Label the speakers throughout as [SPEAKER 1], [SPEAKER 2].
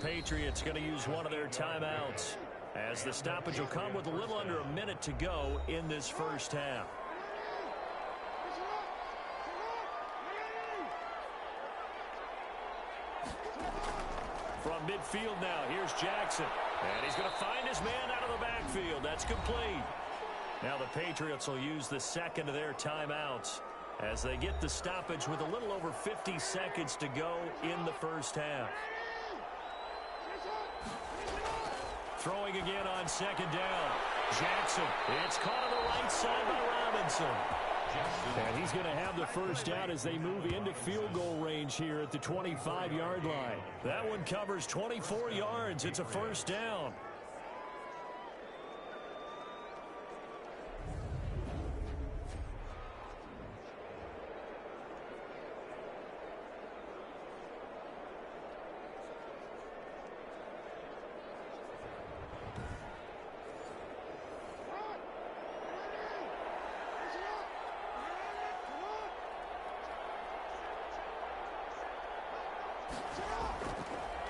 [SPEAKER 1] Patriots going to use one of their timeouts, as the stoppage will come with a little under a minute to go in this first half. From midfield now, here's Jackson. And he's going to find his man out of the backfield. That's complete. Now the Patriots will use the second of their timeouts as they get the stoppage with a little over 50 seconds to go in the first half. Throwing again on second down. Jackson. It's caught on the right side by Robinson. And he's going to have the first down as they move into field goal range here at the 25-yard line. That one covers 24 yards. It's a first down.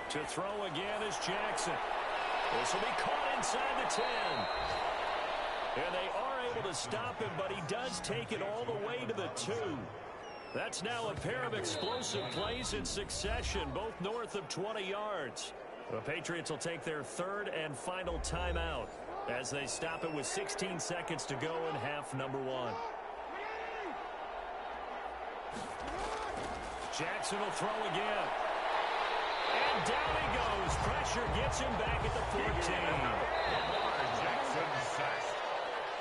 [SPEAKER 1] To throw again is Jackson. This will be caught inside the 10. And they are able to stop him, but he does take it all the way to the 2. That's now a pair of explosive plays in succession, both north of 20 yards. The Patriots will take their third and final timeout as they stop it with 16 seconds to go in half number 1. Jackson will throw again. And down he goes. Pressure gets him back at the 14.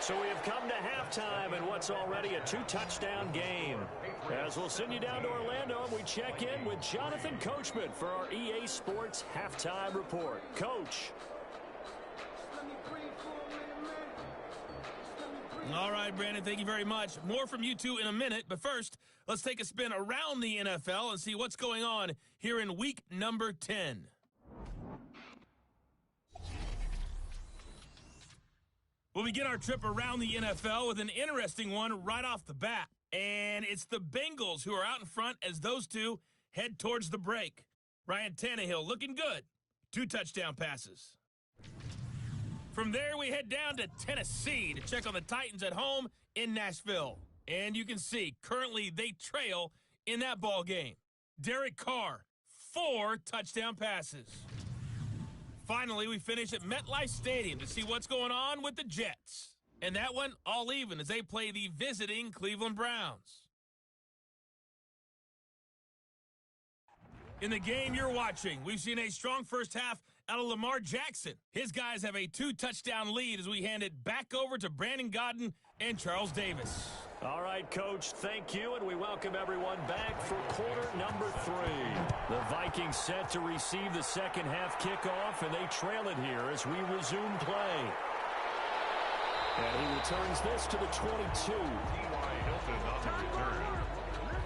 [SPEAKER 1] So we have come to halftime in what's already a 2-touchdown game. As we'll send you down to Orlando, and we check in with Jonathan Coachman for our EA Sports Halftime Report. Coach.
[SPEAKER 2] All right, Brandon, thank you very much. More from you two in a minute, but first, let's take a spin around the NFL and see what's going on here in week number 10. We'll begin our trip around the NFL with an interesting one right off the bat. And it's the Bengals who are out in front as those two head towards the break. Ryan Tannehill looking good. 2 touchdown passes. From there, we head down to Tennessee to check on the Titans at home in Nashville. And you can see, currently they trail in that ball game. Derek Carr, 4 touchdown passes. Finally, we finish at MetLife Stadium to see what's going on with the Jets. And that one, all even as they play the visiting Cleveland Browns. In the game you're watching, we've seen a strong first half out of Lamar Jackson. His guys have a 2-touchdown lead as we hand it back over to Brandon Godden and Charles Davis.
[SPEAKER 1] All right, Coach, thank you, and we welcome everyone back for quarter number 3. The Vikings set to receive the second half kickoff, and they trail it here as we resume play. And he returns this to the 22.
[SPEAKER 3] T.Y. Hilton on the return.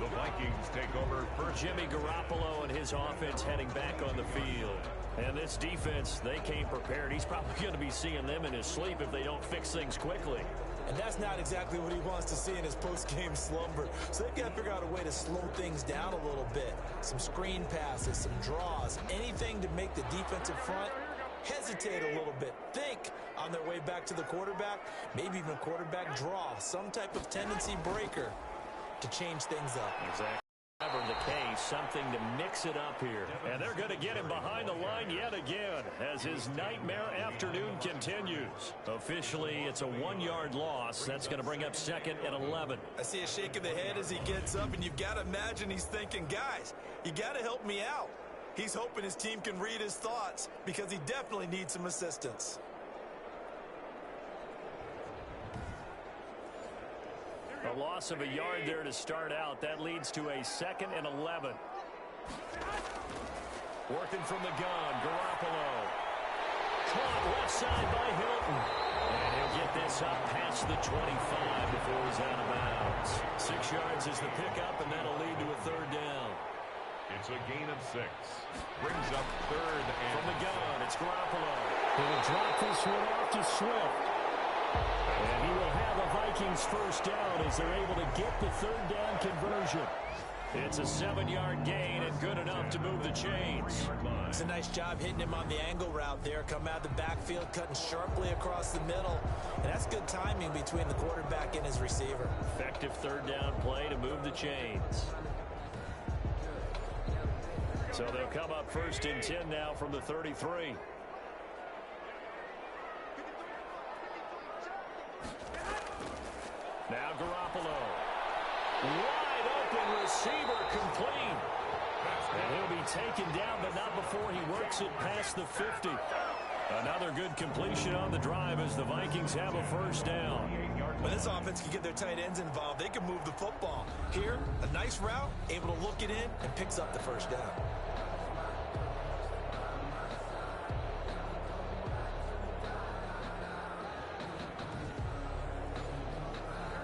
[SPEAKER 3] The Vikings take over first.
[SPEAKER 1] Jimmy Garoppolo and his offense heading back on the field. And this defense, they came prepared. He's probably going to be seeing them in his sleep if they don't fix things quickly.
[SPEAKER 4] And that's not exactly what he wants to see in his post-game slumber. So they've got to figure out a way to slow things down a little bit. Some screen passes, some draws, anything to make the defensive front hesitate a little bit. Think on their way back to the quarterback, maybe even a quarterback draw, some type of tendency breaker to change things up.
[SPEAKER 1] Exactly. Never the case, something to mix it up here. And they're going to get him behind the line yet again as his nightmare afternoon continues. Officially, it's a 1-yard loss. That's going to bring up second and 11.
[SPEAKER 4] I see a shake of the head as he gets up, and you've got to imagine he's thinking, guys, you got to help me out. He's hoping his team can read his thoughts because he definitely needs some assistance.
[SPEAKER 1] A loss of a yard there to start out. That leads to a second and 11. Working from the gun, Garoppolo. Caught left side by Hilton. And he'll get this up past the 25 before he's out of bounds. 6 yards is the pickup, and that'll lead to a third down.
[SPEAKER 3] It's a gain of 6. Brings up third and
[SPEAKER 1] from the gun, it's Garoppolo. He will drop this one off to Swift. And he will have a Vikings first down as they're able to get the third down conversion. It's a 7-yard gain and good enough to move the chains.
[SPEAKER 4] It's a nice job hitting him on the angle route there. Come out of the backfield, cutting sharply across the middle. And that's good timing between the quarterback and his receiver.
[SPEAKER 1] Effective third down play to move the chains. So they'll come up 1st and 10 now from the 33. Now Garoppolo. Wide open receiver complete. And he'll be taken down, but not before he works it past the 50. Another good completion on the drive as the Vikings have a 1st down.
[SPEAKER 4] When this offense can get their tight ends involved, they can move the football. Here, a nice route, able to look it in, and picks up the 1st down.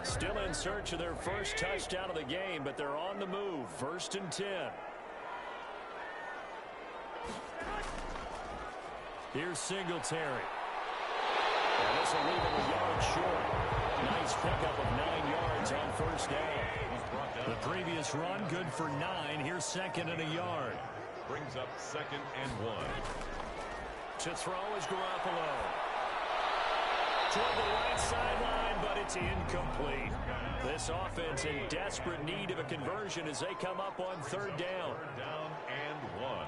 [SPEAKER 1] Still in search of their first touchdown of the game, but they're on the move. 1st and 10. Here's Singletary. And this will leave him a yard short. Nice pickup of 9 yards on 1st down. The previous run, good for 9. Here's 2nd and a yard.
[SPEAKER 3] Brings up 2nd and 1.
[SPEAKER 1] To throw is Garoppolo. Toward the right sideline, but it's incomplete. This offense in desperate need of a conversion as they come up on 3rd down.
[SPEAKER 3] 3rd down and 1.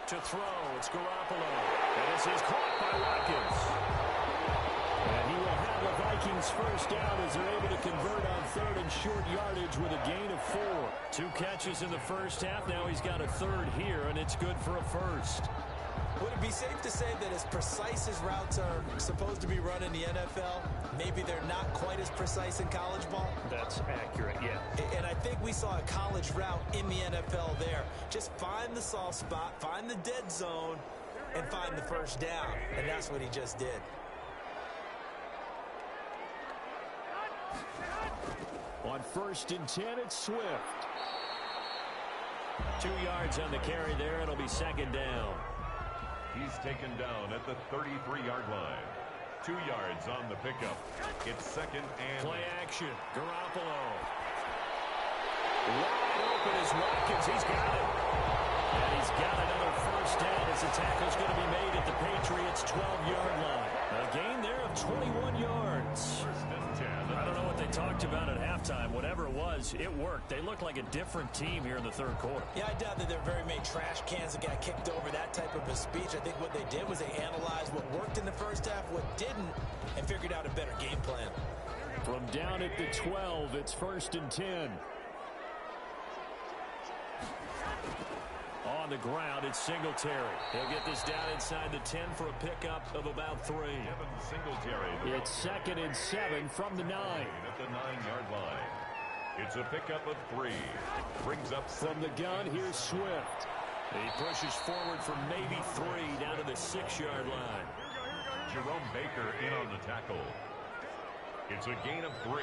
[SPEAKER 1] To throw, it's Garoppolo. And this is caught by Watkins. And he will have the Vikings 1st down as they're able to convert on 3rd and short yardage with a gain of 4. 2 catches in the 1st half. Now he's got a 3rd here, and it's good for a 1st.
[SPEAKER 4] Would it be safe to say that as precise as routes are supposed to be run in the NFL, maybe they're not quite as precise in college ball?
[SPEAKER 1] That's accurate, yeah.
[SPEAKER 4] And I think we saw a college route in the NFL there. Just find the soft spot, find the dead zone, and find the 1st down. And that's what he just did.
[SPEAKER 1] On 1st and 10, it's Swift. 2 yards on the carry there. It'll be 2nd down.
[SPEAKER 3] He's taken down at the 33-yard line. 2 yards on the pickup. It's 2nd and...
[SPEAKER 1] Play action. Garoppolo. Wide open is Watkins. He's got it. And he's got another 1st down as the tackle's going to be made at the Patriots' 12-yard line. A gain there of 21 yards.
[SPEAKER 3] 1st and 10.
[SPEAKER 1] I don't know what they talked about at halftime. Whatever it was, it worked. They looked like a different team here in the 3rd quarter.
[SPEAKER 4] Yeah, I doubt that there are very many trash cans that got kicked over, that type of a speech. I think what they did was they analyzed what worked in the 1st half, what didn't, and figured out a better game plan.
[SPEAKER 1] From down at the 12, it's 1st and 10. On the ground, it's Singletary. He'll get this down inside the 10 for a pickup of about 3.
[SPEAKER 3] Evan Singletary.
[SPEAKER 1] It's 2nd and 7 from the 9.
[SPEAKER 3] At the 9-yard line. It's a pickup of 3. Brings up...
[SPEAKER 1] From the gun, here's Swift. He pushes forward for maybe 3 down to the 6-yard line.
[SPEAKER 3] Jerome Baker in on the tackle. It's a gain of 3.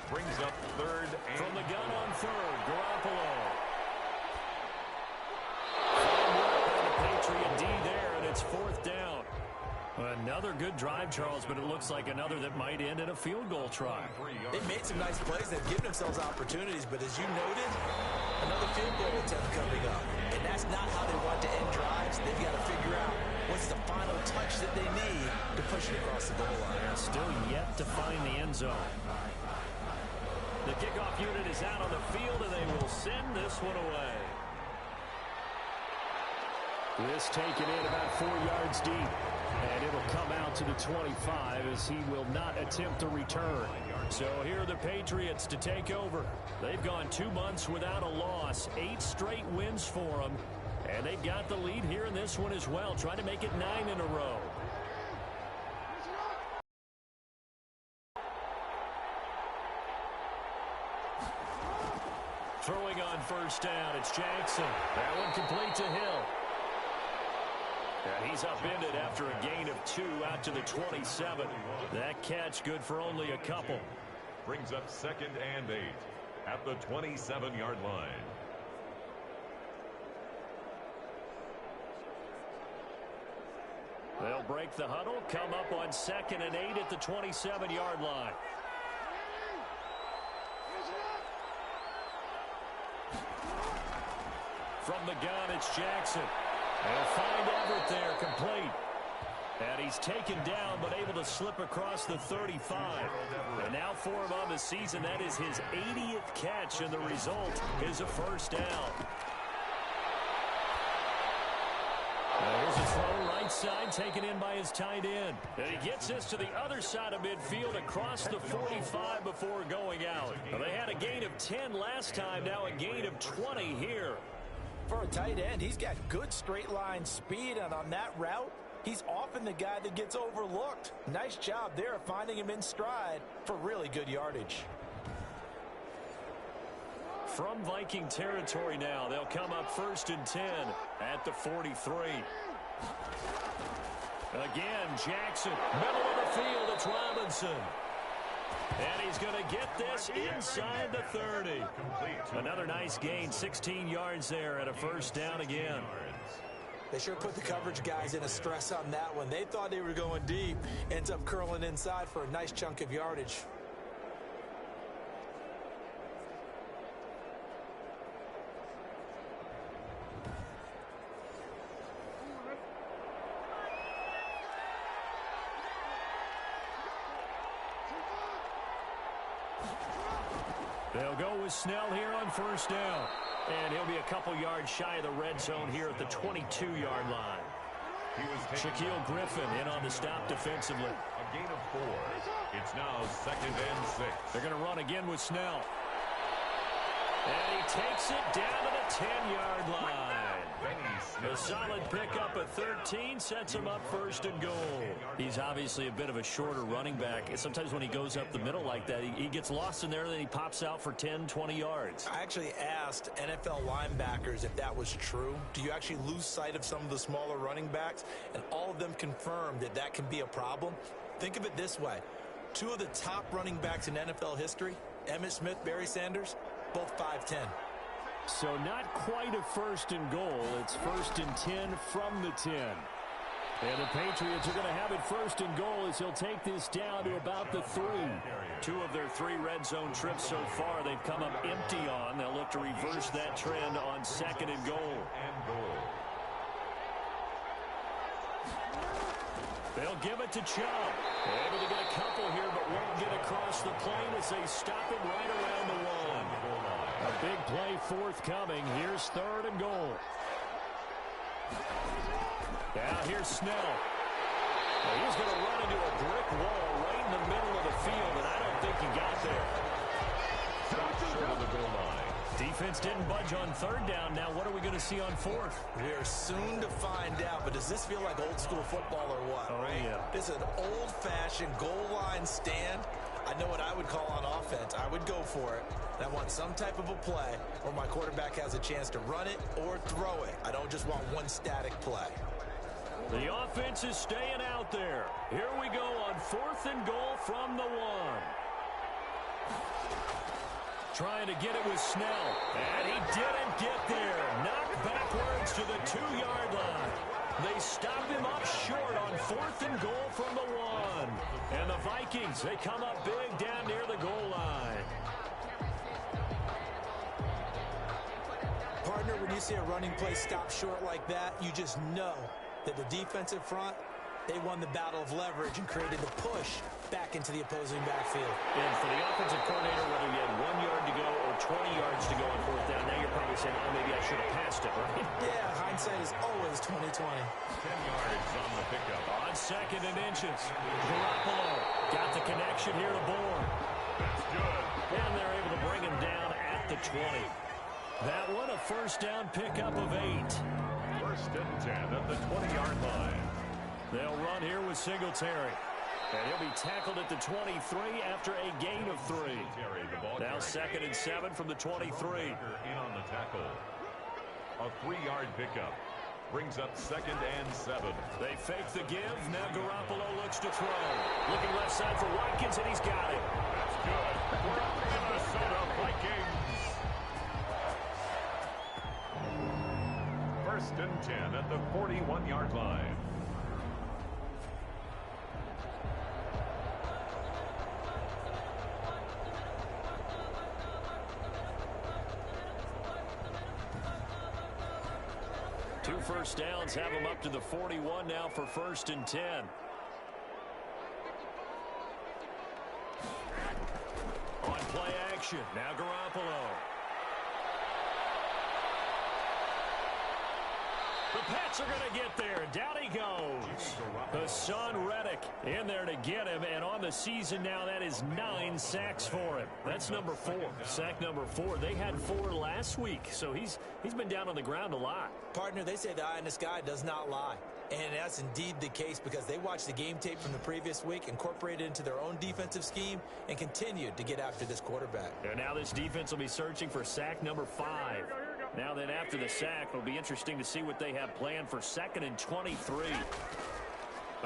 [SPEAKER 3] Brings up 3rd and...
[SPEAKER 1] From the gun on 3rd, Garoppolo. Patriot D there, and it's 4th down. Another good drive, Charles, but it looks like another that might end in a field goal try.
[SPEAKER 4] They've made some nice plays. They've given themselves opportunities, but as you noted, another field goal attempt coming up. And that's not how they want to end drives. They've got to figure out what's the final touch that they need to push it across the goal line.
[SPEAKER 1] They're still yet to find the end zone. The kickoff unit is out on the field, and they will send this one away. This taken in about 4 yards deep, and it'll come out to the 25 as he will not attempt to return. So here are the Patriots to take over. They've gone 2 months without a loss, 8 straight wins for them, and they've got the lead here in this one as well, trying to make it 9 in a row. Throwing on 1st down, it's Jackson. That one complete to Hill. And he's upended after a gain of 2 out to the 27. That catch good for only a couple.
[SPEAKER 3] Brings up 2nd and 8 at the 27-yard line.
[SPEAKER 1] They'll break the huddle, come up on 2nd and 8 at the 27-yard line. From the gun, it's Jackson. They'll find Everett there, complete. And he's taken down, but able to slip across the 35. And now for him on the season, that is his 80th catch, and the result is a first down. Here's a throw right side, taken in by his tight end. And he gets this to the other side of midfield across the 45 before going out. Well, they had a gain of 10 last time, now a gain of 20 here.
[SPEAKER 4] For a tight end, he's got good straight line speed, and on that route, he's often the guy that gets overlooked. Nice job there of finding him in stride for really good yardage.
[SPEAKER 1] From Viking territory now, they'll come up 1st and 10 at the 43. Again, Jackson, middle of the field, it's Robinson. And he's going to get this inside the 30. Another nice gain, 16 yards there at a first down again.
[SPEAKER 4] They sure put the coverage guys in a stress on that one. They thought they were going deep. Ends up curling inside for a nice chunk of yardage.
[SPEAKER 1] They'll go with Snell here on first down. And he'll be a couple yards shy of the red zone here at the 22-yard line. Shaquille Griffin in on the stop defensively.
[SPEAKER 3] A gain of 4. It's now 2nd and 6.
[SPEAKER 1] They're going to run again with Snell. And he takes it down to the 10-yard line. A solid pickup at 13 sets him up 1st and goal. He's obviously a bit of a shorter running back. Sometimes when he goes up the middle like that, he gets lost in there, and then he pops out for 10, 20 yards.
[SPEAKER 4] I actually asked NFL linebackers if that was true. Do you actually lose sight of some of the smaller running backs? And all of them confirmed that that can be a problem. Think of it this way. 2 of the top running backs in NFL history, Emmitt Smith, Barry Sanders, both 5'10".
[SPEAKER 1] So not quite a 1st and goal. It's 1st and 10 from the 10. And the Patriots are going to have it 1st and goal as he'll take this down to about the 3. 2 of their 3 red zone trips so far they've come up empty on. They'll look to reverse that trend on 2nd and goal. They'll give it to Chubb. Able to get a couple here, but won't get across the plane as they stop him right around the 1. A big play forthcoming. Here's 3rd and goal. Now here's Snell. Well, he's going to run into a brick wall right in the middle of the field, and I don't think he got there.
[SPEAKER 3] Short of the goal line.
[SPEAKER 1] Defense didn't budge on 3rd down. Now what are we going to see on 4th?
[SPEAKER 4] We are soon to find out, but does this feel like old school football or what?
[SPEAKER 1] Oh,
[SPEAKER 4] right?
[SPEAKER 1] Yeah.
[SPEAKER 4] This is an old-fashioned goal line stand. I know what I would call on offense. I would go for it. And I want some type of a play where my quarterback has a chance to run it or throw it. I don't just want one static play.
[SPEAKER 1] The offense is staying out there. Here we go on 4th and goal from the 1. Trying to get it with Snell. And he didn't get there. Knocked backwards to the 2-yard line. They stop him up short on 4th and goal from the 1. And the Vikings, they come up big down near the goal line.
[SPEAKER 4] Partner, when you see a running play stop short like that, you just know that the defensive front, they won the battle of leverage and created the push back into the opposing backfield.
[SPEAKER 1] And for the offensive coordinator, whether you had 1 yard to go or 20 yards to go on 4th down, now you're probably saying, oh, maybe I should have passed it, right?
[SPEAKER 4] Yeah, hindsight is always 20/20.
[SPEAKER 3] 10 yards on the pickup.
[SPEAKER 1] On 2nd and inches. Garoppolo got the connection here to Bourne.
[SPEAKER 3] That's good.
[SPEAKER 1] And they're able to bring him down at the 20. That one, a 1st down pickup of 8.
[SPEAKER 3] 1st and 10 at the 20-yard line.
[SPEAKER 1] They'll run here with Singletary. And he'll be tackled at the 23 after a gain of 3. Now 2nd and 7 from the 23.
[SPEAKER 3] In on the tackle. A 3-yard pickup. Brings up 2nd and 7.
[SPEAKER 1] They fake the give. Now Garoppolo looks to throw. Looking left side for Watkins, and he's got it.
[SPEAKER 3] That's good. We're up the Minnesota Vikings. 1st and 10 at the 41-yard line.
[SPEAKER 1] 2 first downs have him up to the 41 now for 1st and 10. On play action, now Garoppolo. The Pats are going to get there. Down he goes. Hassan Reddick in there to get him. And on the season now, that is 9 sacks for him. That's number 4. Sack number 4. They had 4 last week. So he's been down on the ground a lot.
[SPEAKER 4] Partner, they say the eye in the sky does not lie. And that's indeed the case because they watched the game tape from the previous week, incorporated it into their own defensive scheme, and continued to get after this quarterback.
[SPEAKER 1] And now this defense will be searching for sack number 5. Now then, after the sack, it'll be interesting to see what they have planned for 2nd and 23.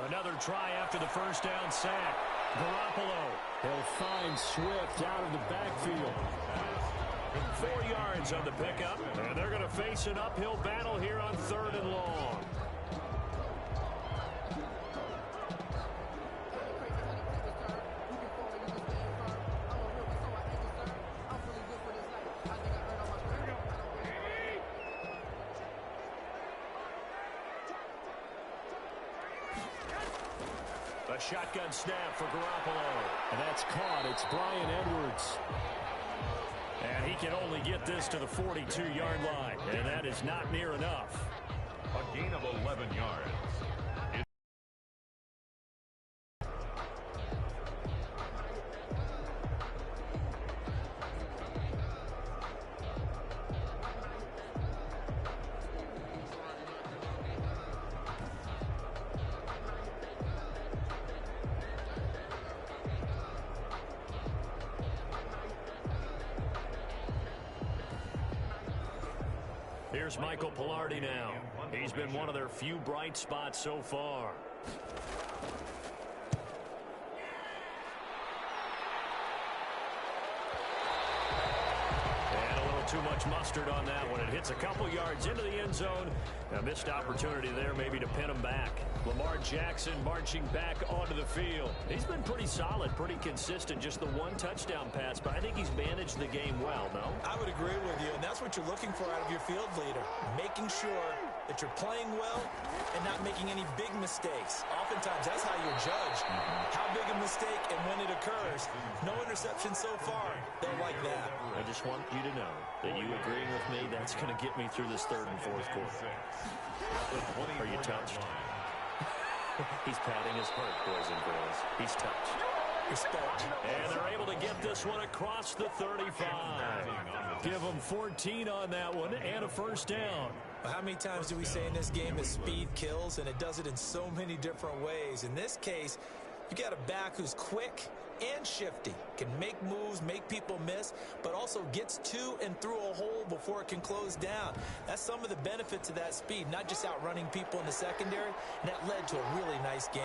[SPEAKER 1] Another try after the first down sack. Garoppolo. He'll find Swift out of the backfield. 4 yards on the pickup, and they're going to face an uphill battle here on 3rd and long. A shotgun snap for Garoppolo. And that's caught. It's Bryan Edwards. And he can only get this to the 42-yard line. And that is not near enough.
[SPEAKER 3] A gain of 11 yards.
[SPEAKER 1] Here's Michael Pilardi now. He's been one of their few bright spots so far. And a little too much mustard on that one. It hits a couple yards into the end zone. A missed opportunity there maybe to pin him back. Lamar Jackson marching back onto the field. He's been pretty solid, pretty consistent. Just the 1 touchdown pass, but I think he's managed the game well, no?
[SPEAKER 4] I would agree with you, and that's what you're looking for out of your field leader. Making sure that you're playing well and not making any big mistakes. Oftentimes, that's how you're judged. How big a mistake and when it occurs. No interception so far. They'll like that.
[SPEAKER 1] I just want you to know that you agreeing with me, that's going to get me through this 3rd and 4th quarter. Are you touched? He's patting his heart, boys and girls. He's touched.
[SPEAKER 4] Respect.
[SPEAKER 1] And they're able to get this one across the 35. Give them 14 on that one and a first down.
[SPEAKER 4] Well, how many times do we say in this game that speed kills, and it does it in so many different ways? In this case, you got a back who's quick and shifty, can make moves, make people miss, but also gets to and through a hole before it can close down. That's some of the benefits of that speed, not just outrunning people in the secondary, and that led to a really nice game.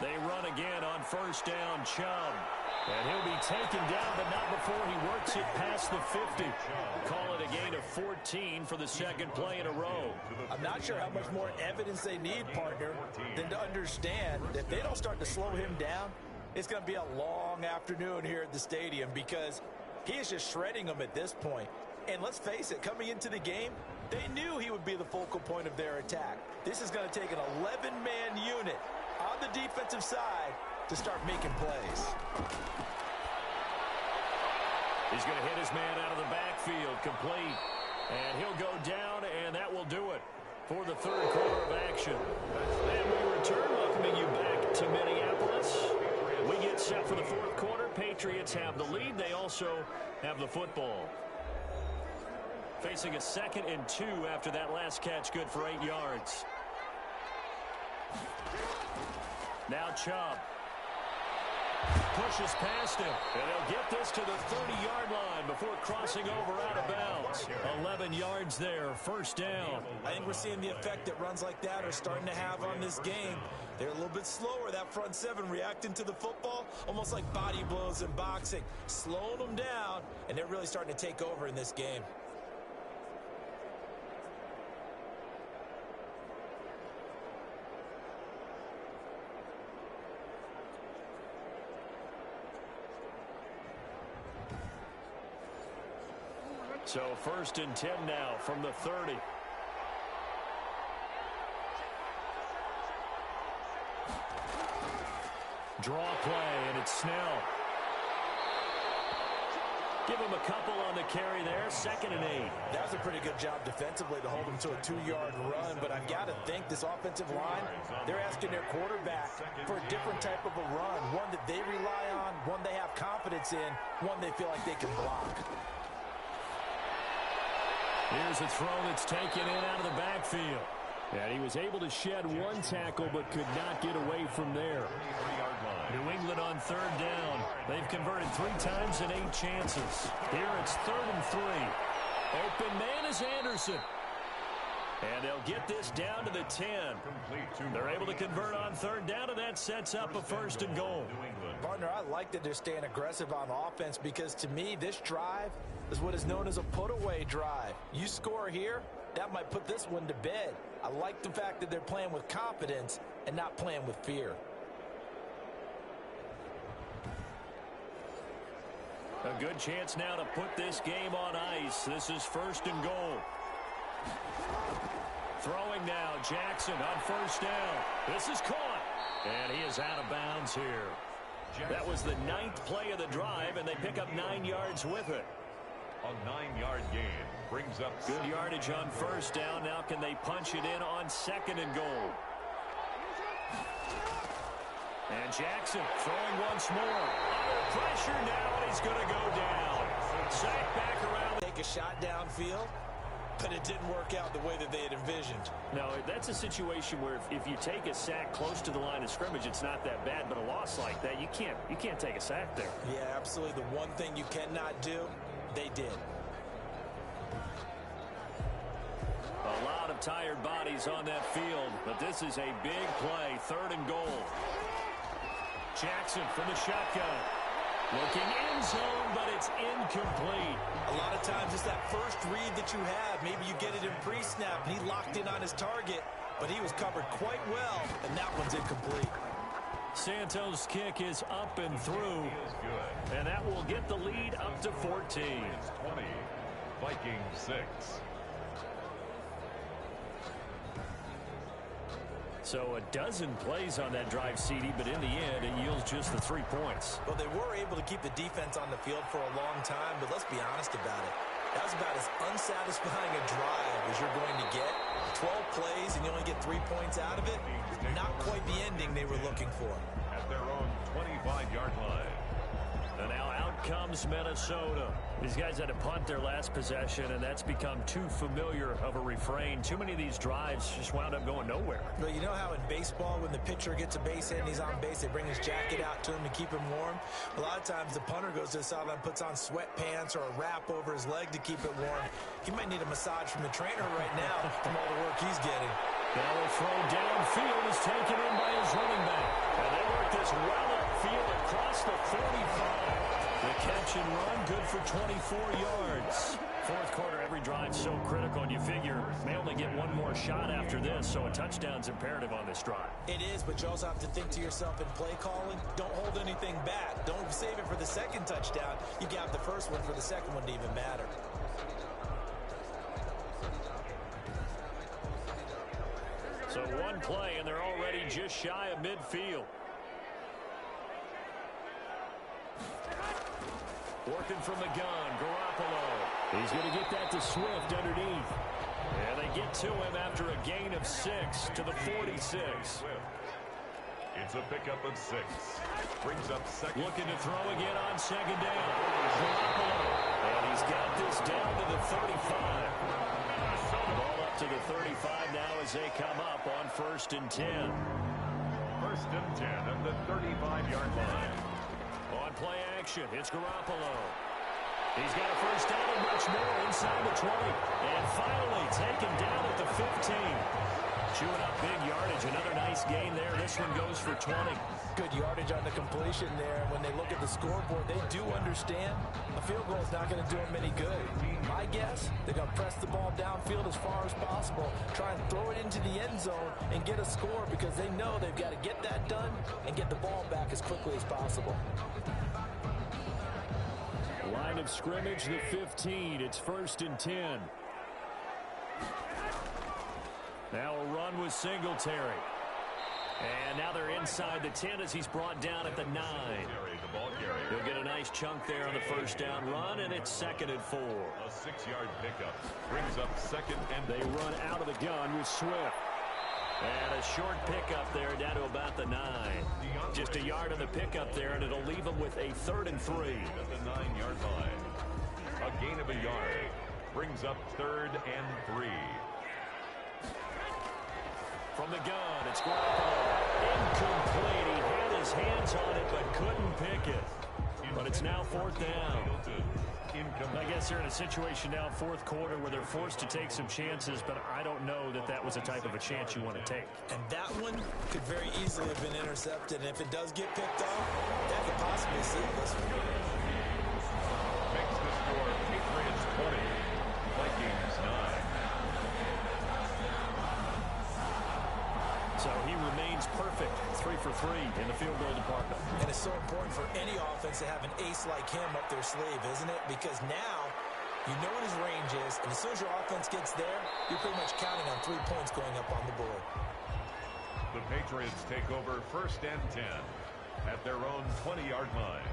[SPEAKER 1] They run again on first down, Chubb. And he'll be taken down, but not before he works it past the 50. Call it a gain of 14 for the 2nd play in a row.
[SPEAKER 4] I'm not sure how much more evidence they need, partner, than to understand that if they don't start to slow him down, it's going to be a long afternoon here at the stadium because he is just shredding them at this point. And let's face it, coming into the game, they knew he would be the focal point of their attack. This is going to take an 11-man unit on the defensive side to start making plays.
[SPEAKER 1] He's going to hit his man out of the backfield, complete. And he'll go down, and that will do it for the 3rd quarter of action. And we return, welcoming you back to Minneapolis. We get set for the 4th quarter. Patriots have the lead. They also have the football. Facing a 2nd and 2 after that last catch, good for 8 yards. Now Chubb. Pushes past him, and they'll get this to the 30-yard line before crossing over out of bounds. 11 yards there, first down.
[SPEAKER 4] I think we're seeing the effect that runs like that are starting to have on this game. They're a little bit slower, that front 7 reacting to the football, almost like body blows in boxing, slowing them down, and they're really starting to take over in this game.
[SPEAKER 1] So 1st and 10 now from the 30. Draw play, and it's Snell. Give him a couple on the carry there. 2nd and 8.
[SPEAKER 4] That was a pretty good job defensively to hold him to a 2-yard run, but I've got to think this offensive line, they're asking their quarterback for a different type of a run, one that they rely on, one they have confidence in, one they feel like they can block.
[SPEAKER 1] Here's a throw that's taken in out of the backfield. And he was able to shed one tackle but could not get away from there. New England on 3rd down. They've converted 3 times in 8 chances. Here it's 3rd and 3. Open man is Anderson. And they'll get this down to the 10. They're able to convert on 3rd down, and that sets up a 1st and goal.
[SPEAKER 4] Partner, I like that they're staying aggressive on offense because to me, this drive is what is known as a put-away drive. You score here, that might put this one to bed. I like the fact that they're playing with confidence and not playing with fear.
[SPEAKER 1] A good chance now to put this game on ice. This is 1st and goal. Throwing now, Jackson on 1st down. This is caught. And he is out of bounds here. That was the 9th play of the drive, and they pick up 9 yards with it.
[SPEAKER 3] A 9-yard gain brings up
[SPEAKER 1] good yardage on 1st down. Now can they punch it in on 2nd and goal? And Jackson throwing once more. Under pressure now, and he's going to go down. Sack back around.
[SPEAKER 4] Take a shot downfield, but it didn't work out the way that they had envisioned.
[SPEAKER 1] No, that's a situation where if you take a sack close to the line of scrimmage, it's not that bad. But a loss like that, you can't take a sack there.
[SPEAKER 4] Yeah, absolutely. The one thing you cannot do, they did.
[SPEAKER 1] A lot of tired bodies on that field, but this is a big play. 3rd and goal. Jackson from the shotgun. Looking end zone, but it's incomplete.
[SPEAKER 4] A lot of times it's that first read that you have. Maybe you get it in pre-snap, and he locked in on his target, but he was covered quite well, and that one's incomplete.
[SPEAKER 1] Santos' kick is up and through, and that will get the lead up to 14.
[SPEAKER 3] 20, Vikings 6.
[SPEAKER 1] So a dozen plays on that drive, CD, but in the end, it yields just the 3 points.
[SPEAKER 4] Well, they were able to keep the defense on the field for a long time, but let's be honest about it. That was about as unsatisfying a drive as you're going to get. 12 plays and you only get 3 points out of it. Not quite the ending they were looking for.
[SPEAKER 3] At their own 25-yard line.
[SPEAKER 1] And now out comes Minnesota. These guys had to punt their last possession, and that's become too familiar of a refrain. Too many of these drives just wound up going nowhere.
[SPEAKER 4] Well, you know how in baseball, when the pitcher gets a base hit and he's on base, they bring his jacket out to him to keep him warm? A lot of times the punter goes to the sideline, puts on sweatpants or a wrap over his leg to keep it warm. He might need a massage from the trainer right now from all the work he's getting.
[SPEAKER 1] Now a throw downfield is taken in by his running back. And they work this well upfield across the 45. The catch and run, good for 24 yards. 4th quarter, every drive so critical, and you figure may only get one more shot after this, so a touchdown's imperative on this drive.
[SPEAKER 4] It is, but you also have to think to yourself in play calling, don't hold anything back. Don't save it for the 2nd touchdown. You can have the 1st one for the 2nd one to even matter.
[SPEAKER 1] So one play, and they're already just shy of midfield. Working from the gun, Garoppolo. He's going to get that to Swift underneath. And they get to him after a gain of 6 to the 46.
[SPEAKER 3] It's a pickup of 6. Brings up 2nd.
[SPEAKER 1] Looking to throw again on 2nd down. Garoppolo. And he's got this down to the 35. Ball up to the 35 now as they come up on 1st and 10.
[SPEAKER 3] 1st and 10 at the 35-yard line.
[SPEAKER 1] On play action, it's Garoppolo. He's got a 1st down and much more inside the 20. And finally taken down at the 15. Chewing up big yardage. Another nice gain there. This one goes for 20.
[SPEAKER 4] Good yardage on the completion there. When they look at the scoreboard, they do understand a field goal is not going to do them any good. My guess, they're going to press the ball downfield as far as possible, try and throw it into the end zone and get a score because they know they've got to get that done and get the ball back as quickly as possible.
[SPEAKER 1] Line of scrimmage, the 15. It's 1st and 10. Now a run with Singletary. And now they're inside the 10 as he's brought down at the 9. He'll get a nice chunk there on the first down run, and it's 2nd and 4.
[SPEAKER 3] A 6-yard pickup brings up 2nd and
[SPEAKER 1] they run out of the gun with Swift. And a short pickup there down to about the 9. Just a yard on the pickup there, and it'll leave them with a 3rd and 3.
[SPEAKER 3] At the 9-yard line. A gain of a yard brings up 3rd and 3.
[SPEAKER 1] From the gun, it's Garoppolo. Incomplete. He had his hands on it, but couldn't pick it. But it's now 4th down. I guess they're in a situation now, 4th quarter, where they're forced to take some chances, but I don't know that that was the type of a chance you want to take.
[SPEAKER 4] And that one could very easily have been intercepted. And if it does get picked off, that could possibly seal this one.
[SPEAKER 3] Makes the score Patriots 20, Vikings 9.
[SPEAKER 1] So he remains perfect, 3 for 3 in the field goal department.
[SPEAKER 4] And it's so important for any offense to have an ace like him up their sleeve, isn't it? Because now you know what his range is, and as soon as your offense gets there, you're pretty much counting on 3 points going up on the board.
[SPEAKER 3] The Patriots take over 1st and 10 at their own 20-yard line.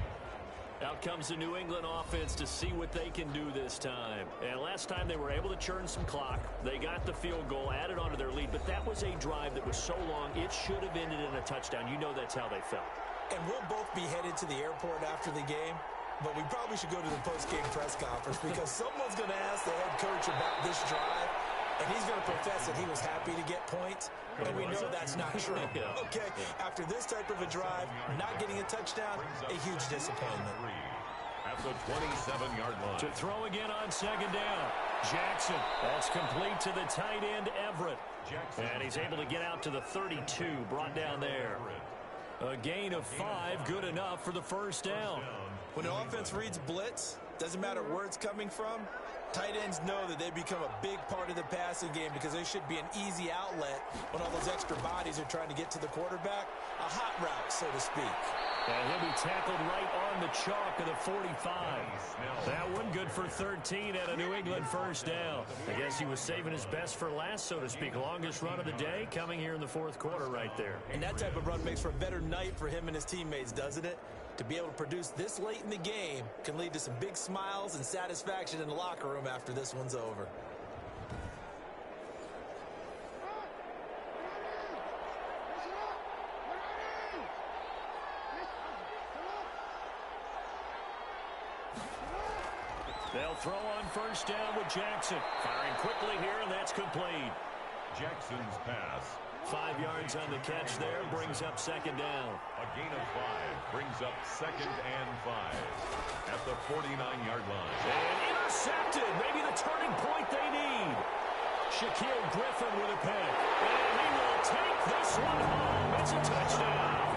[SPEAKER 1] Out comes the New England offense to see what they can do this time. And last time they were able to churn some clock. They got the field goal, added onto their lead, but that was a drive that was so long, it should have ended in a touchdown. You know that's how they felt.
[SPEAKER 4] And we'll both be headed to the airport after the game, but we probably should go to the post-game press conference because someone's going to ask the head coach about this drive, and he's going to profess that he was happy to get points, and we know that's not true. Okay, after this type of a drive, not getting a touchdown, a huge disappointment.
[SPEAKER 3] At the 27-yard line.
[SPEAKER 1] To throw again on 2nd down. Jackson, that's complete to the tight end, Everett. And he's able to get out to the 32, brought down there. A gain of 5, good enough for the 1st down.
[SPEAKER 4] When the offense reads blitz, doesn't matter where it's coming from, tight ends know that they become a big part of the passing game because they should be an easy outlet when all those extra bodies are trying to get to the quarterback. A hot route, so to speak.
[SPEAKER 1] And he'll be tackled right on the chalk of the 45. That one good for 13 at a New England 1st down. I guess he was saving his best for last, so to speak. Longest run of the day coming here in the 4th quarter right there.
[SPEAKER 4] And that type of run makes for a better night for him and his teammates, doesn't it? To be able to produce this late in the game can lead to some big smiles and satisfaction in the locker room after this one's over.
[SPEAKER 1] They'll throw on 1st down with Jackson. Firing quickly here, and that's complete.
[SPEAKER 3] Jackson's pass.
[SPEAKER 1] 5 yards on the catch there, brings up 2nd down.
[SPEAKER 3] A gain of 5 brings up 2nd and 5 at the 49-yard line.
[SPEAKER 1] And intercepted, maybe the turning point they need. Shaquille Griffin with a pick. And he will take this one home. It's a touchdown.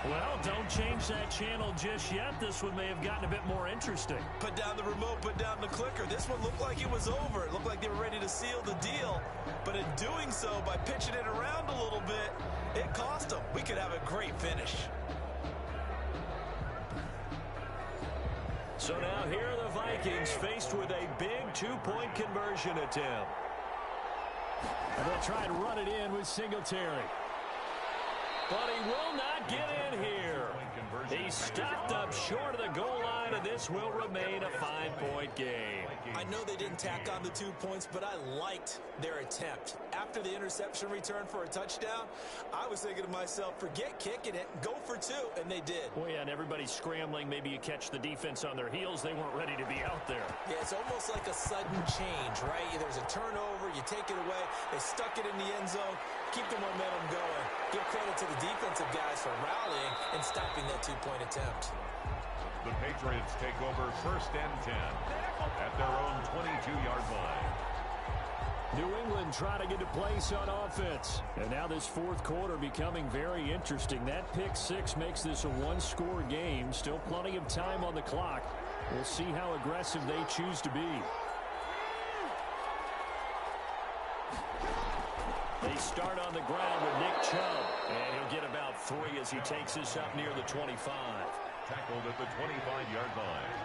[SPEAKER 1] Well, don't change that channel just yet. This one may have gotten a bit more interesting.
[SPEAKER 4] Put down the remote, put down the clicker. This one looked like it was over. It looked like they were ready to seal the deal. But in doing so, by pitching it around a little bit, it cost them. We could have a great finish.
[SPEAKER 1] So now here are the Vikings faced with a big 2-point conversion attempt. And they'll try and run it in with Singletary. But he will not get in here. He's stopped up short of the goal line, and this will remain a 5-point game.
[SPEAKER 4] I know they didn't tack on the 2 points, but I liked their attempt. After the interception return for a touchdown, I was thinking to myself, forget kicking it, go for 2, and they did.
[SPEAKER 1] Well, yeah, and everybody's scrambling. Maybe you catch the defense on their heels. They weren't ready to be out there.
[SPEAKER 4] Yeah, it's almost like a sudden change, right? There's a turnover, you take it away, they stuck it in the end zone, keep the momentum going. Give credit to the defensive guys for rallying and stopping that 2-point attempt.
[SPEAKER 3] The Patriots take over 1st and 10 at their own 22-yard line.
[SPEAKER 1] New England trying to get to place on offense. And now this 4th quarter becoming very interesting. That pick 6 makes this a 1-score game. Still plenty of time on the clock. We'll see how aggressive they choose to be. They start on the ground with Nick Chubb. And he'll get about 3 as he takes this up near the 25.
[SPEAKER 3] Tackled at the 25-yard line.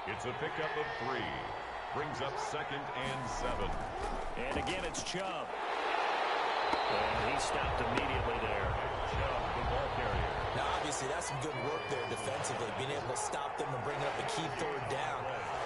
[SPEAKER 3] It's a pickup of 3. Brings up 2nd and 7.
[SPEAKER 1] And again, it's Chubb. And he stopped immediately there.
[SPEAKER 3] Chubb, the ball carrier.
[SPEAKER 4] Now, obviously, that's some good work there defensively, being able to stop them and bring up a key 3rd down.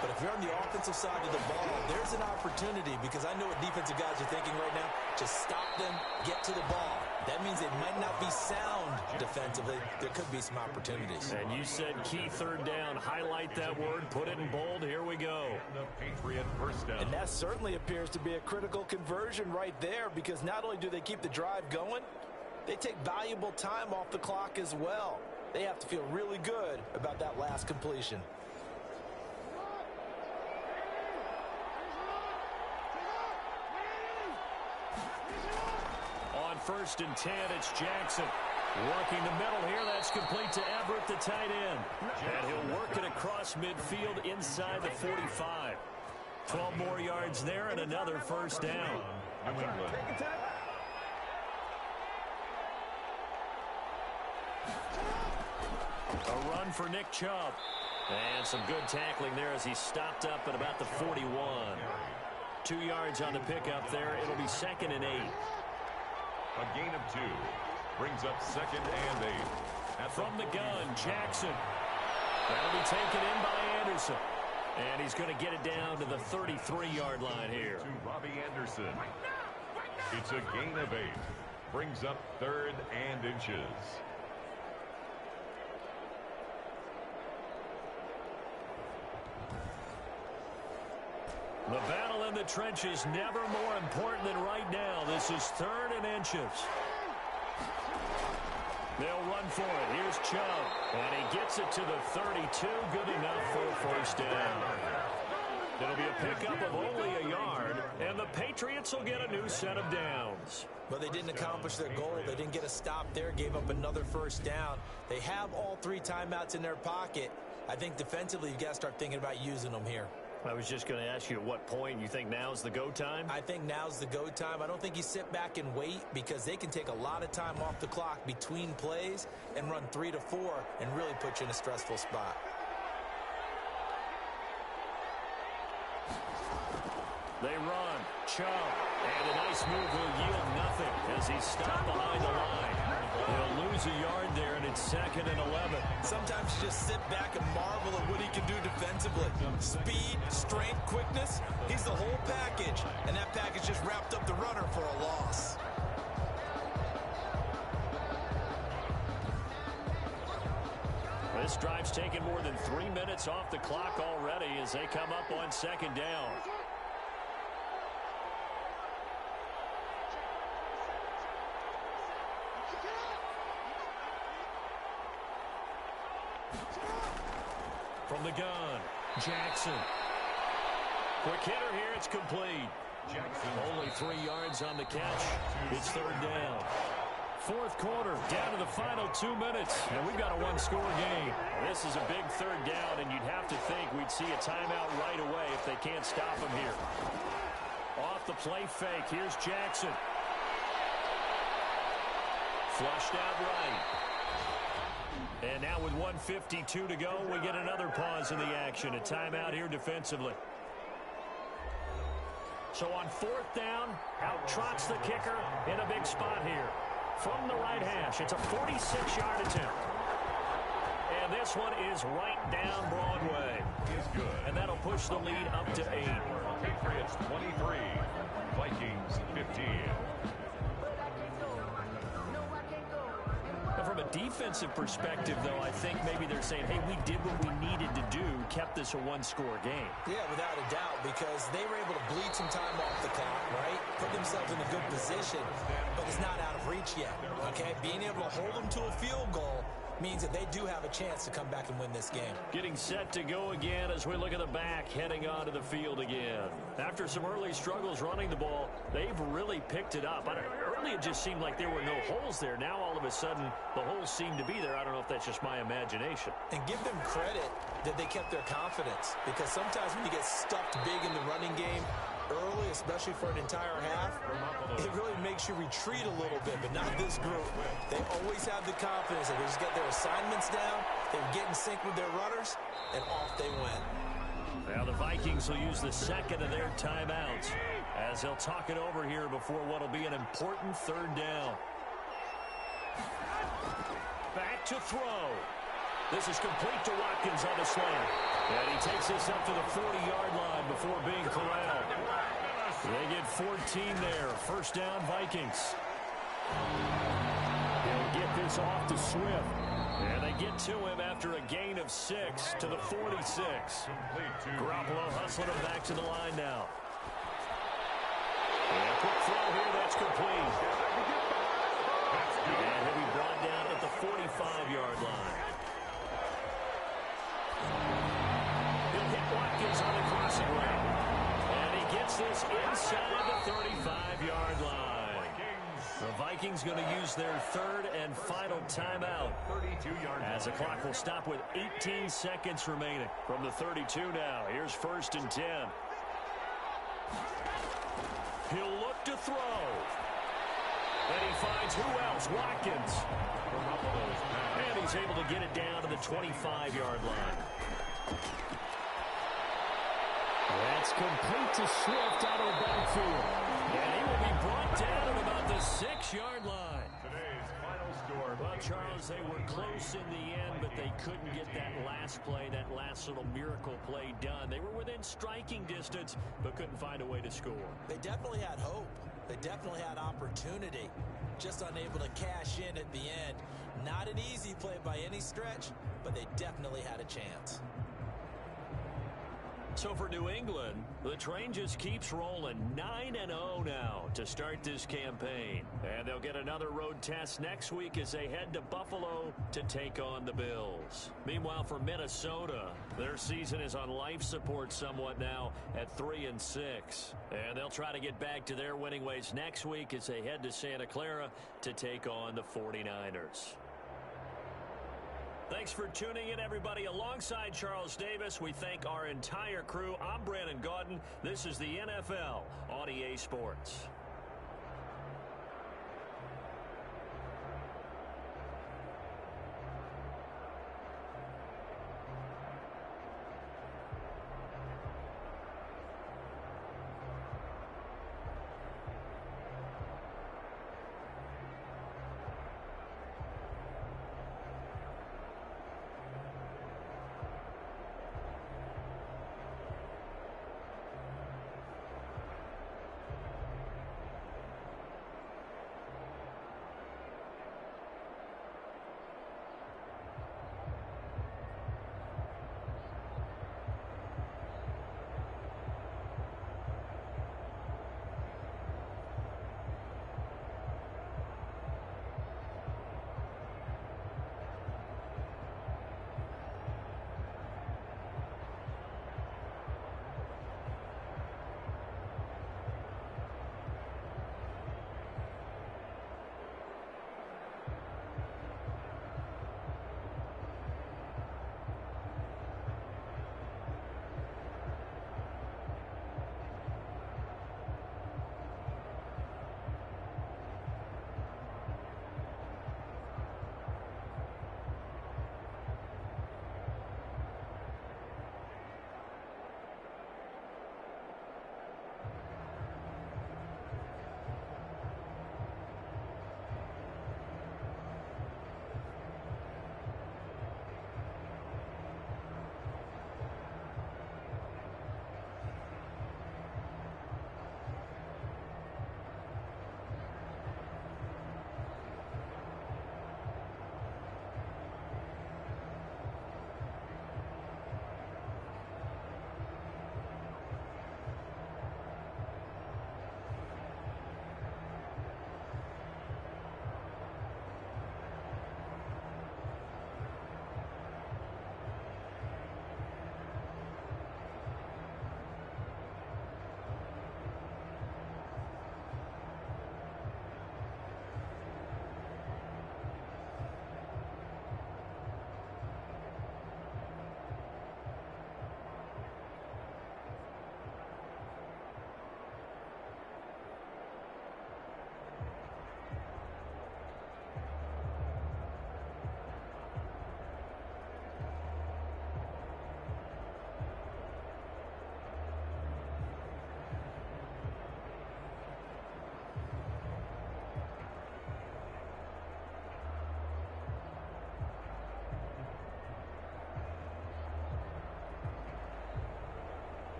[SPEAKER 4] But if you're on the offensive side of the ball, there's an opportunity, because I know what defensive guys are thinking right now. Just stop them, get to the ball. That means they might not be sound defensively. There could be some opportunities.
[SPEAKER 1] And you said key 3rd down. Highlight that word. Put it in bold. Here we go.
[SPEAKER 3] The Patriot first down.
[SPEAKER 4] And that certainly appears to be a critical conversion right there, because not only do they keep the drive going, they take valuable time off the clock as well. They have to feel really good about that last completion.
[SPEAKER 1] On 1st and 10, it's Jackson. Working the middle here. That's complete to Everett, the tight end. And he'll work it across midfield inside the 45. 12 more yards there and another first down.
[SPEAKER 3] New England.
[SPEAKER 1] A run for Nick Chubb. And some good tackling there as he stopped up at about the 41. 2 yards on the pickup there. It'll be 2nd and 8.
[SPEAKER 3] A gain of 2. Brings up 2nd and 8.
[SPEAKER 1] From the gun, Jackson. That'll be taken in by Anderson. And he's going to get it down to the 33-yard line here.
[SPEAKER 3] To Robbie Anderson. It's a gain of 8. Brings up 3rd and inches.
[SPEAKER 1] The battle in the trenches never more important than right now. This is 3rd and inches. They'll run for it. Here's Chubb. And he gets it to the 32. Good enough for a first down. It'll be a pickup of only a yard. And the Patriots will get a new set of downs.
[SPEAKER 4] But they didn't accomplish their goal. They didn't get a stop there. Gave up another first down. They have all 3 timeouts in their pocket. I think defensively you've got to start thinking about using them here.
[SPEAKER 1] I was just going to ask you at what point you think now's the go time?
[SPEAKER 4] I think now's the go time. I don't think you sit back and wait, because they can take a lot of time off the clock between plays and run 3 to 4 and really put you in a stressful spot.
[SPEAKER 1] They run. Chubb. And a nice move will yield nothing as he's stopped behind the line. He'll lose a yard there, and it's 2nd and 11.
[SPEAKER 4] Sometimes you just sit back and marvel at what he can do defensively. Speed, strength, quickness, he's the whole package. And that package just wrapped up the runner for a loss.
[SPEAKER 1] This drive's taken more than 3 minutes off the clock already as they come up on 2nd down. From the gun, Jackson. Quick hitter here, it's complete.
[SPEAKER 3] Jackson.
[SPEAKER 1] Only 3 yards on the catch. It's 3rd down. 4th quarter, down to the final 2 minutes, and we've got a 1-score game. This is a big 3rd down, and you'd have to think we'd see a timeout right away if they can't stop him here. Off the play fake, here's Jackson. Flushed out right. And now with 1:52 to go, we get another pause in the action. A timeout here defensively. So on 4th down, out trots the kicker in a big spot here. From the right hash, it's a 46-yard attempt. And this one is right down Broadway.
[SPEAKER 3] Is good.
[SPEAKER 1] And that'll push the lead up to 8.
[SPEAKER 3] Patriots 23. Vikings 15.
[SPEAKER 1] From a defensive perspective, though, I think maybe they're saying, hey, we did what we needed to do, kept this a 1-score game.
[SPEAKER 4] Yeah, without a doubt, because they were able to bleed some time off the clock, right? Put themselves in a good position, but it's not out of reach yet, okay? Being able to hold them to a field goal means that they do have a chance to come back and win this game.
[SPEAKER 1] Getting set to go again as we look at the back, heading onto the field again. After some early struggles running the ball, they've really picked it up. Partly it just seemed like there were no holes there. Now all of a sudden the holes seem to be there. I don't know if that's just my imagination.
[SPEAKER 4] And give them credit that they kept their confidence, because sometimes when you get stuffed big in the running game early, especially for an entire half, it really makes you retreat a little bit, but not this group. They always have the confidence that they just get their assignments down, they get in sync with their runners, and off they went.
[SPEAKER 1] Now the Vikings will use the second of their timeouts as they'll talk it over here before what will be an important third down. Back to throw. This is complete to Watkins on the slant. And he takes this up to the 40-yard line before being corralled. They get 14 there. First down, Vikings. They'll get this off to Swift. And they get to him after a gain of 6 to the 46. Garoppolo hustling him back to the line now. And a quick throw here, that's complete. And he'll be brought down at the 45-yard line. He'll hit Watkins on the crossing route. And he gets this inside the 35-yard line. The Vikings going to use their third and final timeout as the clock will stop with 18 seconds remaining. From the 32 now, here's first and 10. He'll look to throw. And he finds who else? Watkins. And he's able to get it down to the 25-yard line. That's complete to Swift out of the backfield. And he will be brought down at about the 6-yard line.
[SPEAKER 3] Today's final score.
[SPEAKER 1] Well, Charles, they were close in the end, but they couldn't get that last play, that last little miracle play done. They were within striking distance, but couldn't find a way to score.
[SPEAKER 4] They definitely had hope. They definitely had opportunity. Just unable to cash in at the end. Not an easy play by any stretch, but they definitely had a chance.
[SPEAKER 1] So for New England, the train just keeps rolling. 9-0 now to start this campaign. And they'll get another road test next week as they head to Buffalo to take on the Bills. Meanwhile, for Minnesota, their season is on life support somewhat now at 3-6. And they'll try to get back to their winning ways next week as they head to Santa Clara to take on the 49ers. Thanks for tuning in, everybody. Alongside Charles Davis, we thank our entire crew. I'm Brandon Gaudin. This is the NFL on EA Sports.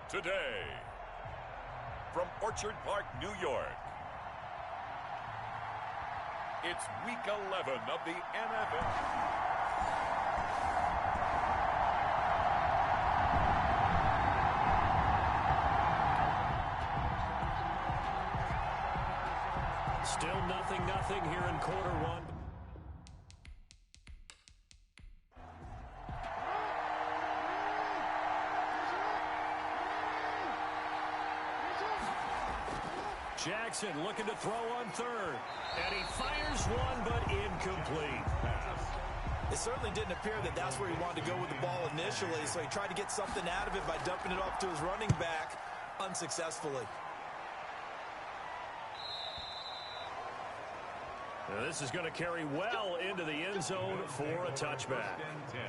[SPEAKER 3] today. From Orchard Park, New York, it's Week 11 of the NFL.
[SPEAKER 1] Still 0-0 here in quarter one. Jackson looking to throw on third. And he fires one, but incomplete.
[SPEAKER 4] It certainly didn't appear that that's where he wanted to go with the ball initially, so he tried to get something out of it by dumping it off to his running back unsuccessfully.
[SPEAKER 1] Now this is going to carry well into the end zone for a touchback.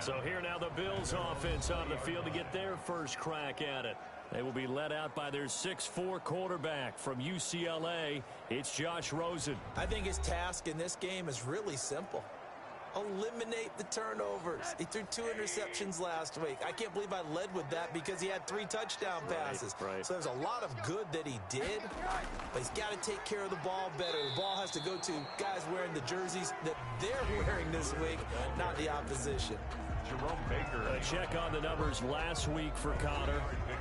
[SPEAKER 1] So here now the Bills offense on the field to get their first crack at it. They will be led out by their 6'4" quarterback from UCLA. It's Josh Rosen.
[SPEAKER 4] I think his task in this game is really simple. Eliminate the turnovers. He threw 2 interceptions last week. I can't believe I led with that because he had 3 touchdown passes.
[SPEAKER 1] Right.
[SPEAKER 4] So there's a lot of good that he did, but he's got to take care of the ball better. The ball has to go to guys wearing the jerseys that they're wearing this week, not the opposition.
[SPEAKER 3] Jerome Baker.
[SPEAKER 1] A check on the numbers last week for Connor.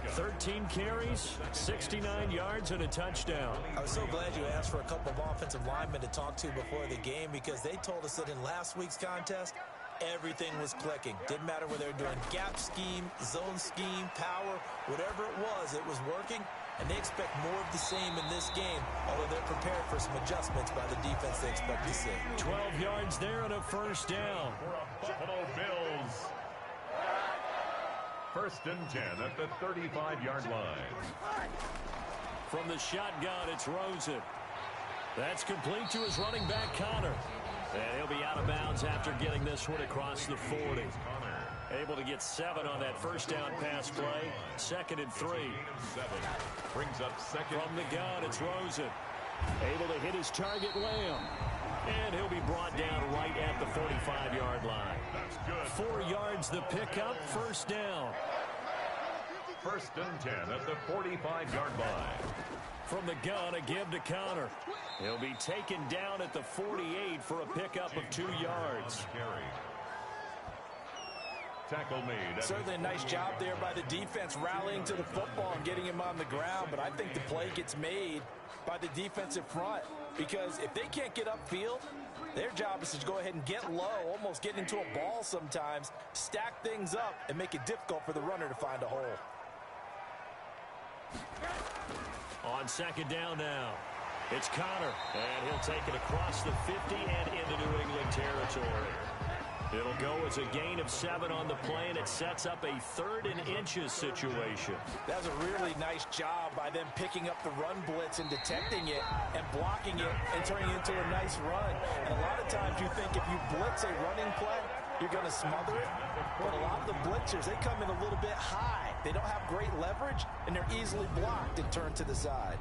[SPEAKER 1] 13 carries, 69 yards, and a touchdown.
[SPEAKER 4] I was so glad you asked for a couple of offensive linemen to talk to before the game because they told us that in last week's contest, everything was clicking. Didn't matter whether they were doing gap scheme, zone scheme, power, whatever it was working. And they expect more of the same in this game, although they're prepared for some adjustments by the defense they expect to see.
[SPEAKER 1] 12 yards there and a first down.
[SPEAKER 3] Buffalo Bills. 1st and 10 at the 35-yard line.
[SPEAKER 1] From the shotgun, it's Rosen. That's complete to his running back, Connor. And he'll be out of bounds after getting this one across the 40. Able to get 7 on that first down pass play. 2nd and 3.
[SPEAKER 3] Brings up second.
[SPEAKER 1] From the gun, it's Rosen. Able to hit his target, Lamb. And he'll be brought down right at the 45-yard line.
[SPEAKER 3] That's good.
[SPEAKER 1] 4 yards the pickup, first down.
[SPEAKER 3] 1st and 10 at the 45-yard line.
[SPEAKER 1] From the gun, a give to Connor. He'll be taken down at the 48 for a pickup of 2 yards.
[SPEAKER 3] Tackle made.
[SPEAKER 4] Certainly a nice job there by the defense rallying to the football and getting him on the ground, but I think the play gets made by the defensive front because if they can't get upfield, their job is to go ahead and get low, almost get into a ball sometimes, stack things up, and make it difficult for the runner to find a hole.
[SPEAKER 1] On 2nd down now, it's Connor, and he'll take it across the 50 and into New England territory. It'll go as a gain of 7 on the play, and it sets up a 3rd and inches situation.
[SPEAKER 4] That was a really nice job by them picking up the run blitz and detecting it and blocking it and turning it into a nice run. And a lot of times you think if you blitz a running play, you're going to smother it. But a lot of the blitzers, they come in a little bit high. They don't have great leverage, and they're easily blocked and turned to the side.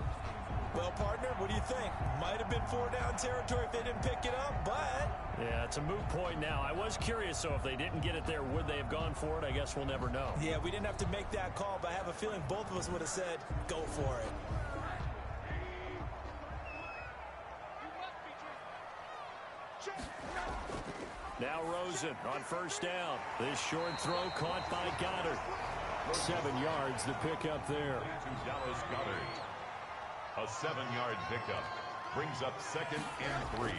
[SPEAKER 4] Well, partner, what do you think? Might have been 4-down territory if they didn't pick it up, but...
[SPEAKER 1] Yeah, it's a moot point now. I was curious, so if they didn't get it there, would they have gone for it? I guess we'll never know.
[SPEAKER 4] Yeah, we didn't have to make that call, but I have a feeling both of us would have said, go for it.
[SPEAKER 1] Now Rosen on 1st down. This short throw caught by Goddard. 7 yards the pickup there.
[SPEAKER 3] To Dallas Goddard. A 7-yard pickup. Brings up 2nd and 3.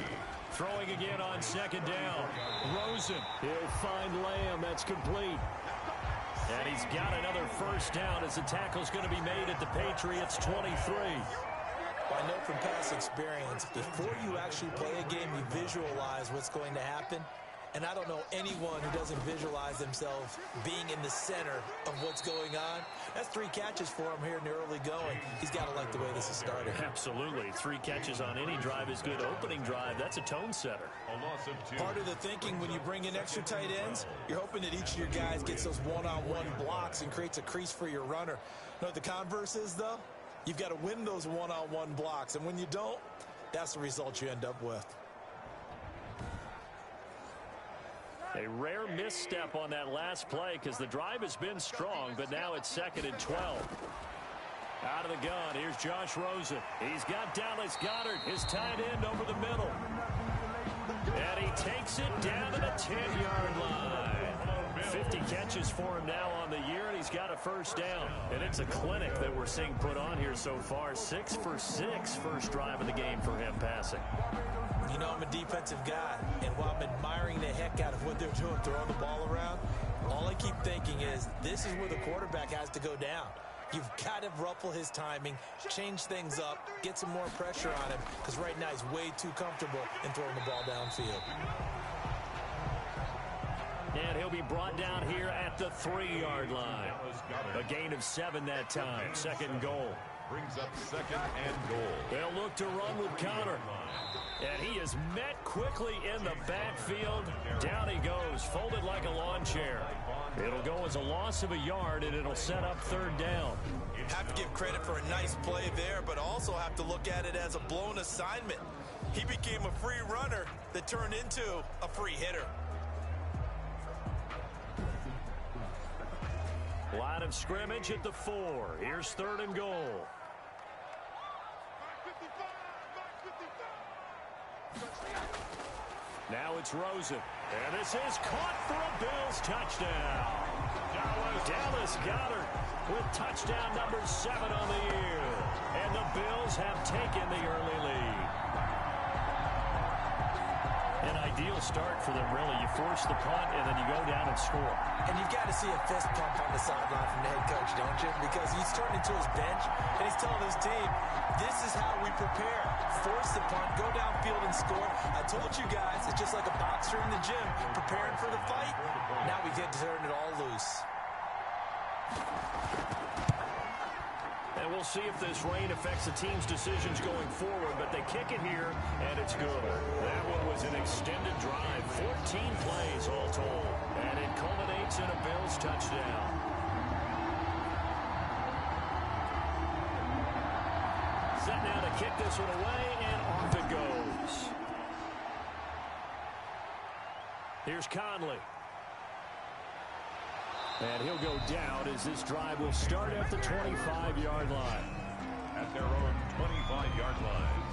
[SPEAKER 1] Throwing again on 2nd down. Rosen. He'll find Lamb. That's complete. And he's got another first down as the tackle's going to be made at the Patriots 23.
[SPEAKER 4] I know from past experience, before you actually play a game, you visualize what's going to happen. And I don't know anyone who doesn't visualize themselves being in the center of what's going on. That's 3 catches for him here in the early going. He's got to like the way this is started.
[SPEAKER 1] Absolutely. 3 catches on any drive is good. Opening drive, that's a tone setter.
[SPEAKER 3] A loss of 2.
[SPEAKER 4] Part of the thinking when you bring in extra tight ends, you're hoping that each of your guys gets those one-on-one blocks and creates a crease for your runner. You know what the converse is, though? You've got to win those one-on-one blocks. And when you don't, that's the result you end up with.
[SPEAKER 1] A rare misstep on that last play because the drive has been strong, but now it's 2nd and 12. Out of the gun, here's Josh Rosen. He's got Dallas Goedert, his tight end, over the middle. And he takes it down to the 10-yard line. 50 catches for him now on the year, and he's got a first down. And it's a clinic that we're seeing put on here so far. 6 for 6 first drive of the game for him passing.
[SPEAKER 4] You know, I'm a defensive guy, and while I'm admiring the heck out of what they're doing, throwing the ball around, all I keep thinking is this is where the quarterback has to go down. You've got to ruffle his timing, change things up, get some more pressure on him, because right now he's way too comfortable in throwing the ball downfield.
[SPEAKER 1] And he'll be brought down here at the 3-yard line. A gain of 7 that time. 2nd and goal.
[SPEAKER 3] Brings up 2nd and goal.
[SPEAKER 1] They'll look to run with Connor. And he is met quickly in the backfield. Down he goes, folded like a lawn chair. It'll go as a loss of a yard, and it'll set up 3rd down.
[SPEAKER 4] Have to give credit for a nice play there, but also have to look at it as a blown assignment. He became a free runner that turned into a free hitter.
[SPEAKER 1] Line of scrimmage at the 4. Here's 3rd and goal. Now it's Rosen. And this is caught for a Bills touchdown. Dallas Goedert with touchdown number 7 on the year. And the Bills have taken the early lead. An ideal start for them, really. You force the punt, and then you go down and score.
[SPEAKER 4] And you've got to see a fist pump on the sideline from the head coach, don't you? Because he's turning to his bench, and he's telling his team, this is how we prepare. Force the punt, go downfield and score. I told you guys, it's just like a boxer in the gym preparing for the fight. Now we get to turn it all loose.
[SPEAKER 1] And we'll see if this rain affects the team's decisions going forward, but they kick it here, and it's good. That one was an extended drive, 14 plays all told, and it culminates in a Bills touchdown. Set now to kick this one away, and off it goes. Here's Conley. And he'll go down as this drive will start at the 25-yard line.
[SPEAKER 3] At their own 25-yard line.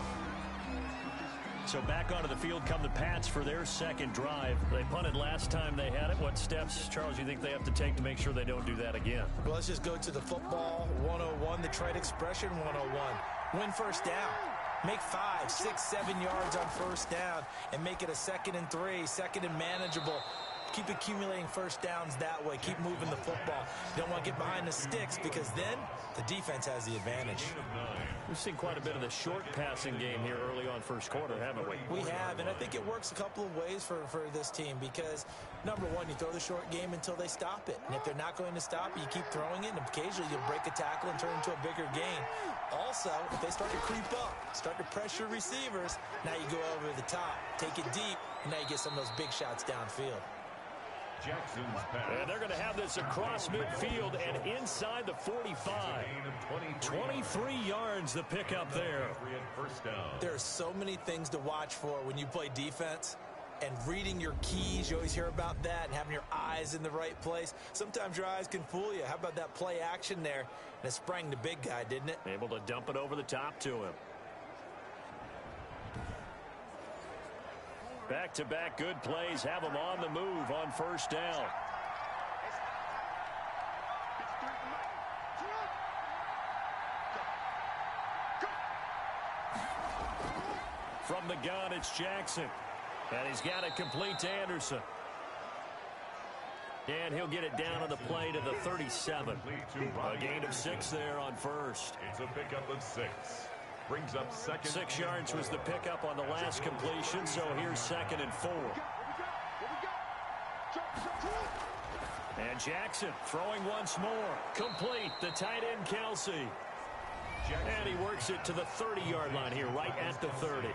[SPEAKER 1] So back onto the field come the Pats for their 2nd drive. They punted last time they had it. What steps, Charles, you think they have to take to make sure they don't do that again?
[SPEAKER 4] Well, let's just go to the football 101, the trade expression 101. Win first down. Make 5, 6, 7 yards on first down and make it a 2nd and 3, 2nd and manageable. Keep accumulating first downs that way. Keep moving the football. You don't want to get behind the sticks because then the defense has the advantage.
[SPEAKER 1] We've seen quite a bit of the short passing game here early on first quarter, haven't we?
[SPEAKER 4] We have, and I think it works a couple of ways for this team because, number one, you throw the short game until they stop it. And if they're not going to stop it, you keep throwing it, and occasionally you'll break a tackle and turn it into a bigger gain. Also, if they start to creep up, start to pressure receivers, now you go over the top, take it deep, and now you get some of those big shots downfield.
[SPEAKER 3] Jackson's pass.
[SPEAKER 1] And they're going to have this across midfield and inside the 45. 23 yards the pickup there.
[SPEAKER 4] There are so many things to watch for when you play defense. And reading your keys, you always hear about that, and having your eyes in the right place. Sometimes your eyes can fool you. How about that play action there? And it sprang the big guy, didn't it?
[SPEAKER 1] Able to dump it over the top to him. Back-to-back good plays have them on the move on first down. From the gun, it's Jackson. And he's got it complete to Anderson. And he'll get it down on the play to the 37. A gain of 6 there on first.
[SPEAKER 3] It's a pickup of 6. Brings up 2nd.
[SPEAKER 1] 6 yards was the pickup on the last completion, so here's 2nd and 4. And Jackson throwing once more. Complete, the tight end Kelsey. And he works it to the 30-yard line here, right at the 30.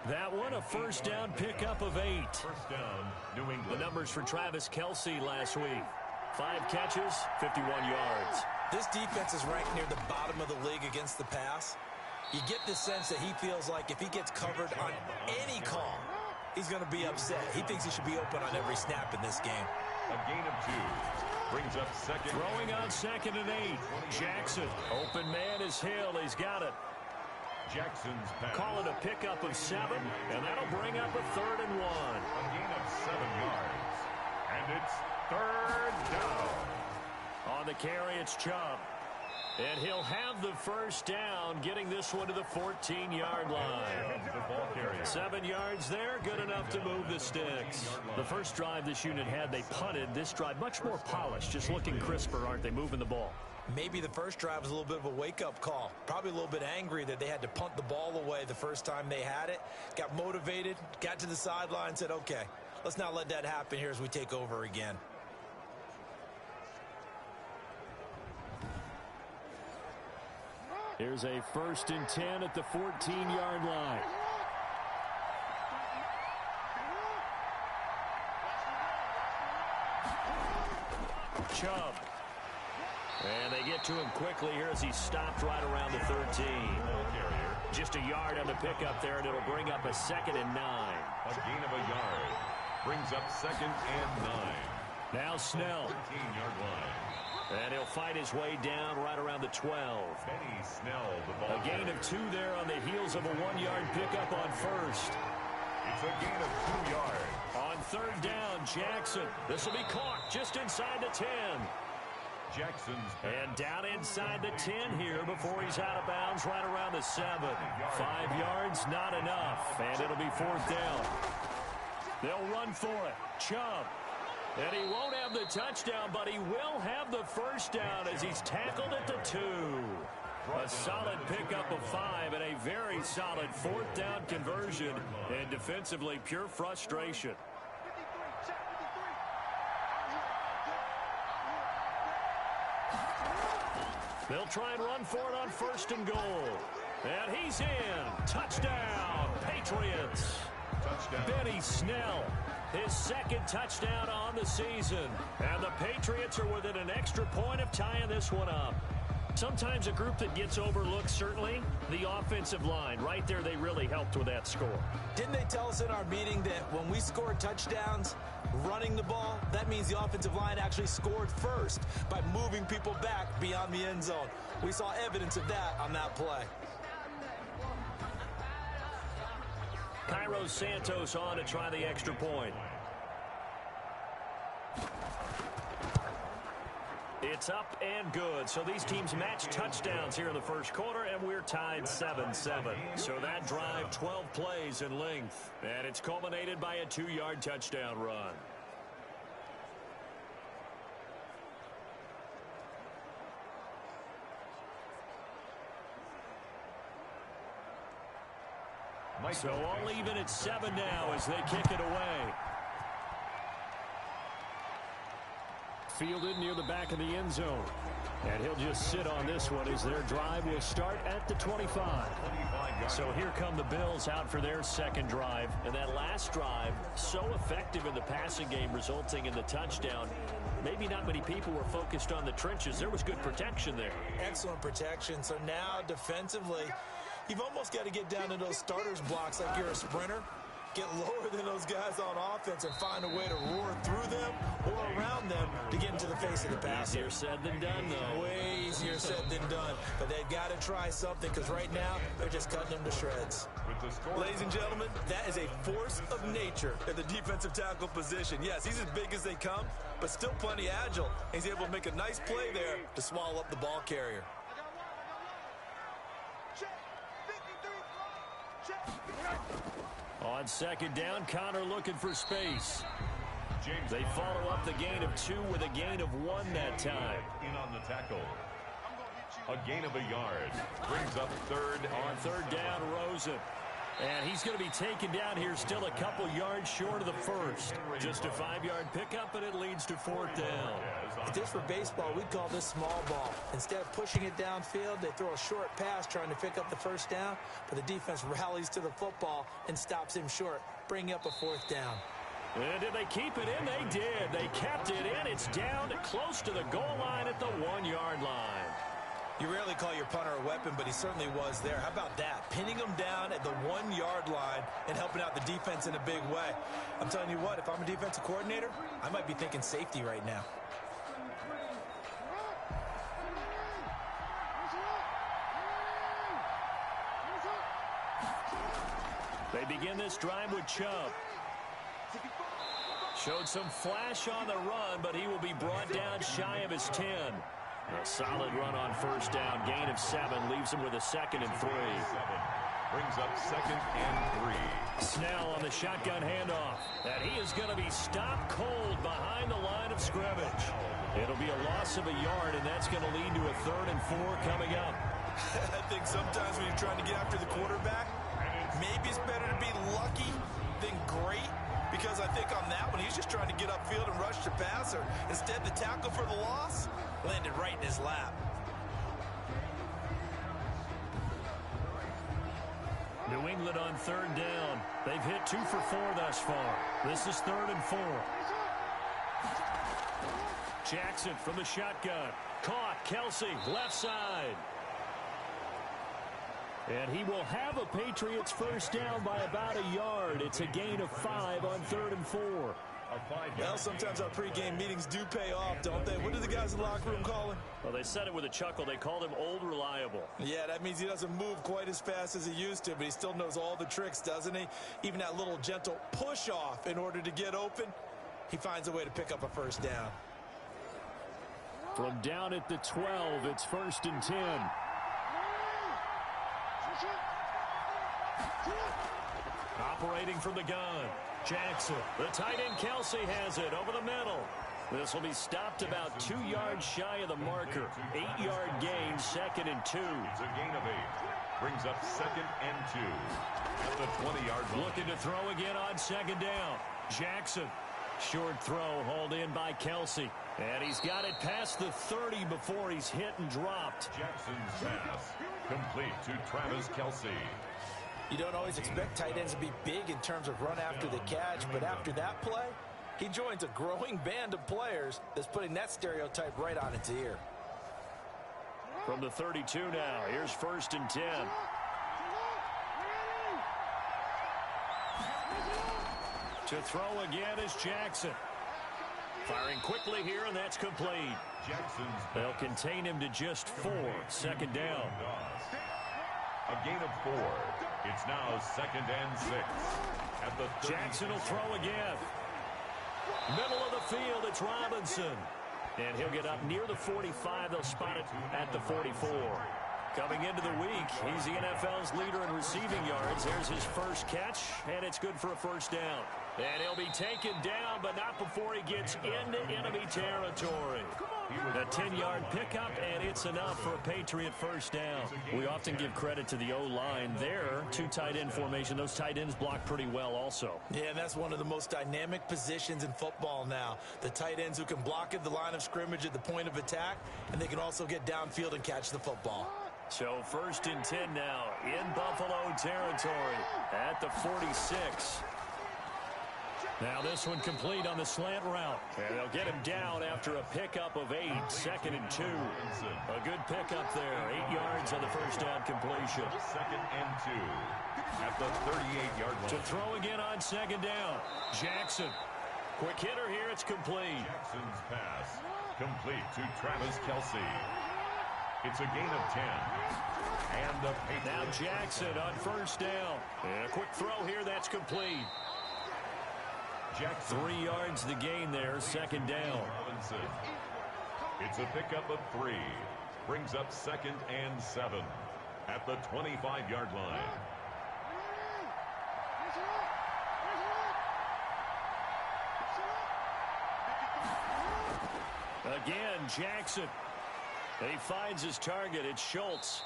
[SPEAKER 1] That one, a first down pickup of 8.
[SPEAKER 3] First down, New England.
[SPEAKER 1] The numbers for Travis Kelsey last week. 5 catches, 51 yards.
[SPEAKER 4] This defense is ranked near the bottom of the league against the pass. You get the sense that he feels like if he gets covered on any call, he's going to be upset. He thinks he should be open on every snap in this game.
[SPEAKER 3] A gain of 2. Brings up second.
[SPEAKER 1] Throwing on 2nd and 8. Jackson. Open man is Hill. He's got it.
[SPEAKER 3] Jackson's pass.
[SPEAKER 1] Call it a pickup of 7, and that'll bring up a 3rd and 1.
[SPEAKER 3] A gain of 7 yards. And it's 3rd down.
[SPEAKER 1] On the carry, it's Chubb. And he'll have the first down, getting this one to the 14-yard line. 7 yards there, good enough to move the sticks. The first drive this unit had, they punted. This drive, much more polished, just looking crisper, aren't they, moving the ball?
[SPEAKER 4] Maybe the first drive was a little bit of a wake-up call. Probably a little bit angry that they had to punt the ball away the first time they had it. Got motivated, got to the sideline, said, okay, let's not let that happen here as we take over again.
[SPEAKER 1] Here's a 1st and 10 at the 14-yard line. Chubb. And they get to him quickly here as he stopped right around the 13. Just a yard on the pickup there, and it'll bring up a 2nd and 9.
[SPEAKER 3] A gain of a yard. Brings up 2nd and 9.
[SPEAKER 1] Now Snell.
[SPEAKER 3] 13-yard line.
[SPEAKER 1] And he'll fight his way down right around the 12.
[SPEAKER 3] Benny Snell, the ball.
[SPEAKER 1] A gain of 2 there on the heels of a 1-yard pickup on 1st.
[SPEAKER 3] It's a gain of 2 yards.
[SPEAKER 1] On 3rd down, Jackson. This will be caught just inside the 10.
[SPEAKER 3] Jackson's
[SPEAKER 1] And down inside the 10 here before he's out of bounds right around the 7. 5 yards, not enough. And it'll be 4th down. They'll run for it. Chubb. And he won't have the touchdown, but he will have the first down as he's tackled at the 2. A solid pickup of 5 and a very solid 4th down conversion. And defensively, pure frustration. They'll try and run for it on 1st and goal. And he's in. Touchdown, Patriots.
[SPEAKER 3] touchdown.
[SPEAKER 1] Benny Snell. His 2nd touchdown on the season. And the Patriots are within an extra point of tying this one up. Sometimes a group that gets overlooked, certainly, the offensive line. Right there, they really helped with that score.
[SPEAKER 4] Didn't they tell us in our meeting that when we score touchdowns running the ball, that means the offensive line actually scored first by moving people back beyond the end zone? We saw evidence of that on that play.
[SPEAKER 1] Cairo Santos on to try the extra point. It's up and good. So these teams match touchdowns here in the first quarter, and we're tied 7-7. So that drive, 12 plays in length. And it's culminated by a 2-yard touchdown run. So all even at 7 now as they kick it away. Fielded near the back of the end zone. And he'll just sit on this one as their drive will start at the 25. So here come the Bills out for their 2nd drive. And that last drive, so effective in the passing game, resulting in the touchdown. Maybe not many people were focused on the trenches. There was good protection there.
[SPEAKER 4] Excellent protection. So now defensively, you've almost got to get down to those starters blocks like you're a sprinter. Get lower than those guys on offense and find a way to roar through them or around them to get into the face of the passer.
[SPEAKER 1] Easier said than done, though.
[SPEAKER 4] Way easier said than done. But they've got to try something because right now they're just cutting them to shreds. Ladies and gentlemen, that is a force of nature at the defensive tackle position. Yes, he's as big as they come, but still plenty agile. He's able to make a nice play there to swallow up the ball carrier.
[SPEAKER 1] On 2nd down, Connor looking for space. They follow up the gain of 2 with a gain of 1 that time.
[SPEAKER 3] In on the tackle. A gain of a yard. Brings up 3rd.
[SPEAKER 1] On 3rd down, Rosen. And he's going to be taken down here still a couple yards short of the 1st. Just a 5-yard pickup, and it leads to 4th down.
[SPEAKER 4] If this were baseball, we'd call this small ball. Instead of pushing it downfield, they throw a short pass trying to pick up the 1st down, but the defense rallies to the football and stops him short, bringing up a 4th down.
[SPEAKER 1] And did they keep it in? They did. They kept it in. It's down close to the goal line at the 1-yard line.
[SPEAKER 4] You rarely call your punter a weapon, but he certainly was there. How about that? Pinning him down at the 1-yard line and helping helping out the defense in a big way. I'm telling you what, if I'm a defensive coordinator, I might be thinking safety right now.
[SPEAKER 1] They begin this drive with Chubb. Showed some flash on the run, but he will be brought down shy of his 10. A solid run on first down. Gain of 7 leaves him with a 2nd and 3.
[SPEAKER 3] Brings up 2nd and 3.
[SPEAKER 1] Snell on the shotgun handoff. And he is going to be stopped cold behind the line of scrimmage. It'll be a loss of a yard, and that's going to lead to a 3rd and 4 coming up.
[SPEAKER 4] I think sometimes when you're trying to get after the quarterback, maybe it's better to be lucky than great, because I think on that one, he's just trying to get upfield and rush the passer. Instead, the tackle for the loss landed right in his lap.
[SPEAKER 1] New England on 3rd down. They've hit 2 for 4 thus far. This is 3rd and 4. Jackson from the shotgun. Caught. Kelsey, left side. And he will have a Patriots first down by about a yard. It's a gain of 5 on 3rd and 4.
[SPEAKER 4] Well, sometimes our pregame meetings do pay off, don't they? What do the guys in the locker room call him?
[SPEAKER 1] Well, they said it with a chuckle. They called him Old Reliable.
[SPEAKER 4] Yeah, that means he doesn't move quite as fast as he used to, but he still knows all the tricks, doesn't he? Even that little gentle push-off in order to get open, he finds a way to pick up a first down.
[SPEAKER 1] From down at the 12, it's 1st and 10. Operating from the gun. Jackson. The tight end Kelsey has it over the middle. This will be stopped about 2 yards shy of the marker. 8-yard gain, 2nd and 2.
[SPEAKER 3] It's a gain of 8. Brings up 2nd and 2. At the 20-yard line.
[SPEAKER 1] Looking to throw again on 2nd down. Jackson. Short throw hauled in by Kelsey. And he's got it past the 30 before he's hit and dropped.
[SPEAKER 3] Jackson's pass. Complete to Travis Kelsey.
[SPEAKER 4] You don't always expect tight ends to be big in terms of run after the catch, but after that play, he joins a growing band of players that's putting that stereotype right on its ear.
[SPEAKER 1] From the 32 now, here's 1st and 10. To throw again is Jackson. Firing quickly here, and that's complete. They'll contain him to just 4. 2nd down.
[SPEAKER 3] A gain of 4. It's now 2nd and 6. At the 30.
[SPEAKER 1] Jackson will throw again. Middle of the field, it's Robinson. And he'll get up near the 45. They'll spot it at the 44. Coming into the week, he's the NFL's leader in receiving yards. There's his first catch, and it's good for a first down. And he'll be taken down, but not before he gets into enemy territory. A 10-yard pickup, and it's enough for a Patriot first down. We often give credit to the O-line there. 2 tight end formation. Those tight ends block pretty well also.
[SPEAKER 4] Yeah, and that's one of the most dynamic positions in football now. The tight ends who can block at the line of scrimmage at the point of attack, and they can also get downfield and catch the football.
[SPEAKER 1] So 1st and 10 now in Buffalo territory at the 46. Now this one complete on the slant route. And they'll get him down after a pickup of 8. 2nd and 2. A good pickup there. 8 yards on the first down completion.
[SPEAKER 3] 2nd and 2. At the 38-yard line.
[SPEAKER 1] To throw again on 2nd down. Jackson. Quick hitter here. It's complete.
[SPEAKER 3] Jackson's pass. Complete to Travis Kelsey. It's a gain of 10. And the Patriots.
[SPEAKER 1] Now Jackson on first down. And a quick throw here. That's complete.
[SPEAKER 3] Jackson.
[SPEAKER 1] 3 yards the gain there. 2nd down.
[SPEAKER 3] Robinson. It's a pickup of 3. Brings up 2nd and 7. At the 25-yard line.
[SPEAKER 1] Again, Jackson. He finds his target. It's Schultz.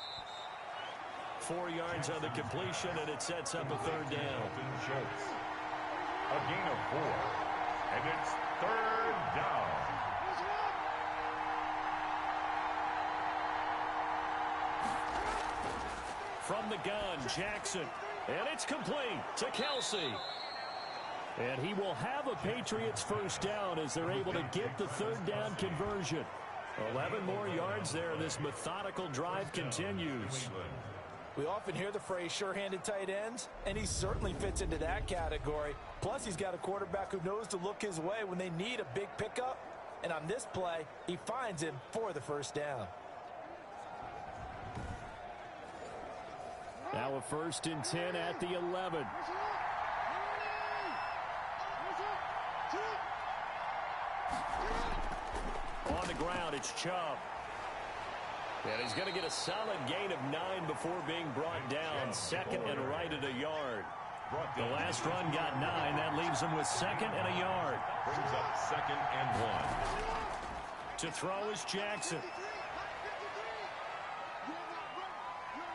[SPEAKER 1] 4 yards on the completion, and it sets up a 3rd down.
[SPEAKER 3] Schultz. A gain of 4. And it's 3rd down.
[SPEAKER 1] From the gun, Jackson. And it's complete to Kelsey. And he will have a Patriots first down as they're able to get the 3rd down conversion. 11 more yards there. This methodical drive continues.
[SPEAKER 4] We often hear the phrase sure-handed tight ends, and he certainly fits into that category. Plus, he's got a quarterback who knows to look his way when they need a big pickup. And on this play, he finds him for the first down.
[SPEAKER 1] Now a 1st and 10 at the 11. On the ground, it's Chubb. And he's going to get a solid gain of 9 before being brought down. 2nd and right at a yard. The last run got 9. That leaves him with 2nd and a yard.
[SPEAKER 3] Brings up 2nd and 1.
[SPEAKER 1] To throw is Jackson.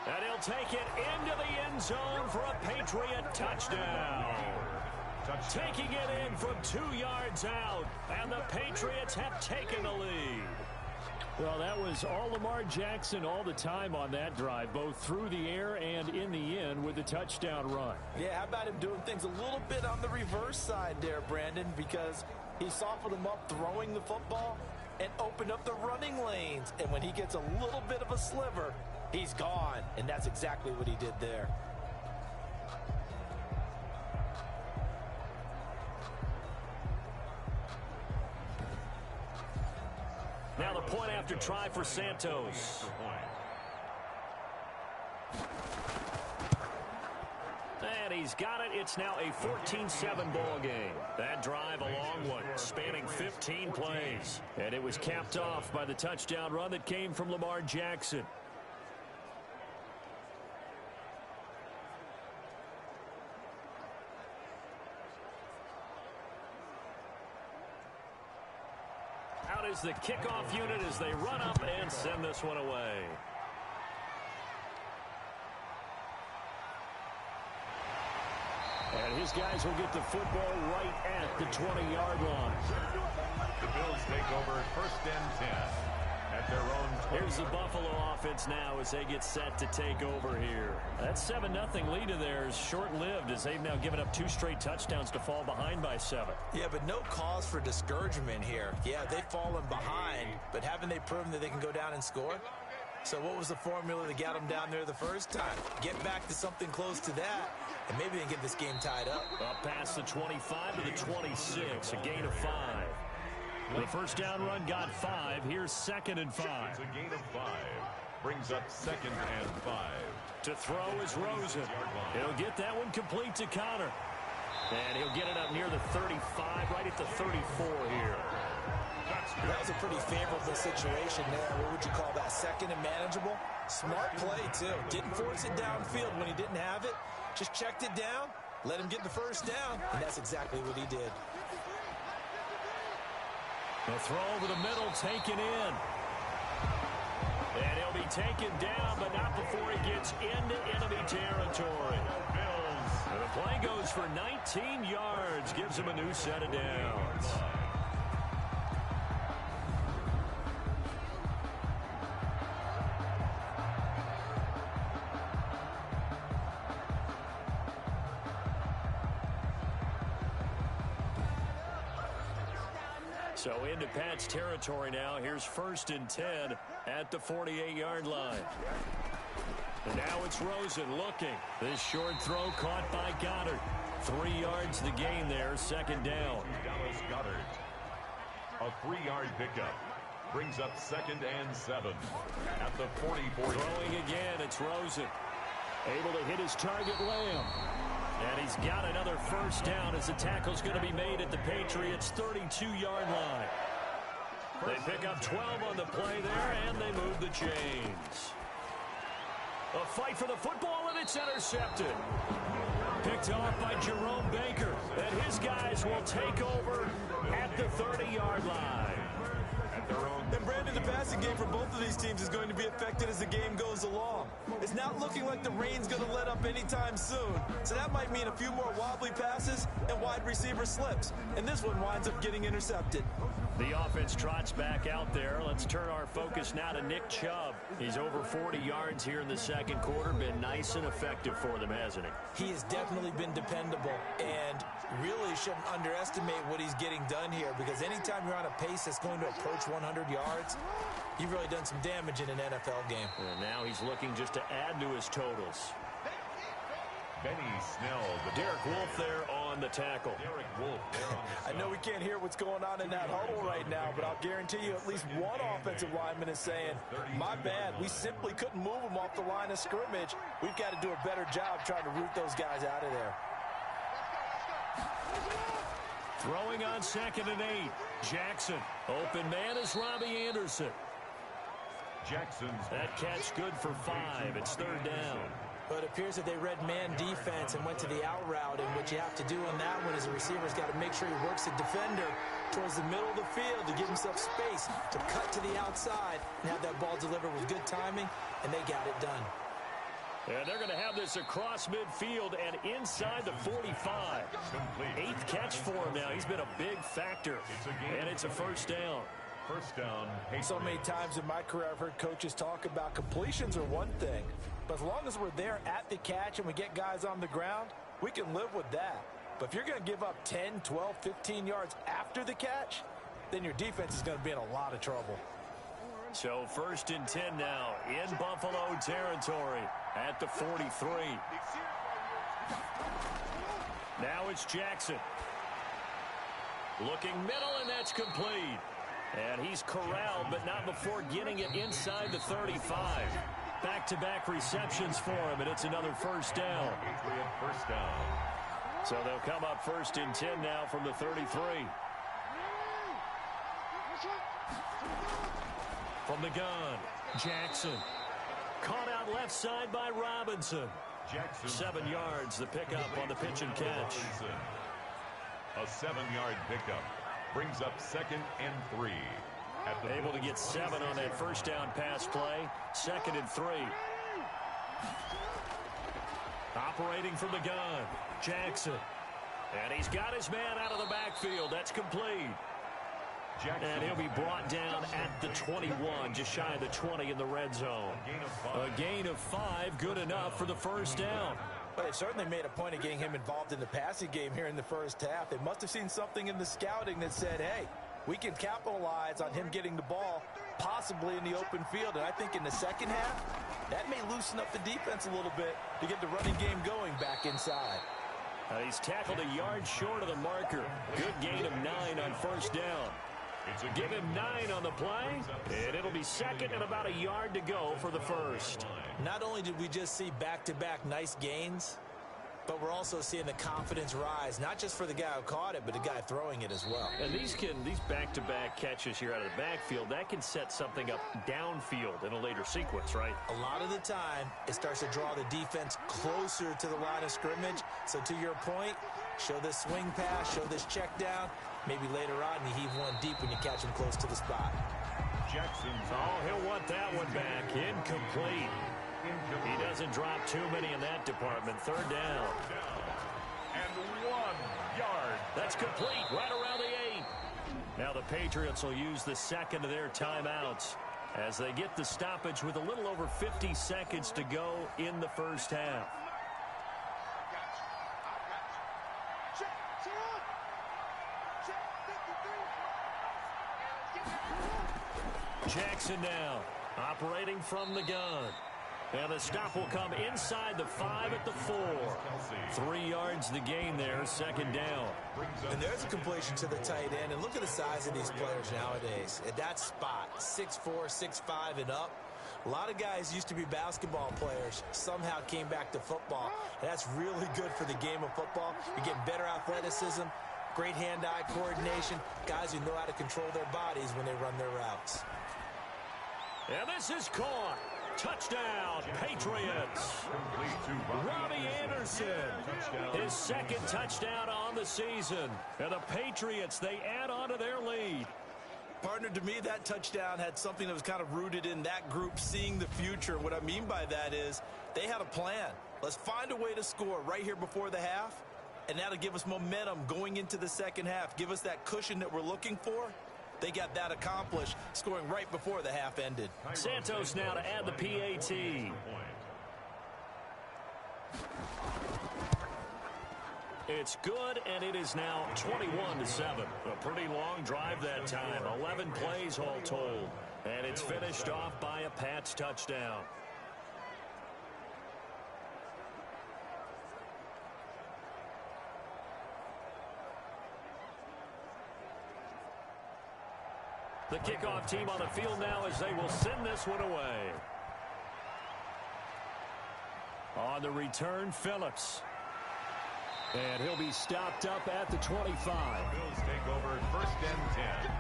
[SPEAKER 1] And he'll take it into the end zone for a Patriot touchdown. Taking it in from 2 yards out. And the Patriots have taken the lead. Well, that was all Lamar Jackson all the time on that drive, both through the air and in the end with the touchdown run.
[SPEAKER 4] Yeah, how about him doing things a little bit on the reverse side there, Brandon, because he softened them up throwing the football and opened up the running lanes. And when he gets a little bit of a sliver, he's gone. And that's exactly what he did there.
[SPEAKER 1] Now the point after try for Santos. And he's got it. It's now a 14-7 ball game. That drive a long one, spanning 15 plays. And it was capped off by the touchdown run that came from Lamar Jackson. Out is the kickoff unit as they run up and send this one away. And his guys will get the football right at the 20-yard line.
[SPEAKER 3] The Bills take over 1st and 10 at their own 20.
[SPEAKER 1] Here's the Buffalo offense now as they get set to take over here. That 7-0 lead of theirs short-lived as they've now given up 2 straight touchdowns to fall behind by 7.
[SPEAKER 4] Yeah, but no cause for discouragement here. Yeah, they've fallen behind, but haven't they proven that they can go down and score? So what was the formula that got them down there the first time? Get back to something close to that, and maybe they can get this game tied up.
[SPEAKER 1] Up past the 25 to the 26, a gain of 5. The first down run got 5. Here's 2nd and 5.
[SPEAKER 3] It's a gain of 5. Brings up 2nd and 5.
[SPEAKER 1] To throw is Rosen. He'll get that one complete to Connor. And he'll get it up near the 35, right at the 34 here.
[SPEAKER 4] That was a pretty favorable situation there. What would you call that? 2nd and manageable? Smart play, too. Didn't force it downfield when he didn't have it. Just checked it down, let him get the first down, and that's exactly what he did.
[SPEAKER 1] The throw over the middle taken in. And he'll be taken down, but not before he gets into enemy territory. Bills. And the play goes for 19 yards, gives him a new set of downs. So into Pat's territory now. Here's 1st and 10 at the 48-yard line. And now it's Rosen looking. This short throw caught by Goddard. 3 yards the gain there, 2nd down.
[SPEAKER 3] Dallas Goddard. A 3-yard pickup. Brings up 2nd and 7 at the 44.
[SPEAKER 1] Throwing again, it's Rosen. Able to hit his target, Lamb. And he's got another first down as the tackle's going to be made at the Patriots' 32-yard line. They pick up 12 on the play there, and they move the chains. A fight for the football, and it's intercepted. Picked off by Jerome Baker. And his guys will take over at the 30-yard line.
[SPEAKER 4] And Brandon, the passing game for both of these teams is going to be affected as the game goes along. It's not looking like the rain's going to let up anytime soon. So that might mean a few more wobbly passes and wide receiver slips. And this one winds up getting intercepted.
[SPEAKER 1] The offense trots back out there. Let's turn our focus now to Nick Chubb. He's over 40 yards here in the 2nd quarter. Been nice and effective for them, hasn't he?
[SPEAKER 4] He has definitely been dependable and really shouldn't underestimate what he's getting done here, because anytime you're on a pace that's going to approach 100 yards, You've really done some damage in an NFL game.
[SPEAKER 1] And now he's looking just to add to his totals.
[SPEAKER 3] Benny Snell.
[SPEAKER 1] Derek Wolfe there on the tackle.
[SPEAKER 3] Derek Wolfe there on the
[SPEAKER 4] I know we can't hear what's going on in that huddle right now, but I'll guarantee you at least one offensive lineman is saying, my bad, we simply couldn't move them off the line of scrimmage. We've got to do a better job trying to root those guys out of there.
[SPEAKER 1] Throwing on 2nd and 8. Jackson. Open man is Robbie Anderson.
[SPEAKER 3] Jackson's
[SPEAKER 1] That catch good for 5. It's 3rd down.
[SPEAKER 4] But it appears that they read man defense and went to the out route, and what you have to do on that one is the receiver's got to make sure he works the defender towards the middle of the field to give himself space to cut to the outside and have that ball delivered with good timing, and they got it done.
[SPEAKER 1] And they're going to have this across midfield and inside the 45. 8th catch for him now. He's been a big factor, and it's a 1st down.
[SPEAKER 3] first down.
[SPEAKER 4] So many times in my career I've heard coaches talk about completions are one thing, but as long as we're there at the catch and we get guys on the ground, we can live with that. But if you're going to give up 10, 12, 15 yards after the catch, then your defense is going to be in a lot of trouble.
[SPEAKER 1] So 1st and 10 now in Buffalo territory at the 43. Now it's Jackson. Looking middle, and that's complete. And he's corralled, but not before getting it inside the 35. Back-to-back receptions for him, and it's another 1st down.
[SPEAKER 3] First down.
[SPEAKER 1] So they'll come up 1st and 10 now from the 33. From the gun, Jackson. Caught out left side by Robinson.
[SPEAKER 3] Jackson.
[SPEAKER 1] 7 yards, the pickup on the pitch and catch.
[SPEAKER 3] A 7-yard pickup brings up 2nd and 3.
[SPEAKER 1] Able to get 7 on that 1st down pass play. 2nd and 3. Operating from the gun, Jackson. And he's got his man out of the backfield. That's complete.
[SPEAKER 3] Jackson.
[SPEAKER 1] And he'll be brought down at the 21, just shy of the 20 in the red zone. A gain of 5, good enough for the 1st down.
[SPEAKER 4] But they certainly made a point of getting him involved in the passing game here in the first half. They must have seen something in the scouting that said, hey, we can capitalize on him getting the ball, possibly in the open field. And I think in the second half, that may loosen up the defense a little bit to get the running game going back inside.
[SPEAKER 1] He's tackled a yard short of the marker. Good gain of 9 on 1st down. Give him 9 on the play, and it'll be 2nd and about a yard to go for the 1st.
[SPEAKER 4] Not only did we just see back-to-back nice gains, but we're also seeing the confidence rise, not just for the guy who caught it, but the guy throwing it as well.
[SPEAKER 1] And these back-to-back catches here out of the backfield, that can set something up downfield in a later sequence, right?
[SPEAKER 4] A lot of the time, it starts to draw the defense closer to the line of scrimmage. So to your point, show this swing pass, show this check down. Maybe later on you heave one deep when you catch him close to the spot.
[SPEAKER 3] Jackson.
[SPEAKER 1] Oh, he'll want that one back. Incomplete. He doesn't drop too many in that department. 3rd down.
[SPEAKER 3] And 1 yard.
[SPEAKER 1] That's complete right around the 8. Now the Patriots will use the 2nd of their timeouts as they get the stoppage with a little over 50 seconds to go in the first half. Jackson now, operating from the gun. And the stop will come inside the 5 at the 4. 3 yards the gain there, 2nd down.
[SPEAKER 4] And there's a completion to the tight end. And look at the size of these players nowadays. At that spot, 6'4", 6'5", and up. A lot of guys used to be basketball players, somehow came back to football. And that's really good for the game of football. You're getting better athleticism, great hand-eye coordination, guys who know how to control their bodies when they run their routes.
[SPEAKER 1] And this is caught. Touchdown, Patriots. Robbie Anderson, his 2nd touchdown on the season. And the Patriots, they add on to their lead.
[SPEAKER 4] Partner, to me, that touchdown had something that was kind of rooted in that group seeing the future. What I mean by that is they had a plan. Let's find a way to score right here before the half, and that'll give us momentum going into the second half. Give us that cushion that we're looking for. They got that accomplished, scoring right before the half ended.
[SPEAKER 1] Santos now to add the PAT. It's good, and it is now 21-7. A pretty long drive that time. 11 plays all told. And it's finished off by a Pats touchdown. The kickoff team on the field now as they will send this one away. On the return, Phillips. And he'll be stopped up at the 25.
[SPEAKER 3] Bills take over 1st and 10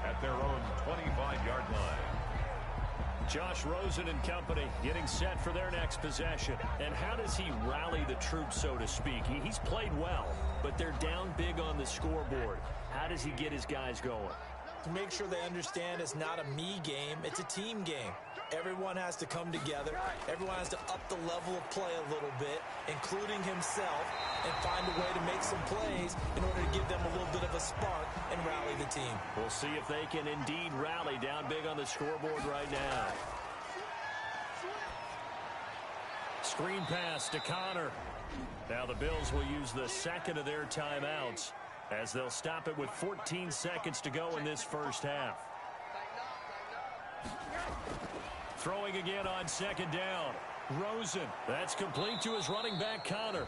[SPEAKER 3] at their own 25-yard line.
[SPEAKER 1] Josh Rosen and company getting set for their next possession. And how does he rally the troops, so to speak? He's played well, but they're down big on the scoreboard. How does he get his guys going?
[SPEAKER 4] To make sure they understand it's not a me game, it's a team game. Everyone has to come together. Everyone has to up the level of play a little bit, including himself, and find a way to make some plays in order to give them a little bit of a spark and rally the team.
[SPEAKER 1] We'll see if they can indeed rally down big on the scoreboard right now. Screen pass to Connor. Now the Bills will use the second of their timeouts as they'll stop it with 14 seconds to go in this first half. Throwing again on 2nd down. Rosen. That's complete to his running back, Connor.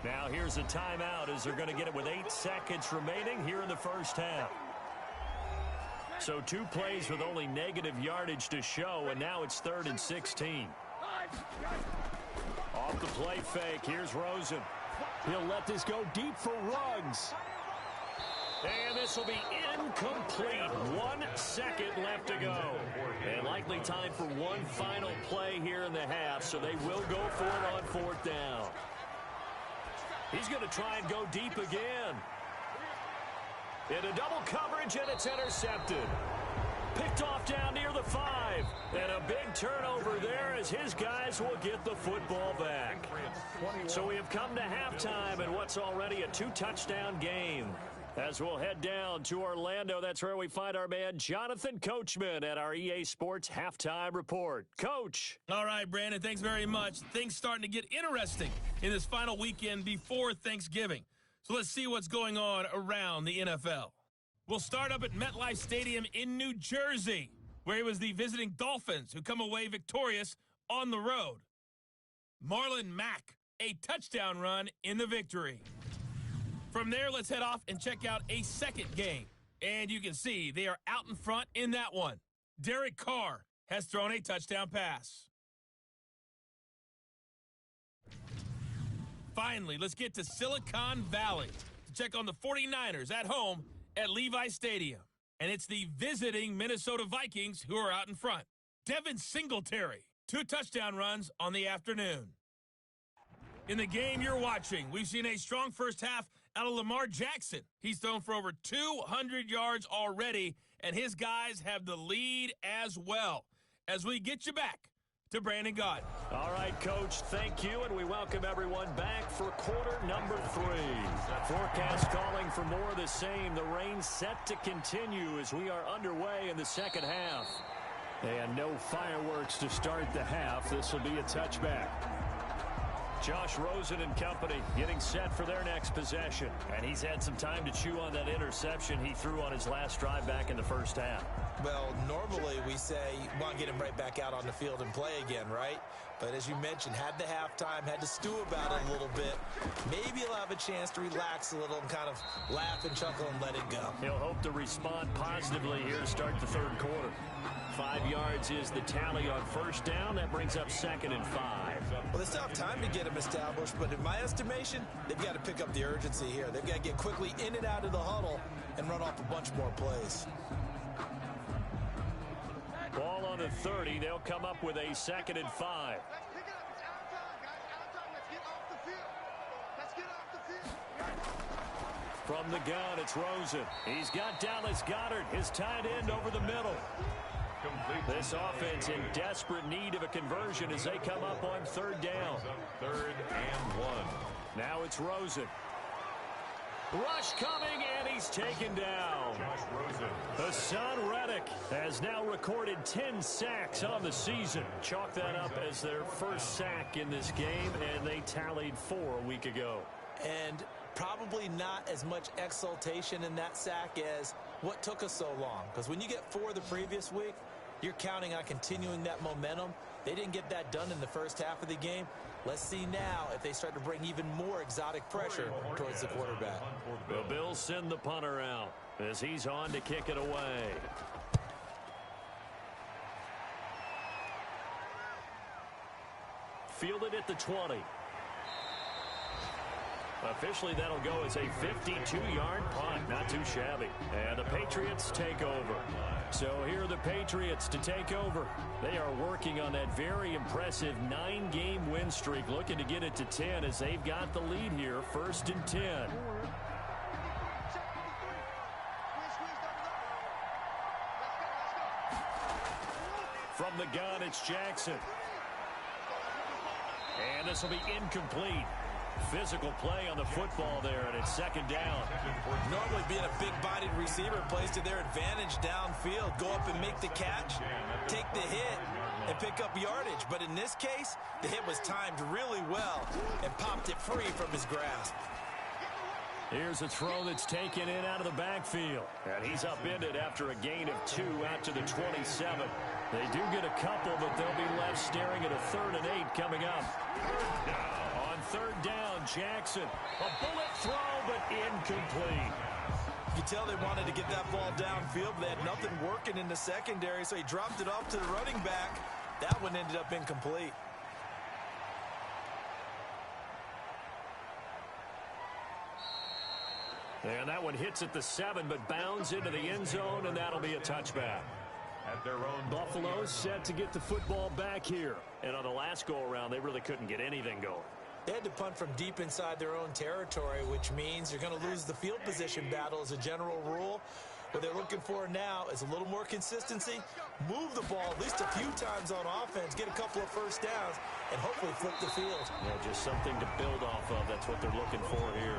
[SPEAKER 1] Now here's a timeout as they're going to get it with 8 seconds remaining here in the first half. So 2 plays with only negative yardage to show, and now it's 3rd and 16. Off the play fake, here's Rosen. He'll let this go deep for Ruggs. And this will be incomplete. 1 second left to go. And likely time for one final play here in the half, so they will go for it on 4th down. He's going to try and go deep again. Into double coverage, and it's intercepted. Picked off down near the 5. And a big turnover there as his guys will get the football back. So we have come to halftime in what's already a 2-touchdown game. As we'll head down to Orlando, that's where we find our man Jonathan Coachman at our EA Sports Halftime Report. Coach.
[SPEAKER 2] All right, Brandon, thanks very much. Things starting to get interesting in this final weekend before Thanksgiving. So let's see what's going on around the NFL. We'll start up at MetLife Stadium in New Jersey, where it was the visiting Dolphins who come away victorious on the road. Marlon Mack, a touchdown run in the victory. From there, let's head off and check out a second game. And you can see they are out in front in that one. Derek Carr has thrown a touchdown pass. Finally, let's get to Silicon Valley to check on the 49ers at home at Levi Stadium. And it's the visiting Minnesota Vikings who are out in front. Devin Singletary, 2 touchdown runs on the afternoon. In the game you're watching, we've seen a strong first half out of Lamar Jackson. He's thrown for over 200 yards already, and his guys have the lead as well. As we get you back to Brandon Gott.
[SPEAKER 1] All right, Coach, thank you, and we welcome everyone back for quarter number 3. Forecast calling for more of the same. The rain set to continue as we are underway in the second half. And no fireworks to start the half. This will be a touchback. Josh Rosen and company getting set for their next possession. And he's had some time to chew on that interception he threw on his last drive back in the first half.
[SPEAKER 4] Well, normally we say, want to get him right back out on the field and play again, right? But as you mentioned, had the halftime, had to stew about it a little bit. Maybe he'll have a chance to relax a little and kind of laugh and chuckle and let it go.
[SPEAKER 1] He'll hope to respond positively here to start the third quarter. 5 yards is the tally on first down. That brings up 2nd and 5.
[SPEAKER 4] Well, they still have time to get him established, but in my estimation, they've got to pick up the urgency here. They've got to get quickly in and out of the huddle and run off a bunch more plays.
[SPEAKER 1] Ball on the 30. They'll come up with a 2nd and 5. From the gun, it's Rosen. He's got Dallas Goedert, his tight end, over the middle. This offense in desperate need of a conversion as they come up on 3rd down.
[SPEAKER 3] 3rd and 1.
[SPEAKER 1] Now it's Rosen. Rush coming, and he's taken down.
[SPEAKER 3] Josh Rosen.
[SPEAKER 1] Hassan Reddick has now recorded 10 sacks on the season. Chalk that up as their first sack in this game, and they tallied 4 a week ago.
[SPEAKER 4] And probably not as much exultation in that sack as what took us so long. Because when you get 4 the previous week, you're counting on continuing that momentum. They didn't get that done in the first half of the game. Let's see now if they start to bring even more exotic pressure towards the quarterback.
[SPEAKER 1] The Bills send the punter out as he's on to kick it away. Fielded at the 20. Officially, that'll go as a 52-yard punt. Not too shabby. And the Patriots take over. So here are the Patriots to take over. They are working on that very impressive 9-game win streak, looking to get it to 10 as they've got the lead here, 1st and 10. From the gun, it's Jackson. And this will be incomplete. Physical play on the football there, and it's 2nd down.
[SPEAKER 4] Normally being a big-bodied receiver plays to their advantage downfield. Go up and make the catch, take the hit, and pick up yardage. But in this case, the hit was timed really well and popped it free from his grasp.
[SPEAKER 1] Here's a throw that's taken in out of the backfield. And he's upended after a gain of 2 out to the 27. They do get a couple, but they'll be left staring at a 3rd and 8 coming up. On 3rd down, Jackson. A bullet throw, but incomplete.
[SPEAKER 4] You can tell they wanted to get that ball downfield, but they had nothing working in the secondary, so he dropped it off to the running back. That one ended up incomplete.
[SPEAKER 1] And that one hits at the 7, but bounds into the end zone, and that'll be a touchback. At their own Buffalo set to get the football back here. And on the last go-around, they really couldn't get anything going.
[SPEAKER 4] They had to punt from deep inside their own territory, which means you're going to lose the field position battle as a general rule. What they're looking for now is a little more consistency, move the ball at least a few times on offense, get a couple of first downs, and hopefully flip the field.
[SPEAKER 1] Yeah, just something to build off of. That's what they're looking for here.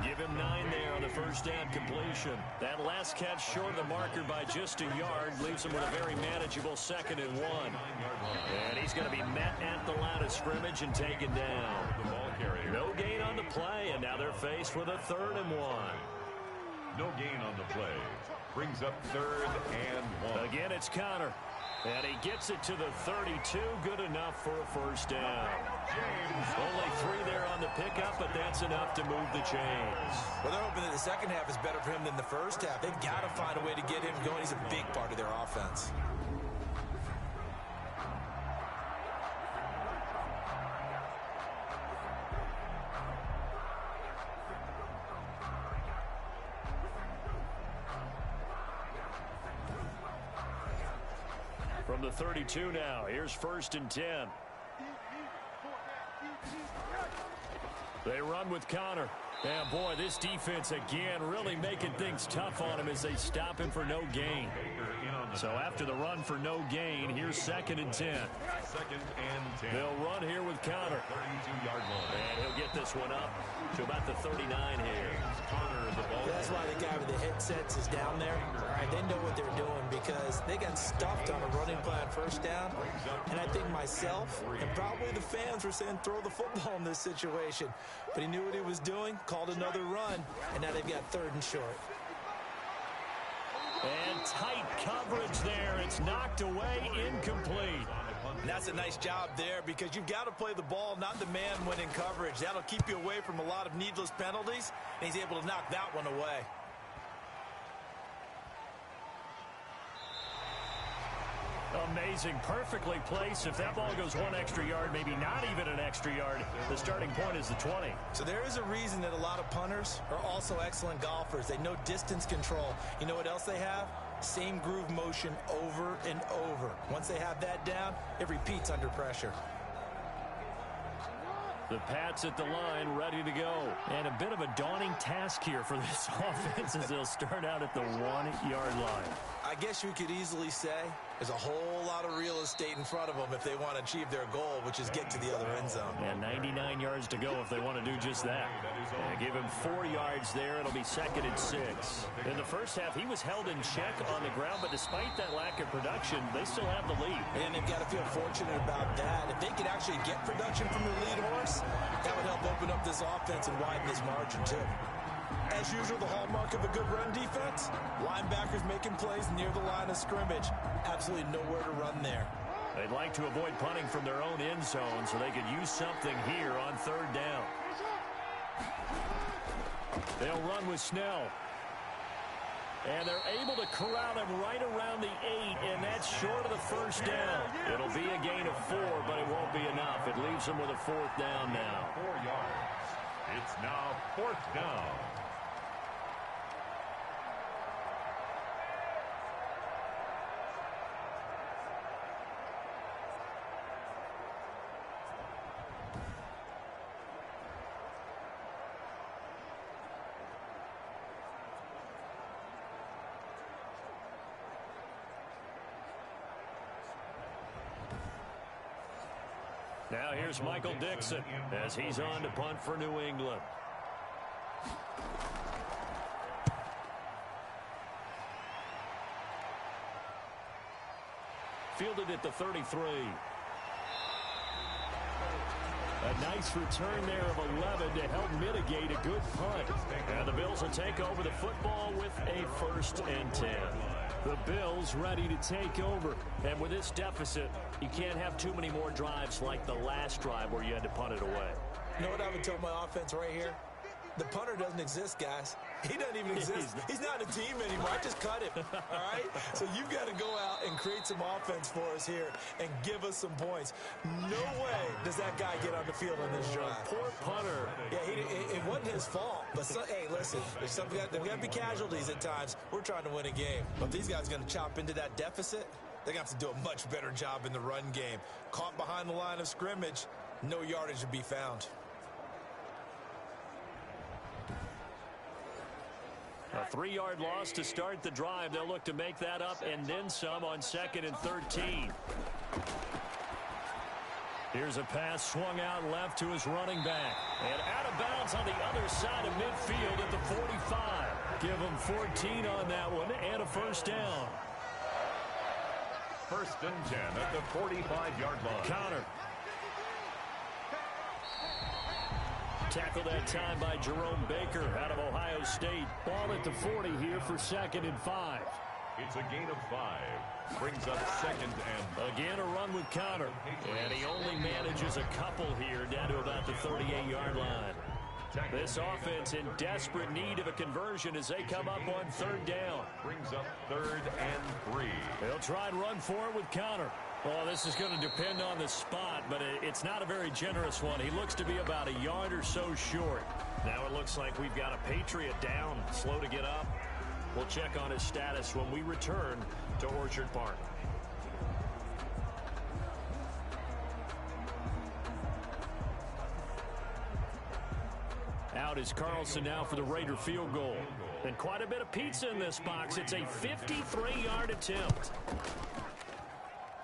[SPEAKER 1] Give him 9 there on the first down completion. That last catch short of the marker by just a yard leaves him with a very manageable 2nd and 1. And he's going to be met at the line of scrimmage and taken down. No gain on the play, and now they're faced with a 3rd and 1.
[SPEAKER 3] No gain on the play. Brings up 3rd and 1.
[SPEAKER 1] Again, it's Connor. And he gets it to the 32. Good enough for a first down. Only 3 there on the pickup, but that's enough to move the chains.
[SPEAKER 4] Well, they're hoping that the second half is better for him than the first half. They've got to find a way to get him going. He's a big part of their offense.
[SPEAKER 1] From the 32 now, here's 1st and 10. They run with Connor. And boy, this defense again really making things tough on him as they stop him for no gain. So after the run for no gain, here's 2nd and 10.
[SPEAKER 3] 2nd and 10.
[SPEAKER 1] They'll run here with Connor.
[SPEAKER 3] 32-yard line.
[SPEAKER 1] And he'll get this one up to about the 39 here.
[SPEAKER 3] Connor, the ball.
[SPEAKER 4] That's why the guy with the headsets is down there. All right, they know what they're doing because they got stuffed on a running play on first down. And I think myself and probably the fans were saying throw the football in this situation. But he knew what he was doing, called another run, and now they've got 3rd and short.
[SPEAKER 1] And tight coverage there. It's knocked away, incomplete.
[SPEAKER 4] And that's a nice job there because you've got to play the ball, not the man when in coverage. That'll keep you away from a lot of needless penalties, and he's able to knock that one away.
[SPEAKER 1] Amazing. Perfectly placed. If that ball goes 1 extra yard, maybe not even an extra yard, the starting point is the 20.
[SPEAKER 4] So there is a reason that a lot of punters are also excellent golfers. They know distance control. You know what else they have? Same groove motion over and over. Once they have that down, it repeats under pressure.
[SPEAKER 1] The Pats at the line, ready to go. And a bit of a daunting task here for this offense as they'll start out at the 1-yard line.
[SPEAKER 4] I guess you could easily say There's a whole lot of real estate in front of them if they want to achieve their goal, which is get to the other end zone.
[SPEAKER 1] And 99 yards to go if they want to do just that. Give him 4 yards there. It'll be 2nd and 6. In the first half, he was held in check on the ground, but despite that lack of production, they still have the lead.
[SPEAKER 4] And they've got to feel fortunate about that. If they could actually get production from their lead horse, that would help open up this offense and widen this margin, too. As usual, the hallmark of a good run defense, linebackers making plays near the line of scrimmage. Absolutely nowhere to run there.
[SPEAKER 1] They'd like to avoid punting from their own end zone so they could use something here on 3rd down. They'll run with Snell. And they're able to corral him right around the 8, and that's short of the 1st down. It'll be a gain of 4, but it won't be enough. It leaves them with a 4th down now.
[SPEAKER 3] 4 yards. It's now 4th down.
[SPEAKER 1] Now here's Michael Dixon as he's on to punt for New England. Fielded at the 33. A nice return there of 11 to help mitigate a good punt. And the Bills will take over the football with a 1st and 10. The Bills ready to take over. And with this deficit, you can't have too many more drives like the last drive where you had to punt it away.
[SPEAKER 4] You know what I would tell my offense right here? The punter doesn't exist, guys. He doesn't even exist. He's not a team anymore. I just cut him, all right? So you've got to go out and create some offense for us here and give us some points. No way does that guy get on the field on this drive.
[SPEAKER 1] Poor punter.
[SPEAKER 4] Yeah, it wasn't his fault. But, hey, listen, there's got to be casualties at times. We're trying to win a game. But if these guys are going to chop into that deficit, they're going to have to do a much better job in the run game. Caught behind the line of scrimmage, no yardage to be found.
[SPEAKER 1] A 3-yard loss to start the drive. They'll look to make that up and then some on 2nd and 13. Here's a pass swung out left to his running back. And out of bounds on the other side of midfield at the 45. Give him 14 on that one and a 1st down.
[SPEAKER 3] 1st and 10 at the 45-yard line.
[SPEAKER 1] Counter. Tackled that time by Jerome Baker out of Ohio State. Ball at the 40 here for 2nd and 5.
[SPEAKER 3] It's a gain of 5. Brings up 2nd and...
[SPEAKER 1] Again, a run with Counter. And he only manages a couple here down to about the 38-yard line. This offense in desperate need of a conversion as they come up on 3rd down.
[SPEAKER 3] Brings up 3rd and 3.
[SPEAKER 1] They'll try and run for it with Counter. Well, this is going to depend on the spot, but it's not a very generous one. He looks to be about a yard or so short. Now it looks like we've got a Patriot down, slow to get up. We'll check on his status when we return to Orchard Park. Out is Carlson now for the Raider field goal. And quite a bit of pizza in this box. It's a 53-yard attempt.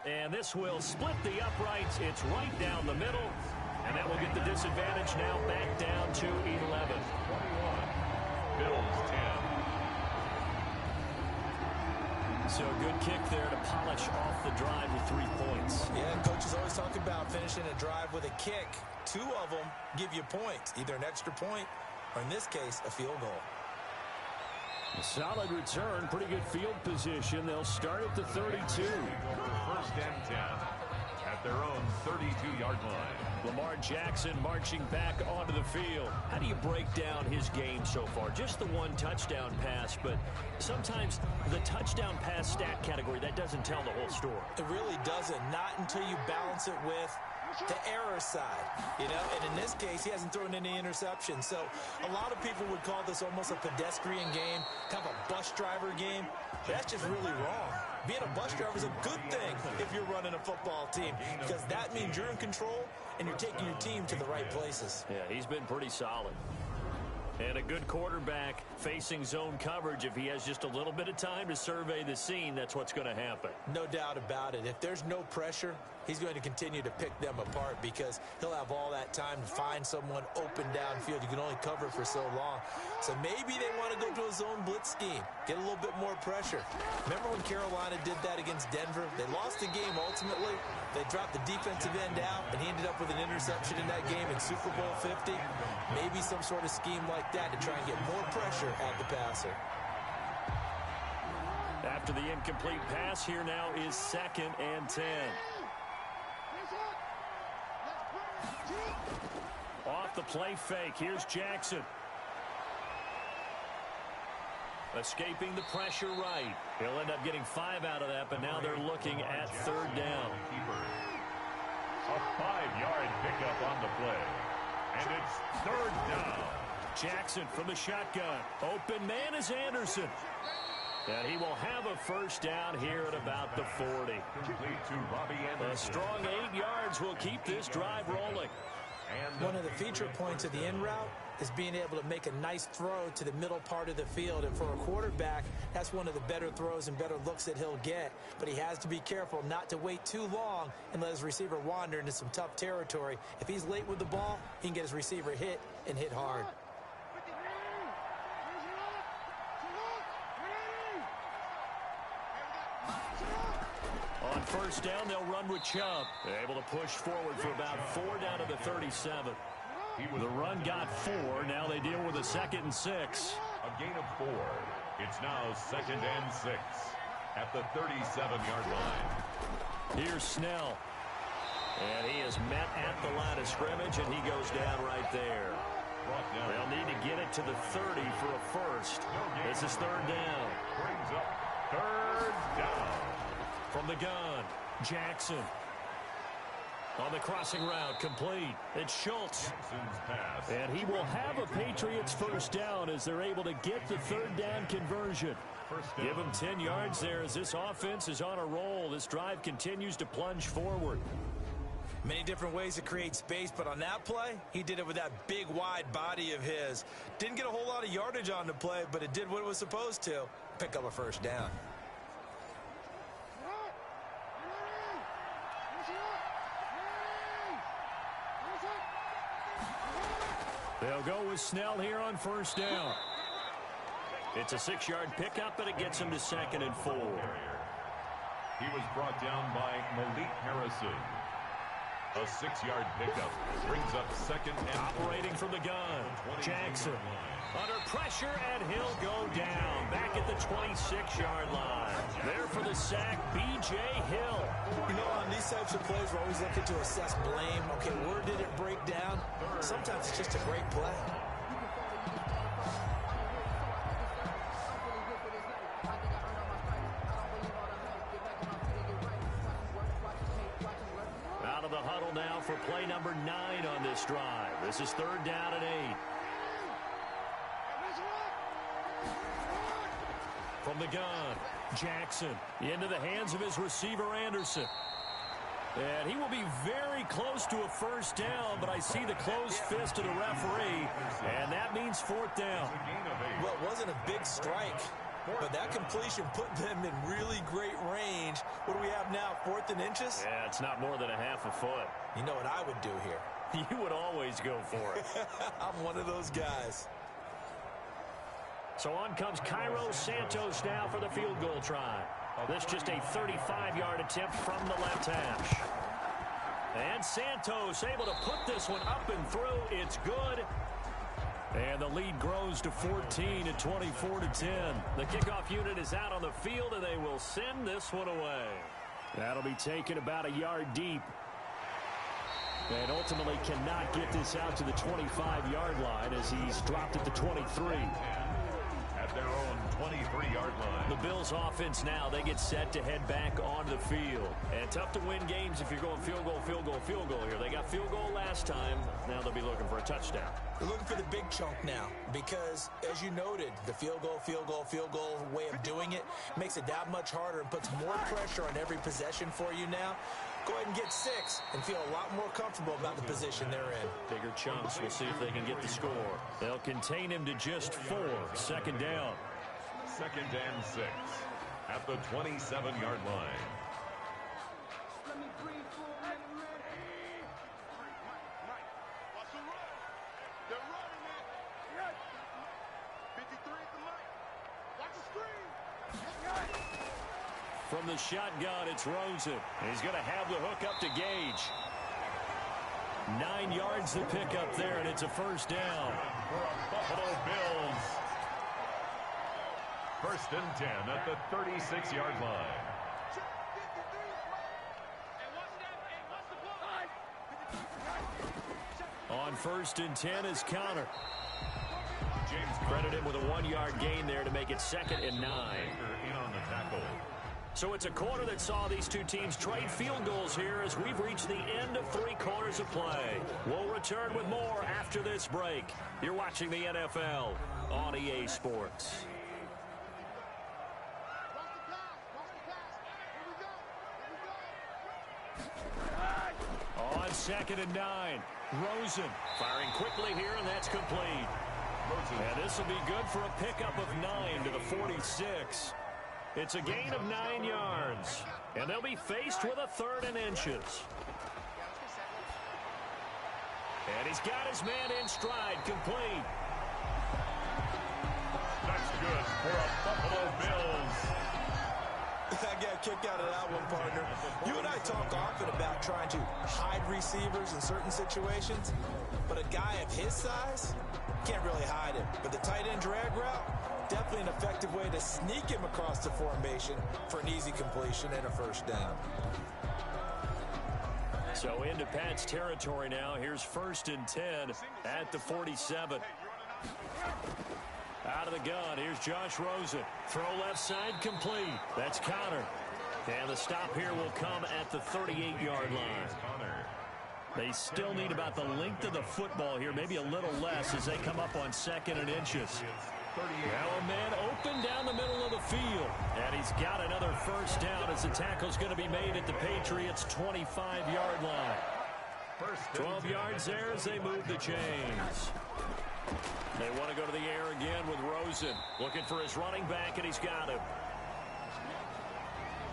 [SPEAKER 1] And this will split the uprights. It's right down the middle. And that will get the disadvantage now back down to 11.
[SPEAKER 3] 21. Bills 10.
[SPEAKER 1] So a good kick there to polish off the drive with 3 points.
[SPEAKER 4] Yeah, coaches always talk about finishing a drive with a kick. 2 of them give you points, either an extra point or, in this case, a field goal.
[SPEAKER 1] A solid return, pretty good field position. They'll start at the 32.
[SPEAKER 3] 1st and 10 at their own 32-yard line.
[SPEAKER 1] Lamar Jackson marching back onto the field. How do you break down his game so far? Just the 1 touchdown pass, but sometimes the touchdown pass stat category, that doesn't tell the whole story.
[SPEAKER 4] It really doesn't, not until you balance it with the error side, you know, and in this case, he hasn't thrown any interceptions. So a lot of people would call this almost a pedestrian game, kind of a bus driver game. But that's just really wrong. Being a bus driver is a good thing if you're running a football team, because that means you're in control and you're taking your team to the right places.
[SPEAKER 1] Yeah, he's been pretty solid. And a good quarterback facing zone coverage, if he has just a little bit of time to survey the scene, that's what's going to happen.
[SPEAKER 4] No doubt about it. If there's no pressure, he's going to continue to pick them apart because he'll have all that time to find someone open downfield. You can only cover for so long. So maybe they want to go to a zone blitz scheme, get a little bit more pressure. Remember when Carolina did that against Denver? They lost the game ultimately. They dropped the defensive end out, and he ended up with an interception in that game in Super Bowl 50. Maybe some sort of scheme like that to try and get more pressure at the passer.
[SPEAKER 1] After the incomplete pass, here now is 2nd and 10. Off the play fake, here's Jackson. Escaping the pressure right. He'll end up getting 5 out of that, but now they're looking at 3rd down.
[SPEAKER 3] A 5-yard pickup on the play. And it's 3rd down.
[SPEAKER 1] Jackson from the shotgun. Open man is Anderson. And he will have a 1st down here at about the 40.
[SPEAKER 3] Complete to Robbie Anderson.
[SPEAKER 1] A strong 8 yards will keep this drive rolling.
[SPEAKER 4] One of the feature points of the in route is being able to make a nice throw to the middle part of the field. And for a quarterback, that's one of the better throws and better looks that he'll get. But he has to be careful not to wait too long and let his receiver wander into some tough territory. If he's late with the ball, he can get his receiver hit and hit hard.
[SPEAKER 1] On 1st down, they'll run with Chubb. They're able to push forward for about 4 down to the 37. The run got 4. Now they deal with a 2nd and 6.
[SPEAKER 3] A gain of 4. It's now 2nd and 6 at the 37-yard line.
[SPEAKER 1] Here's Snell. And he is met at the line of scrimmage, and he goes down right there. They'll need to get it to the 30 for a 1st. This is 3rd down.
[SPEAKER 3] Brings up 3rd down.
[SPEAKER 1] From the gun, Jackson. On the crossing route, complete. It's Schultz.
[SPEAKER 3] Jackson's pass.
[SPEAKER 1] And he will have a Patriots 1st down as they're able to get the 3rd down conversion. Give him 10 yards there as this offense is on a roll. This drive continues to plunge forward.
[SPEAKER 4] Many different ways to create space, but on that play, he did it with that big, wide body of his. Didn't get a whole lot of yardage on the play, but it did what it was supposed to. Pick up a 1st down.
[SPEAKER 1] They'll go with Snell here on 1st down. It's a 6-yard pickup, but it gets him to 2nd and 4.
[SPEAKER 3] He was brought down by Malik Harrison. A 6-yard pickup brings up 2nd and
[SPEAKER 1] operating from the gun. Jackson under pressure, and he'll go down back at the 26-yard line. There for the sack, B.J. Hill.
[SPEAKER 4] You know, on these types of plays, we're always looking to assess blame. Okay, where did it break down? Sometimes it's just a great play.
[SPEAKER 1] Out of the huddle now for play number 9 on this drive. This is 3rd down and 8. From the gun, Jackson into the hands of his receiver, Anderson. And he will be very close to a 1st down, but I see the closed fist of the referee, and that means 4th down.
[SPEAKER 4] Well, it wasn't a big strike, but that completion put them in really great range. What do we have now, 4th and inches?
[SPEAKER 1] Yeah, it's not more than a half a foot.
[SPEAKER 4] You know what I would do here?
[SPEAKER 1] You would always go for it.
[SPEAKER 4] I'm one of those guys.
[SPEAKER 1] So on comes Cairo Santos now for the field goal try. This just a 35-yard attempt from the left hash. And Santos able to put this one up and through. It's good. And the lead grows to 14 at 24-10. The kickoff unit is out on the field, and they will send this one away. That'll be taken about a yard deep. And ultimately cannot get this out to the 25-yard line as he's dropped at the 23.
[SPEAKER 3] At their own 23-yard line.
[SPEAKER 1] The Bills offense now, they get set to head back onto the field. And tough to win games if you're going field goal, field goal, field goal here. They got field goal last time. Now they'll be looking for a touchdown.
[SPEAKER 4] They're looking for the big chunk now because, as you noted, the field goal way of doing it makes it that much harder and puts more pressure on every possession for you now. go ahead and get 6 and feel a lot more comfortable about the position they're in.
[SPEAKER 1] Bigger chunks. We'll see if they can get the score. They'll contain him to just 4. Second down.
[SPEAKER 3] 2nd and 6 at the 27-yard line.
[SPEAKER 1] From the shotgun, it's Rosen. He's going to have the hook up to Gage. 9 yards to pick up there, and it's a first down.
[SPEAKER 3] For Buffalo Bills. 1st and 10 at the 36-yard line.
[SPEAKER 1] On 1st and 10 is Connor. James credit him with a 1-yard gain there to make it 2nd and 9.
[SPEAKER 3] In on the tackle.
[SPEAKER 1] So it's a quarter that saw these two teams trade field goals here as we've reached the end of 3 quarters of play. We'll return with more after this break. You're watching the NFL on EA Sports. On 2nd and 9, Rosen firing quickly here, and that's complete. And this will be good for a pickup of 9 to the 46. It's a gain of 9 yards, and they'll be faced with a 3rd and inches. And he's got his man in stride, complete.
[SPEAKER 3] That's good for a Buffalo Bills.
[SPEAKER 4] I got a kick out of that one, partner. You and I talk often about trying to hide receivers in certain situations, but a guy of his size can't really hide him. But the tight end drag route, definitely an effective way to sneak him across the formation for an easy completion and a first down.
[SPEAKER 1] So into Pat's territory now. Here's 1st and 10 at the 47. Out of the gun, here's Josh Rosen. Throw left side, complete. That's Connor. And the stop here will come at the 38-yard line. They still need about the length of the football here, maybe a little less as they come up on 2nd and inches. Now a man open down the middle of the field. And he's got another first down as the tackle's going to be made at the Patriots' 25-yard line. 12 yards there as they move the chains. They want to go to the air again with Rosen. Looking for his running back, and he's got him.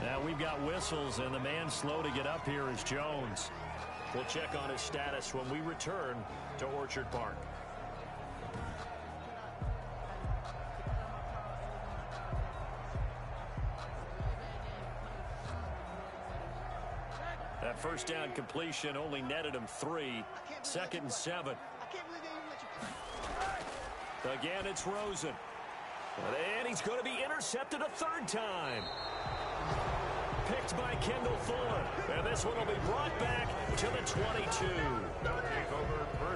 [SPEAKER 1] Now we've got whistles, and the man slow to get up here is Jones. We'll check on his status when we return to Orchard Park. That first down completion only netted him 3. 2nd and 7. Again, it's Rosen. And he's going to be intercepted a 3rd time. Picked by Kendall Fuller. And this one will be brought back to the 22.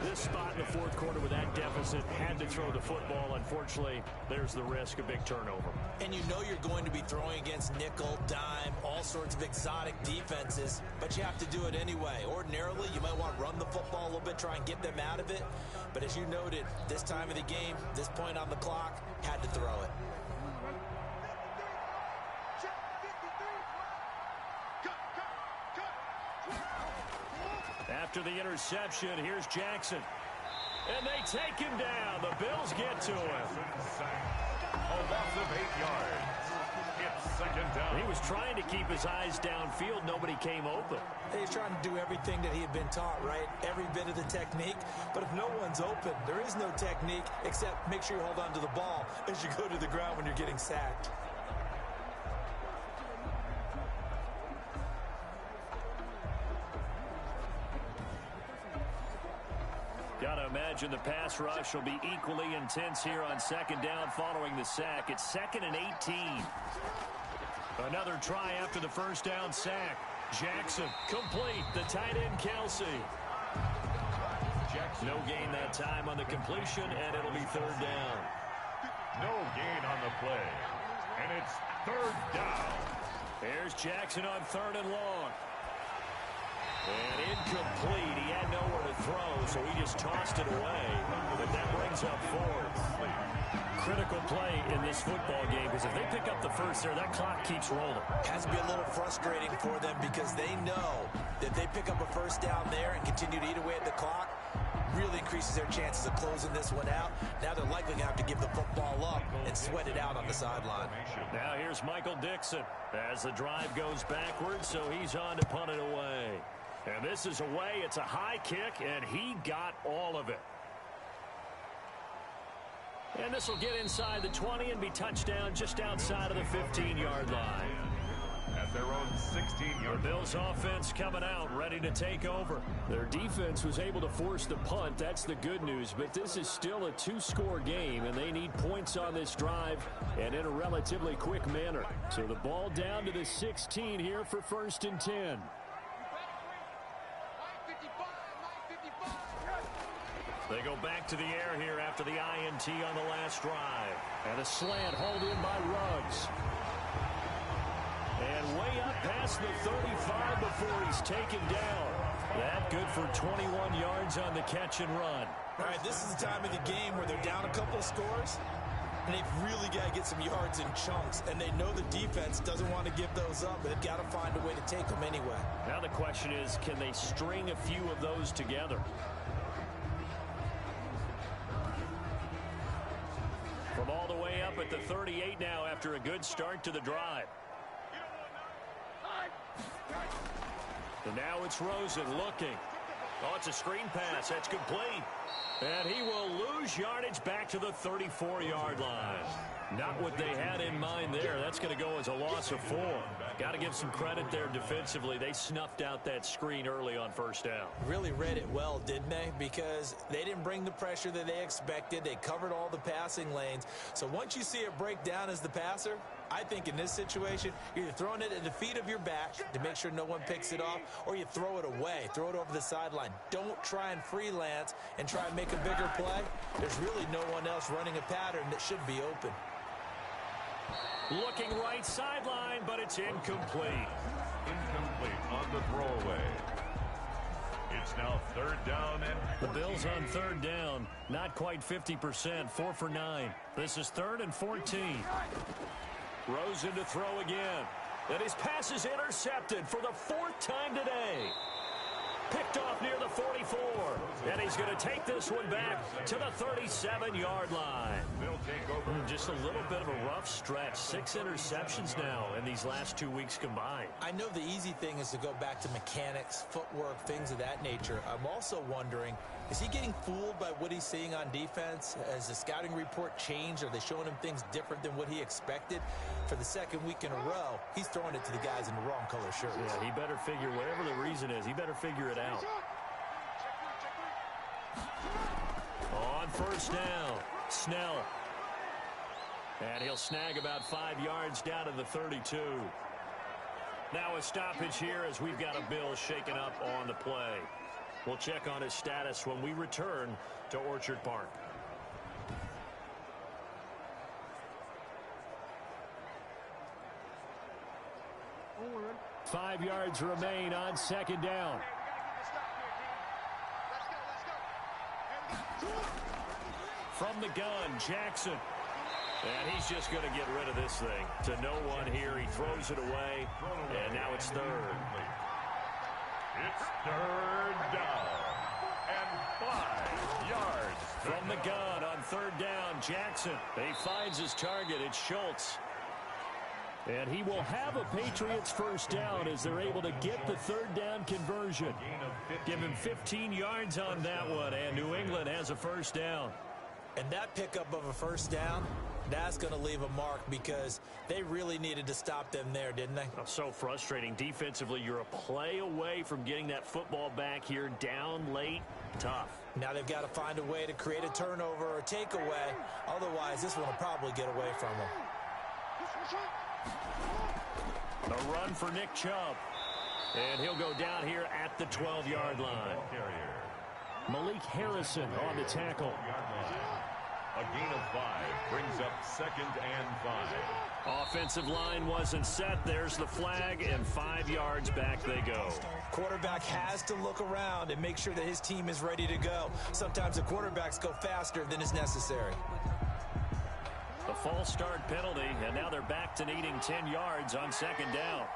[SPEAKER 1] This spot in the 4th quarter with that deficit had to throw the football. Unfortunately, there's the risk of big turnover.
[SPEAKER 4] And you know you're going to be throwing against nickel, dime, all sorts of exotic defenses, but you have to do it anyway. Ordinarily, you might want to run the football a little bit, try and get them out of it. But as you noted, this time of the game, this point on the clock, had to throw it.
[SPEAKER 1] After the interception, here's Jackson. And they take him down. The Bills get to him.
[SPEAKER 3] A loss of 8 yards. It's 2nd down.
[SPEAKER 1] He was trying to keep his eyes downfield. Nobody came open.
[SPEAKER 4] He's trying to do everything that he had been taught, right? Every bit of the technique. But if no one's open, there is no technique except make sure you hold on to the ball as you go to the ground when you're getting sacked.
[SPEAKER 1] Got to imagine the pass rush will be equally intense here on 2nd down following the sack. It's 2nd and 18. Another try after the first down sack. Jackson complete. The tight end Kelsey. No gain that time on the completion, and it'll be 3rd down.
[SPEAKER 3] No gain on the play. And it's 3rd down.
[SPEAKER 1] There's Jackson on 3rd and long. And incomplete. He had nowhere to throw, so he just tossed it away. But that brings up 4th. Critical play in this football game, because if they pick up the first there, that clock keeps rolling.
[SPEAKER 4] Has to be a little frustrating for them because they know If they pick up a first down there and continue to eat away at the clock, really increases their chances of closing this one out. Now they're likely going to have to give the football up and sweat it out on the sideline.
[SPEAKER 1] Now here's Michael Dixon as the drive goes backwards, so he's on to punt it away. And this is away. It's a high kick, and he got all of it. And this will get inside the 20 and be touchdown just outside of the 15-yard line.
[SPEAKER 3] At their own 16-yard.
[SPEAKER 1] The Bills offense coming out, ready to take over. Their defense was able to force the punt. That's the good news. But this is still a two-score game, and they need points on this drive and in a relatively quick manner. So the ball down to the 16 here for 1st and 10. They go back to the air here after the INT on the last drive. And a slant hauled in by Ruggs. And way up past the 35 before he's taken down. That good for 21 yards on the catch and run.
[SPEAKER 4] All right, this is the time of the game where they're down a couple of scores, and they've really got to get some yards in chunks, and they know the defense doesn't want to give those up, but they've got to find a way to take them anyway.
[SPEAKER 1] Now the question is, can they string a few of those together? From all the way up at the 38 now after a good start to the drive. And now it's Rosen looking. Oh, it's a screen pass. That's complete. And he will lose yardage back to the 34-yard line. Not what they had in mind there. That's going to go as a loss of 4. Got to give some credit there defensively. They snuffed out that screen early on first down.
[SPEAKER 4] Really read it well, didn't they? Because they didn't bring the pressure that they expected. They covered all the passing lanes. So once you see it break down as the passer, I think in this situation, you're either throwing it at the feet of your back to make sure no one picks it off, or you throw it away, throw it over the sideline. Don't try and freelance and try and make a bigger play. There's really no one else running a pattern that should be open.
[SPEAKER 1] Looking right sideline, but it's incomplete.
[SPEAKER 3] Incomplete on the throwaway. It's now 3rd down and
[SPEAKER 1] the Bills on 3rd down. Not quite 50%, 4 for 9. This is 3rd and 14. Rosen to throw again. And his pass is intercepted for the 4th time today. Picked off near the 44. And he's going to take this one back to the 37-yard line.
[SPEAKER 3] they'll take over.
[SPEAKER 1] Just a little bit of a rough stretch. 6 interceptions now in these last 2 weeks combined.
[SPEAKER 4] I know the easy thing is to go back to mechanics, footwork, things of that nature. I'm also wondering, is he getting fooled by what he's seeing on defense? Has the scouting report changed? Are they showing him things different than what he expected? For the 2nd week in a row, he's throwing it to the guys in the wrong color shirts.
[SPEAKER 1] Yeah, he better figure, whatever the reason is, he better figure it out. On 1st down, Snell. And he'll snag about 5 yards down to the 32. Now a stoppage here as we've got a Bill shaken up on the play. We'll check on his status when we return to Orchard Park.
[SPEAKER 5] Forward.
[SPEAKER 1] 5 yards remain on 2nd down. From the gun, Jackson. And he's just going to get rid of this thing. To no one here. He throws it away. And now it's 3rd.
[SPEAKER 3] It's 3rd down and 5 yards.
[SPEAKER 1] From the gun on 3rd down, Jackson. He finds his target. It's Schultz. And he will have a Patriots 1st down as they're able to get the 3rd down conversion. Give him 15 yards on that one, and New England has a 1st down.
[SPEAKER 4] And that pickup of a 1st down, that's going to leave a mark because they really needed to stop them there, didn't they?
[SPEAKER 1] Oh, so frustrating. Defensively, you're a play away from getting that football back here down late. Tough.
[SPEAKER 4] Now they've got to find a way to create a turnover or takeaway. Otherwise, this one will probably get away from them.
[SPEAKER 1] A run for Nick Chubb. And he'll go down here at the 12-yard line. Malik Harrison on the tackle.
[SPEAKER 3] A gain of 5 brings up 2nd and 5.
[SPEAKER 1] Offensive line wasn't set. There's the flag, and 5 yards back they go.
[SPEAKER 4] Quarterback has to look around and make sure that his team is ready to go. Sometimes the quarterbacks go faster than is necessary.
[SPEAKER 1] The false start penalty, and now they're back to needing 10 yards on 2nd down.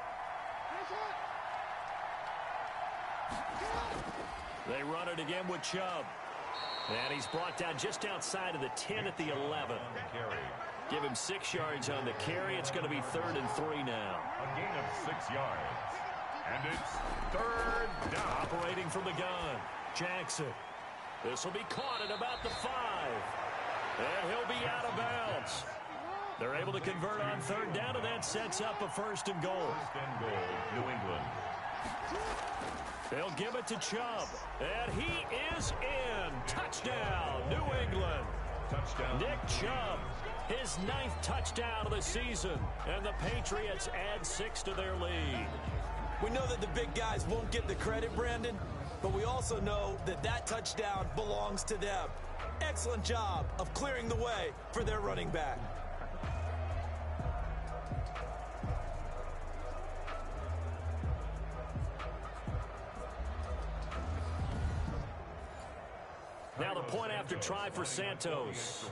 [SPEAKER 1] They run it again with Chubb. And he's brought down just outside of the 10 at the 11. Give him 6 yards on the carry. It's going to be 3rd and 3 now.
[SPEAKER 3] A gain of 6 yards. And it's 3rd down.
[SPEAKER 1] Operating from the gun, Jackson. This will be caught at about the 5. And he'll be out of bounds. They're able to convert on 3rd down, and that sets up a 1st and goal.
[SPEAKER 3] 1st and goal, New England.
[SPEAKER 1] They'll give it to Chubb. And he is in. Touchdown, New England.
[SPEAKER 3] Touchdown.
[SPEAKER 1] Nick Chubb, his 9th touchdown of the season. And the Patriots add 6 to their lead.
[SPEAKER 4] We know that the big guys won't get the credit, Brandon, but we also know that that touchdown belongs to them. Excellent job of clearing the way for their running back.
[SPEAKER 1] Now the point after try for Santos.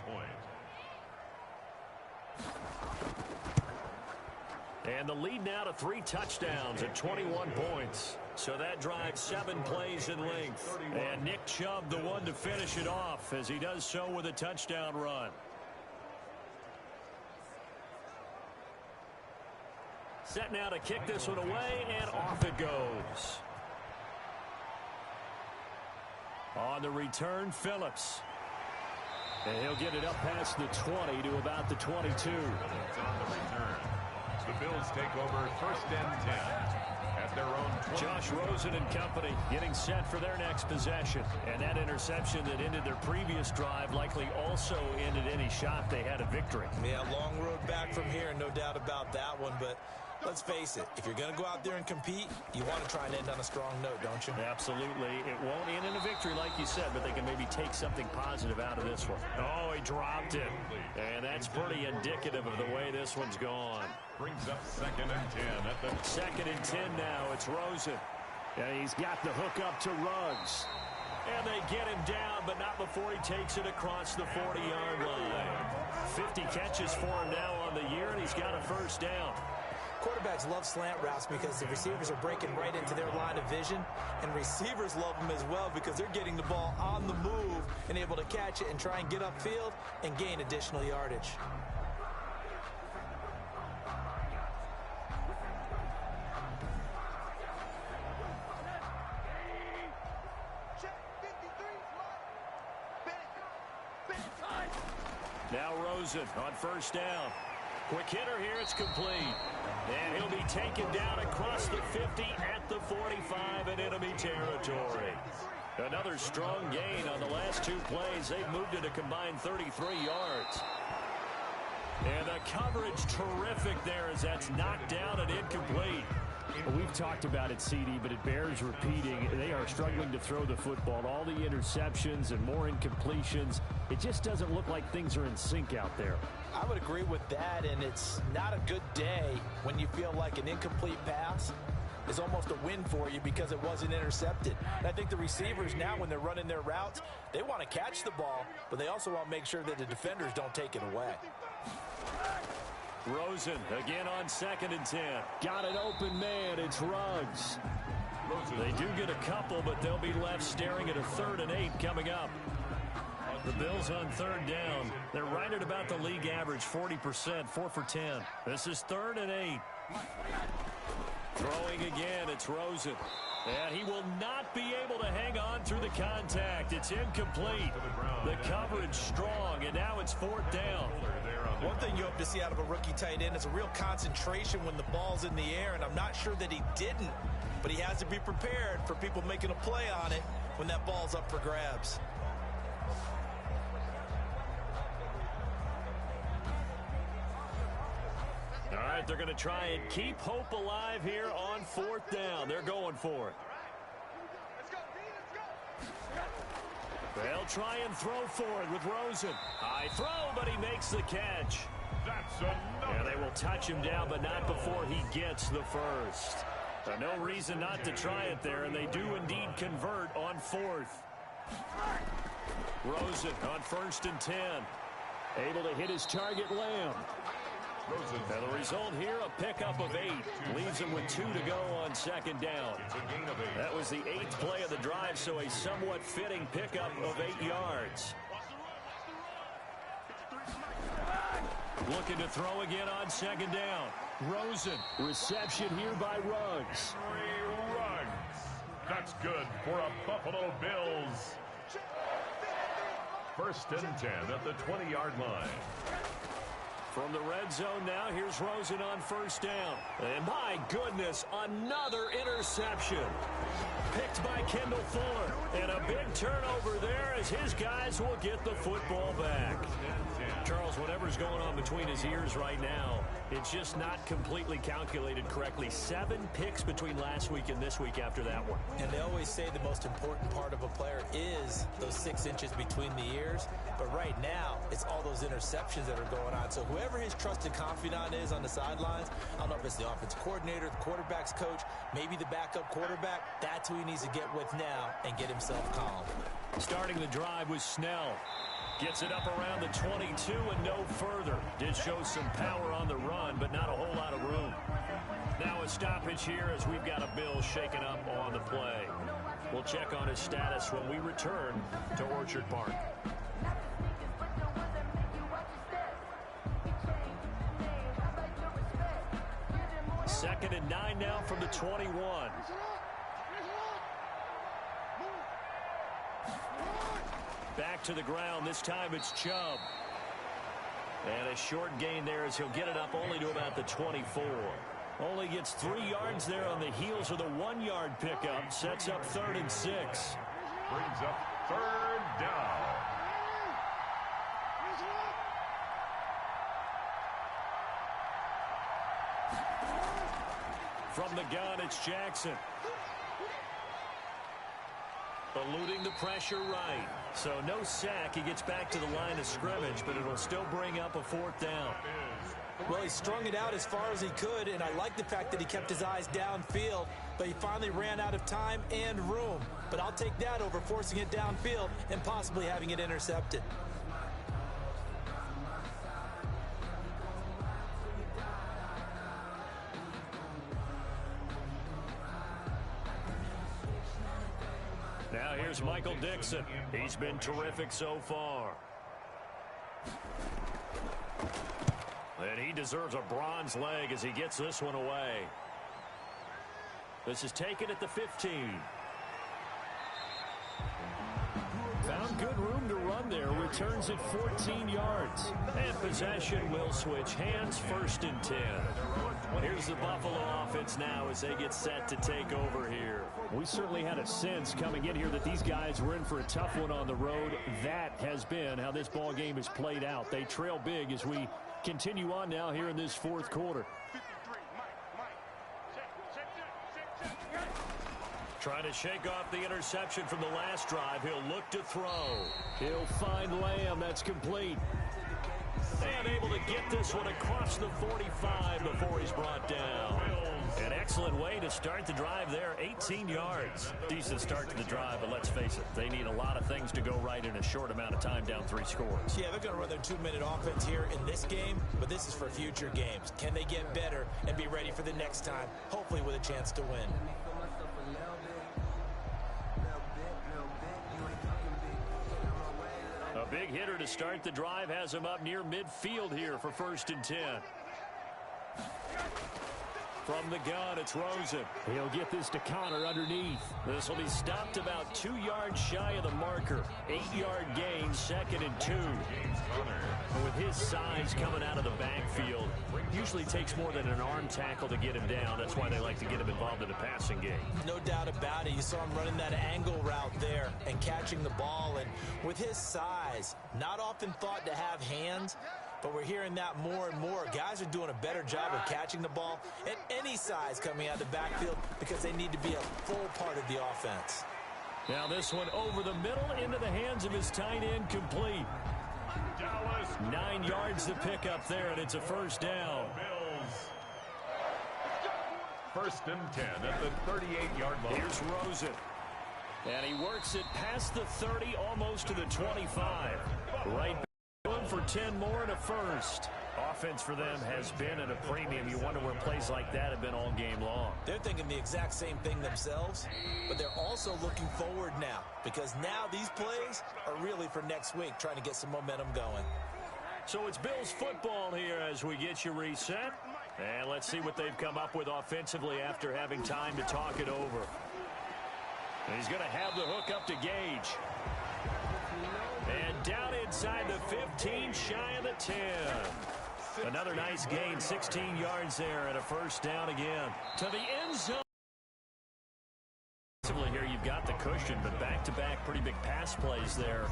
[SPEAKER 1] And the lead now to 3 touchdowns at 21 points. So that drives 7 plays in length. And Nick Chubb, the one to finish it off, as he does so with a touchdown run. Set now to kick this one away, and off it goes. On the return, Phillips. And he'll get it up past the 20 to about the 22.
[SPEAKER 3] On the return. The Bills take over 1st and 10 at their own 20.
[SPEAKER 1] Josh Rosen and company getting set for their next possession. And that interception that ended their previous drive likely also ended any shot they had a victory.
[SPEAKER 4] Yeah, long road back from here, no doubt about that one, but let's face it, if you're going to go out there and compete, you want to try and end on a strong note, don't you?
[SPEAKER 1] Absolutely. It won't end in a victory like you said, but they can maybe take something positive out of this one. Oh, he dropped it. And that's pretty indicative of the way this one's gone.
[SPEAKER 3] Brings up 2nd and 10 at the
[SPEAKER 1] 2nd and 10 now. It's Rosen. And he's got the hook up to Ruggs. And they get him down, but not before he takes it across the 40-yard line. 50 catches for him now on the year, and he's got a 1st down.
[SPEAKER 4] Quarterbacks love slant routes because the receivers are breaking right into their line of vision, and receivers love them as well because they're getting the ball on the move and able to catch it and try and get upfield and gain additional yardage.
[SPEAKER 1] Now Rosen on 1st down. Quick hitter here, it's complete. And he'll be taken down across the 50 at the 45 in enemy territory. Another strong gain on the last 2 plays. They've moved it a combined 33 yards. And the coverage terrific there as that's knocked down and incomplete.
[SPEAKER 6] Well, we've talked about it, CD, but it bears repeating. They are struggling to throw the football. All the interceptions and more incompletions. It just doesn't look like things are in sync out there.
[SPEAKER 4] I would agree with that, and it's not a good day when you feel like an incomplete pass is almost a win for you because it wasn't intercepted. And I think the receivers now, when they're running their routes, they want to catch the ball, but they also want to make sure that the defenders don't take it away.
[SPEAKER 1] Rosen again on 2nd and 10.
[SPEAKER 6] Got an open man. It's Ruggs.
[SPEAKER 1] They do get a couple, but they'll be left staring at a 3rd and 8 coming up. The Bills on 3rd down. They're right at about the league average, 40%, 4 for 10. This is 3rd and 8. Throwing again, it's Rosen. And he will not be able to hang on through the contact. It's incomplete. The coverage strong, and now it's 4th down.
[SPEAKER 4] One thing you hope to see out of a rookie tight end is a real concentration when the ball's in the air, and I'm not sure that he didn't, but he has to be prepared for people making a play on it when that ball's up for grabs.
[SPEAKER 1] All right, they're going to try and keep hope alive here on 4th down. They're going for it. They'll try and throw for it with Rosen. High throw, but he makes the catch.
[SPEAKER 3] That's another.
[SPEAKER 1] And they will touch him down, but not before he gets the 1st. No reason not to try it there, and they do indeed convert on 4th. Rosen on 1st and 10.
[SPEAKER 6] Able to hit his target, Lamb.
[SPEAKER 1] And the result here, a pickup of 8. Leaves him with 2 to go on second down. That was the 8th play of the drive, so a somewhat fitting pickup of 8 yards. Looking to throw again on second down. Rosen.
[SPEAKER 6] Reception here by Ruggs.
[SPEAKER 3] Ruggs. That's good for a Buffalo Bills. 1st and 10 at the 20-yard line.
[SPEAKER 1] From the red zone now, here's Rosen on 1st down. And my goodness, another interception. Picked by Kendall Fuller. And a big turnover there as his guys will get the football back. Charles, whatever's going on between his ears right now, it's just not completely calculated correctly. 7 picks between last week and this week after that one.
[SPEAKER 4] And they always say the most important part of a player is those 6 inches between the ears. But right now, it's all those interceptions that are going on. So whoever his trusted confidant is on the sidelines, I don't know if it's the offensive coordinator, the quarterback's coach, maybe the backup quarterback, that's who he needs to get with now and get himself calm.
[SPEAKER 1] Starting the drive was Snell. Gets it up around the 22 and no further. Did show some power on the run, but not a whole lot of room. Now a stoppage here as we've got a Bill shaken up on the play. We'll check on his status when we return to Orchard Park. Second and 9 now from the 21. Back to the ground. This time it's Chubb. And a short gain there as he'll get it up only to about the 24. Only gets 3 yards there on the heels of the 1-yard pickup. Sets up 3rd and 6.
[SPEAKER 3] Brings up 3rd down.
[SPEAKER 1] From the gun, it's Jackson. Eluding the pressure right. So no sack. He gets back to the line of scrimmage, but it'll still bring up a 4th down.
[SPEAKER 4] Well, he strung it out as far as he could, and I like the fact that he kept his eyes downfield, but he finally ran out of time and room. But I'll take that over forcing it downfield and possibly having it intercepted.
[SPEAKER 1] Now here's Michael Dixon. He's been terrific so far. And he deserves a bronze leg as he gets this one away. This is taken at the 15. Found good room to run there. Returns at 14 yards. And possession will switch hands. 1st and 10. Here's the Buffalo offense now as they get set to take over here.
[SPEAKER 6] We certainly had a sense coming in here that these guys were in for a tough one on the road. That has been how this ball game has played out. They trail big as we continue on now here in this 4th quarter.
[SPEAKER 1] Trying to shake off the interception from the last drive. He'll look to throw.
[SPEAKER 6] He'll find Lamb. That's complete.
[SPEAKER 1] And able to get this one across the 45 before he's brought down. An excellent way to start the drive there, 18 yards. Decent start to the drive, but let's face it, they need a lot of things to go right in a short amount of time, down 3 scores.
[SPEAKER 4] Yeah, they're going to run their 2-minute offense here in this game, but this is for future games. Can they get better and be ready for the next time, hopefully with a chance to win?
[SPEAKER 1] A big hitter to start the drive has him up near midfield here for 1st and 10. From the gun, it's Rosen.
[SPEAKER 6] He'll get this to Connor underneath.
[SPEAKER 1] This will be stopped about 2 yards shy of the marker. 8-yard gain, 2nd and 2. With his size coming out of the backfield, usually takes more than an arm tackle to get him down. That's why they like to get him involved in the passing game.
[SPEAKER 4] No doubt about it. You saw him running that angle route there and catching the ball. And with his size, not often thought to have hands, but we're hearing that more and more. Guys are doing a better job of catching the ball at any size coming out of the backfield because they need to be a full part of the offense.
[SPEAKER 1] Now this one over the middle into the hands of his tight end, complete. 9 yards to pick up there, and it's a 1st down.
[SPEAKER 3] 1st and 10 at the 38-yard line.
[SPEAKER 1] Here's Rosen. And he works it past the 30, almost to the 25. Right back to him for 10 more and a 1st.
[SPEAKER 6] Offense for them has been at a premium. You wonder where plays like that have been all game long.
[SPEAKER 4] They're thinking the exact same thing themselves, but they're also looking forward now because now these plays are really for next week, trying to get some momentum going.
[SPEAKER 6] So it's Bills football here as we get you reset. And let's see what they've come up with offensively after having time to talk it over. And he's going to have the hook up to Gage. And down inside the 15, shy of the 10. Another nice gain, 16 yards there and a first down again. To the end zone. Here you've got the cushion, but back-to-back pretty big pass plays there.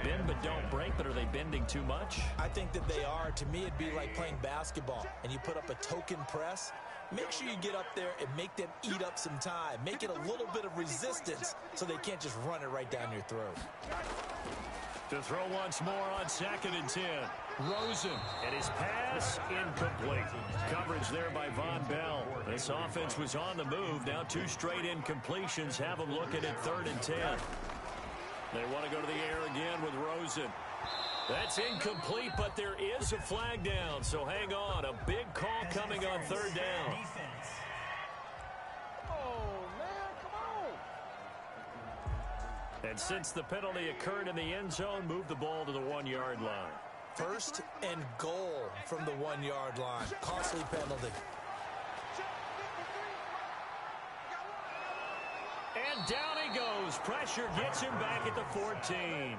[SPEAKER 6] Bend but don't break, but are they bending too much?
[SPEAKER 4] I think that they are. To me, it'd be like playing basketball, and you put up a token press. Make sure you get up there and make them eat up some time. Make it a little bit of resistance so they can't just run it right down your throat.
[SPEAKER 6] To throw once more on 2nd and 10. Rosen, and his pass incomplete. Coverage there by Von Bell. This offense was on the move. Now 2 straight incompletions have them looking at 3rd and 10. They want to go to the air again with Rosen. That's incomplete, but there is a flag down, so hang on. A big call coming on 3rd down. And since the penalty occurred in the end zone, move the ball to the 1-yard line.
[SPEAKER 4] 1st and goal from the 1-yard line. Costly penalty.
[SPEAKER 6] And down he goes. Pressure gets him back at the 14.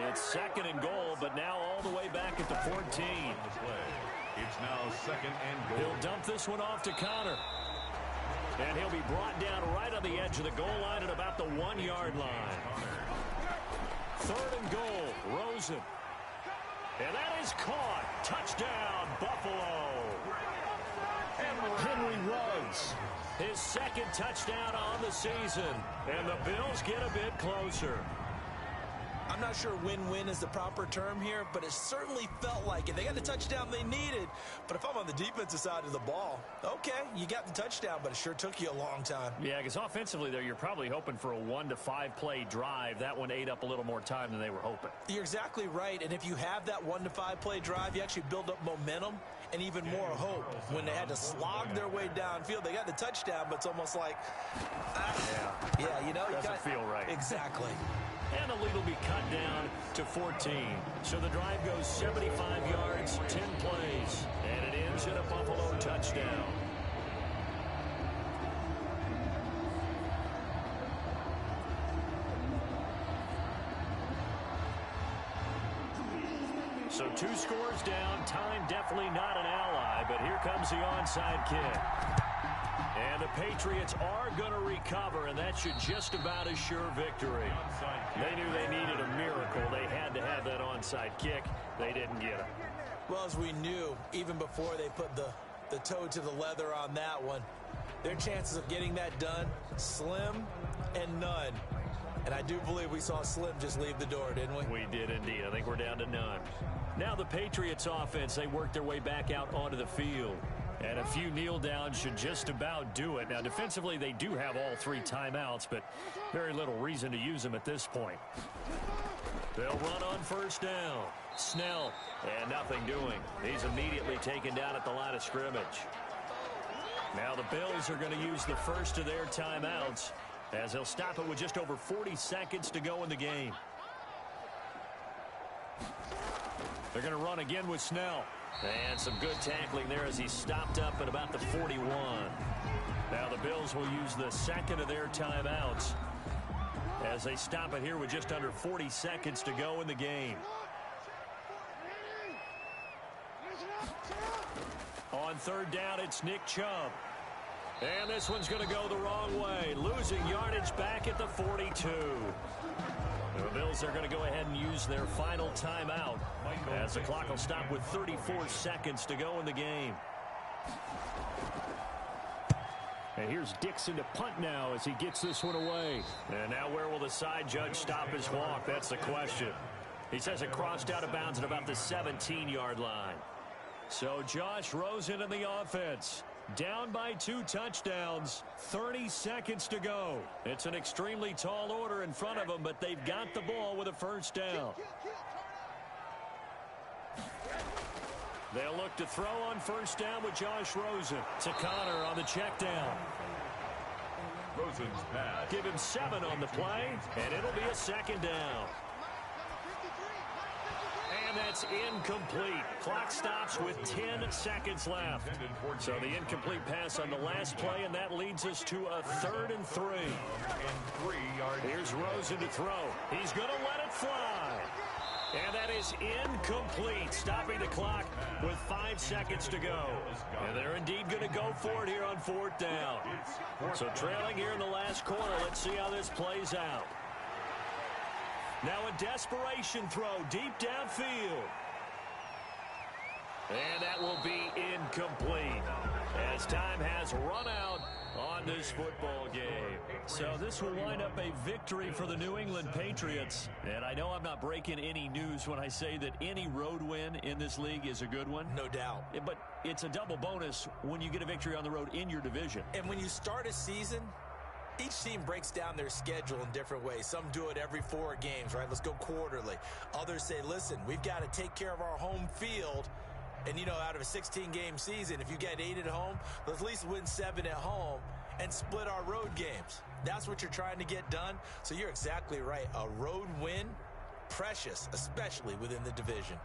[SPEAKER 6] It's 2nd and goal, but now all the way back at the 14.
[SPEAKER 3] It's now 2nd and goal.
[SPEAKER 6] He'll dump this one off to Connor. And he'll be brought down right on the edge of the goal line at about the 1-yard line. 3rd and goal, Rosen. And that is caught. Touchdown, Buffalo. Henry Ruggs. His 2nd touchdown on the season. And the Bills get a bit closer.
[SPEAKER 4] I'm not sure win-win is the proper term here, but it certainly felt like it. They got the touchdown they needed, but if I'm on the defensive side of the ball, okay, you got the touchdown, but it sure took you a long time.
[SPEAKER 6] Yeah, because offensively there, you're probably hoping for a 1 to 5 play drive. That one ate up a little more time than they were hoping.
[SPEAKER 4] You're exactly right, and if you have that 1 to 5 play drive, you actually build up momentum and even more hope. When they had to slog their way downfield, they got the touchdown, but it's almost like, yeah, you know,
[SPEAKER 6] doesn't feel right.
[SPEAKER 4] Exactly.
[SPEAKER 6] And the lead will be cut down to 14. So the drive goes 75 yards, 10 plays, and it ends in a Buffalo touchdown. So 2 scores down. Time definitely not an ally, but here comes the onside kick. And the Patriots are going to recover, and that should just about assure victory. They knew they needed a miracle. They had to have that onside kick. They didn't get it.
[SPEAKER 4] Well, as we knew, even before they put the toe to the leather on that one, their chances of getting that done, slim and none. And I do believe we saw Slim just leave the door, didn't we?
[SPEAKER 6] We did indeed. I think we're down to none. Now the Patriots offense, they work their way back out onto the field. And a few kneel downs should just about do it. Now, defensively, they do have all 3 timeouts, but very little reason to use them at this point. They'll run on 1st down. Snell, and nothing doing. He's immediately taken down at the line of scrimmage. Now the Bills are going to use the first of their timeouts as they'll stop it with just over 40 seconds to go in the game. They're going to run again with Snell. And some good tackling there as he stopped up at about the 41. Now the Bills will use the 2nd of their timeouts as they stop it here with just under 40 seconds to go in the game. On 3rd down, it's Nick Chubb. And this one's going to go the wrong way. Losing yardage back at the 42. The Bills are going to go ahead and use their final timeout as the clock will stop with 34 seconds to go in the game. And here's Dixon to punt now as he gets this one away. And now where will the side judge stop his walk? That's the question. He says it crossed out of bounds at about the 17-yard line. So Josh Rosen in the offense. Down by 2 touchdowns, 30 seconds to go. It's an extremely tall order in front of them, but they've got the ball with a 1st down. They'll look to throw on first down with Josh Rosen. To Connor on the check down.
[SPEAKER 3] Rosen's pass.
[SPEAKER 6] Give him 7 on the play, and it'll be a second down. And that's incomplete. Clock stops with 10 seconds left. So the incomplete pass on the last play, and that leads us to a 3rd and 3. Here's Rosen to throw. He's going to let it fly. And that is incomplete, stopping the clock with 5 seconds to go. And they're indeed going to go for it here on 4th down. So trailing here in the last quarter, let's see how this plays out. Now a desperation throw deep downfield. And that will be incomplete as time has run out on this football game. So this will wind up a victory for the New England Patriots. And I know I'm not breaking any news when I say that any road win in this league is a good one.
[SPEAKER 4] No doubt.
[SPEAKER 6] But it's a double bonus when you get a victory on the road in your division.
[SPEAKER 4] And when you start a season, each team breaks down their schedule in different ways. Some do it every 4 games, right? Let's go quarterly. Others say, listen, we've got to take care of our home field. And, you know, out of a 16-game season, if you get 8 at home, let's at least win 7 at home and split our road games. That's what you're trying to get done. So you're exactly right. A road win, precious, especially within the division.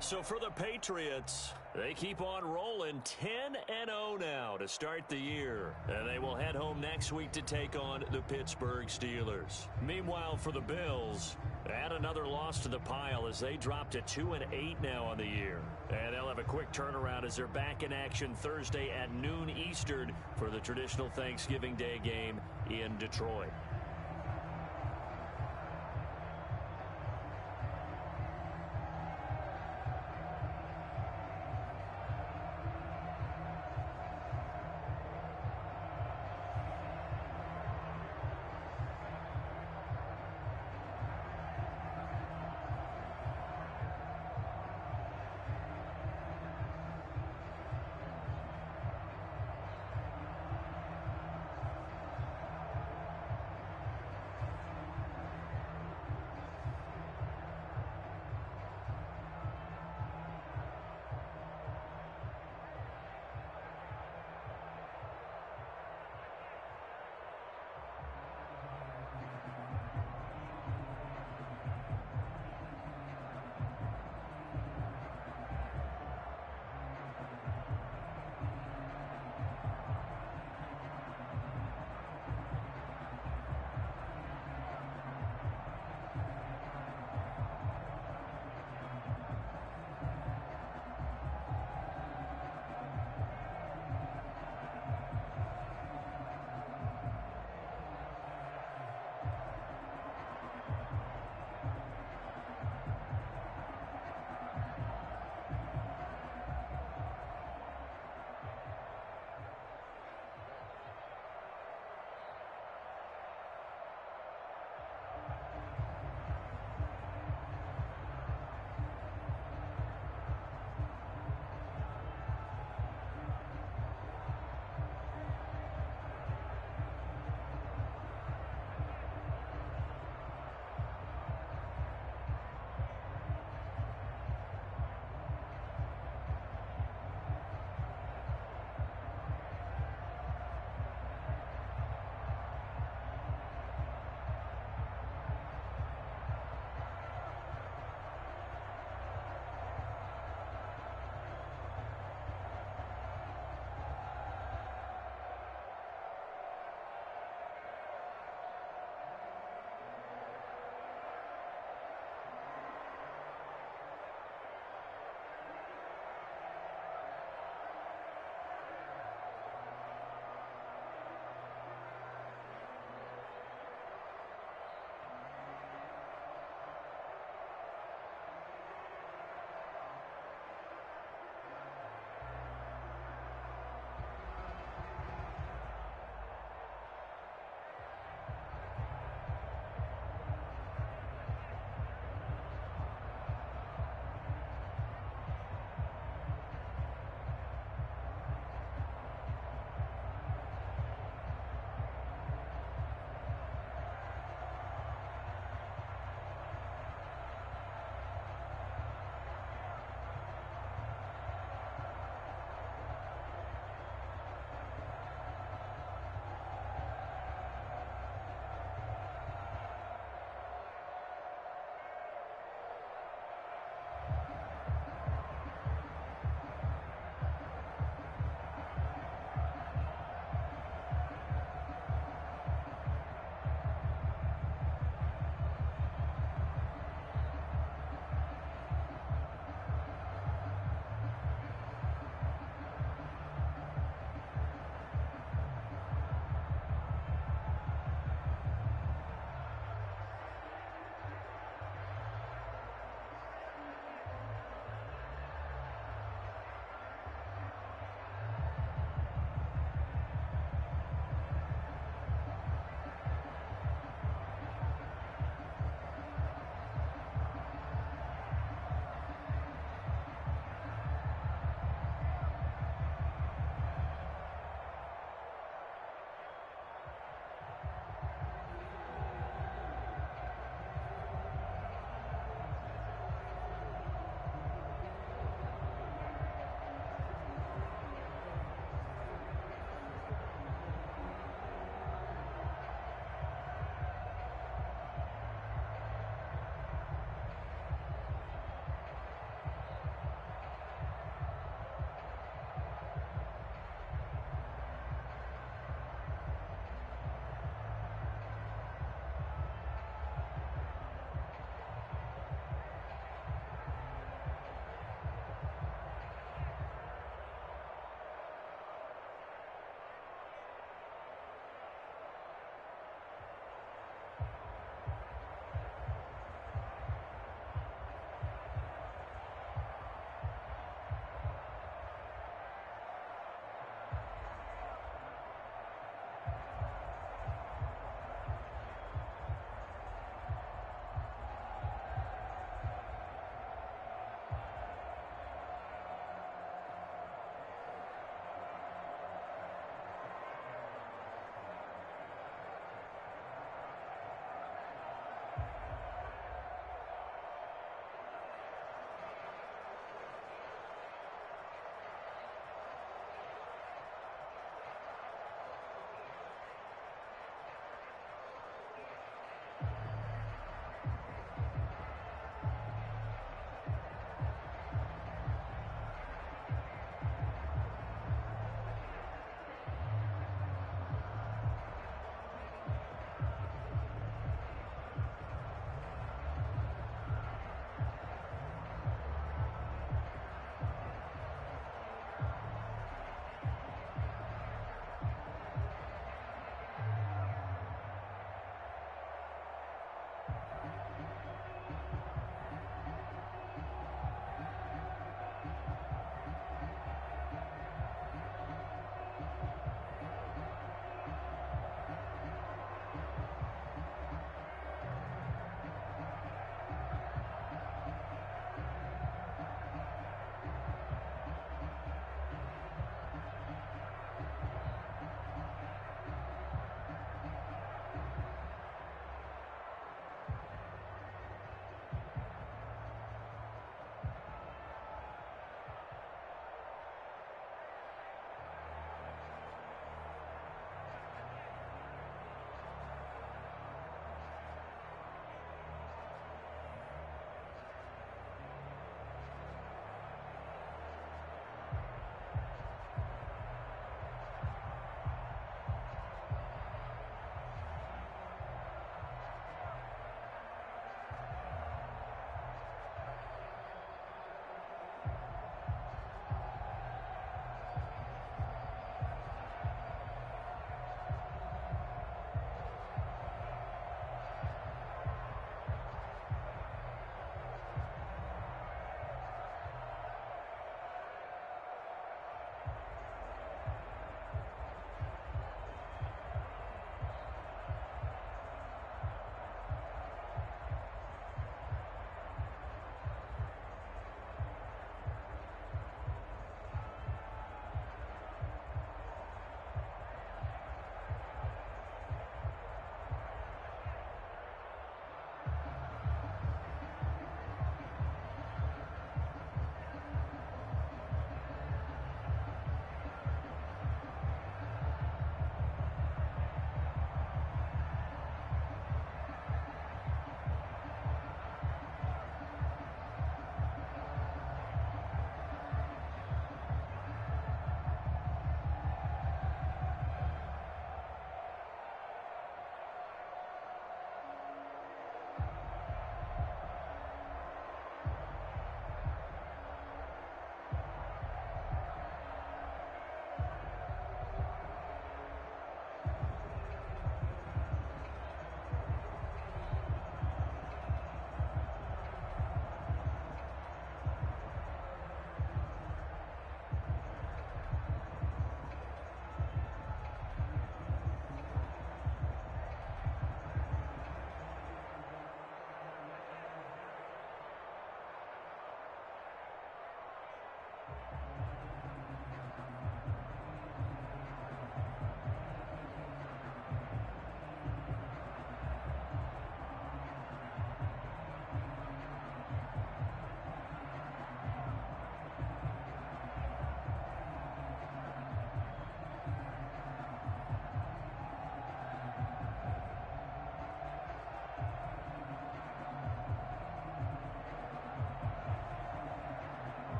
[SPEAKER 6] So for the Patriots, they keep on rolling 10-0 now to start the year. And they will head home next week to take on the Pittsburgh Steelers. Meanwhile, for the Bills, add another loss to the pile as they drop to 2-8 now on the year. And they'll have a quick turnaround as they're back in action Thursday at noon Eastern for the traditional Thanksgiving Day game in Detroit.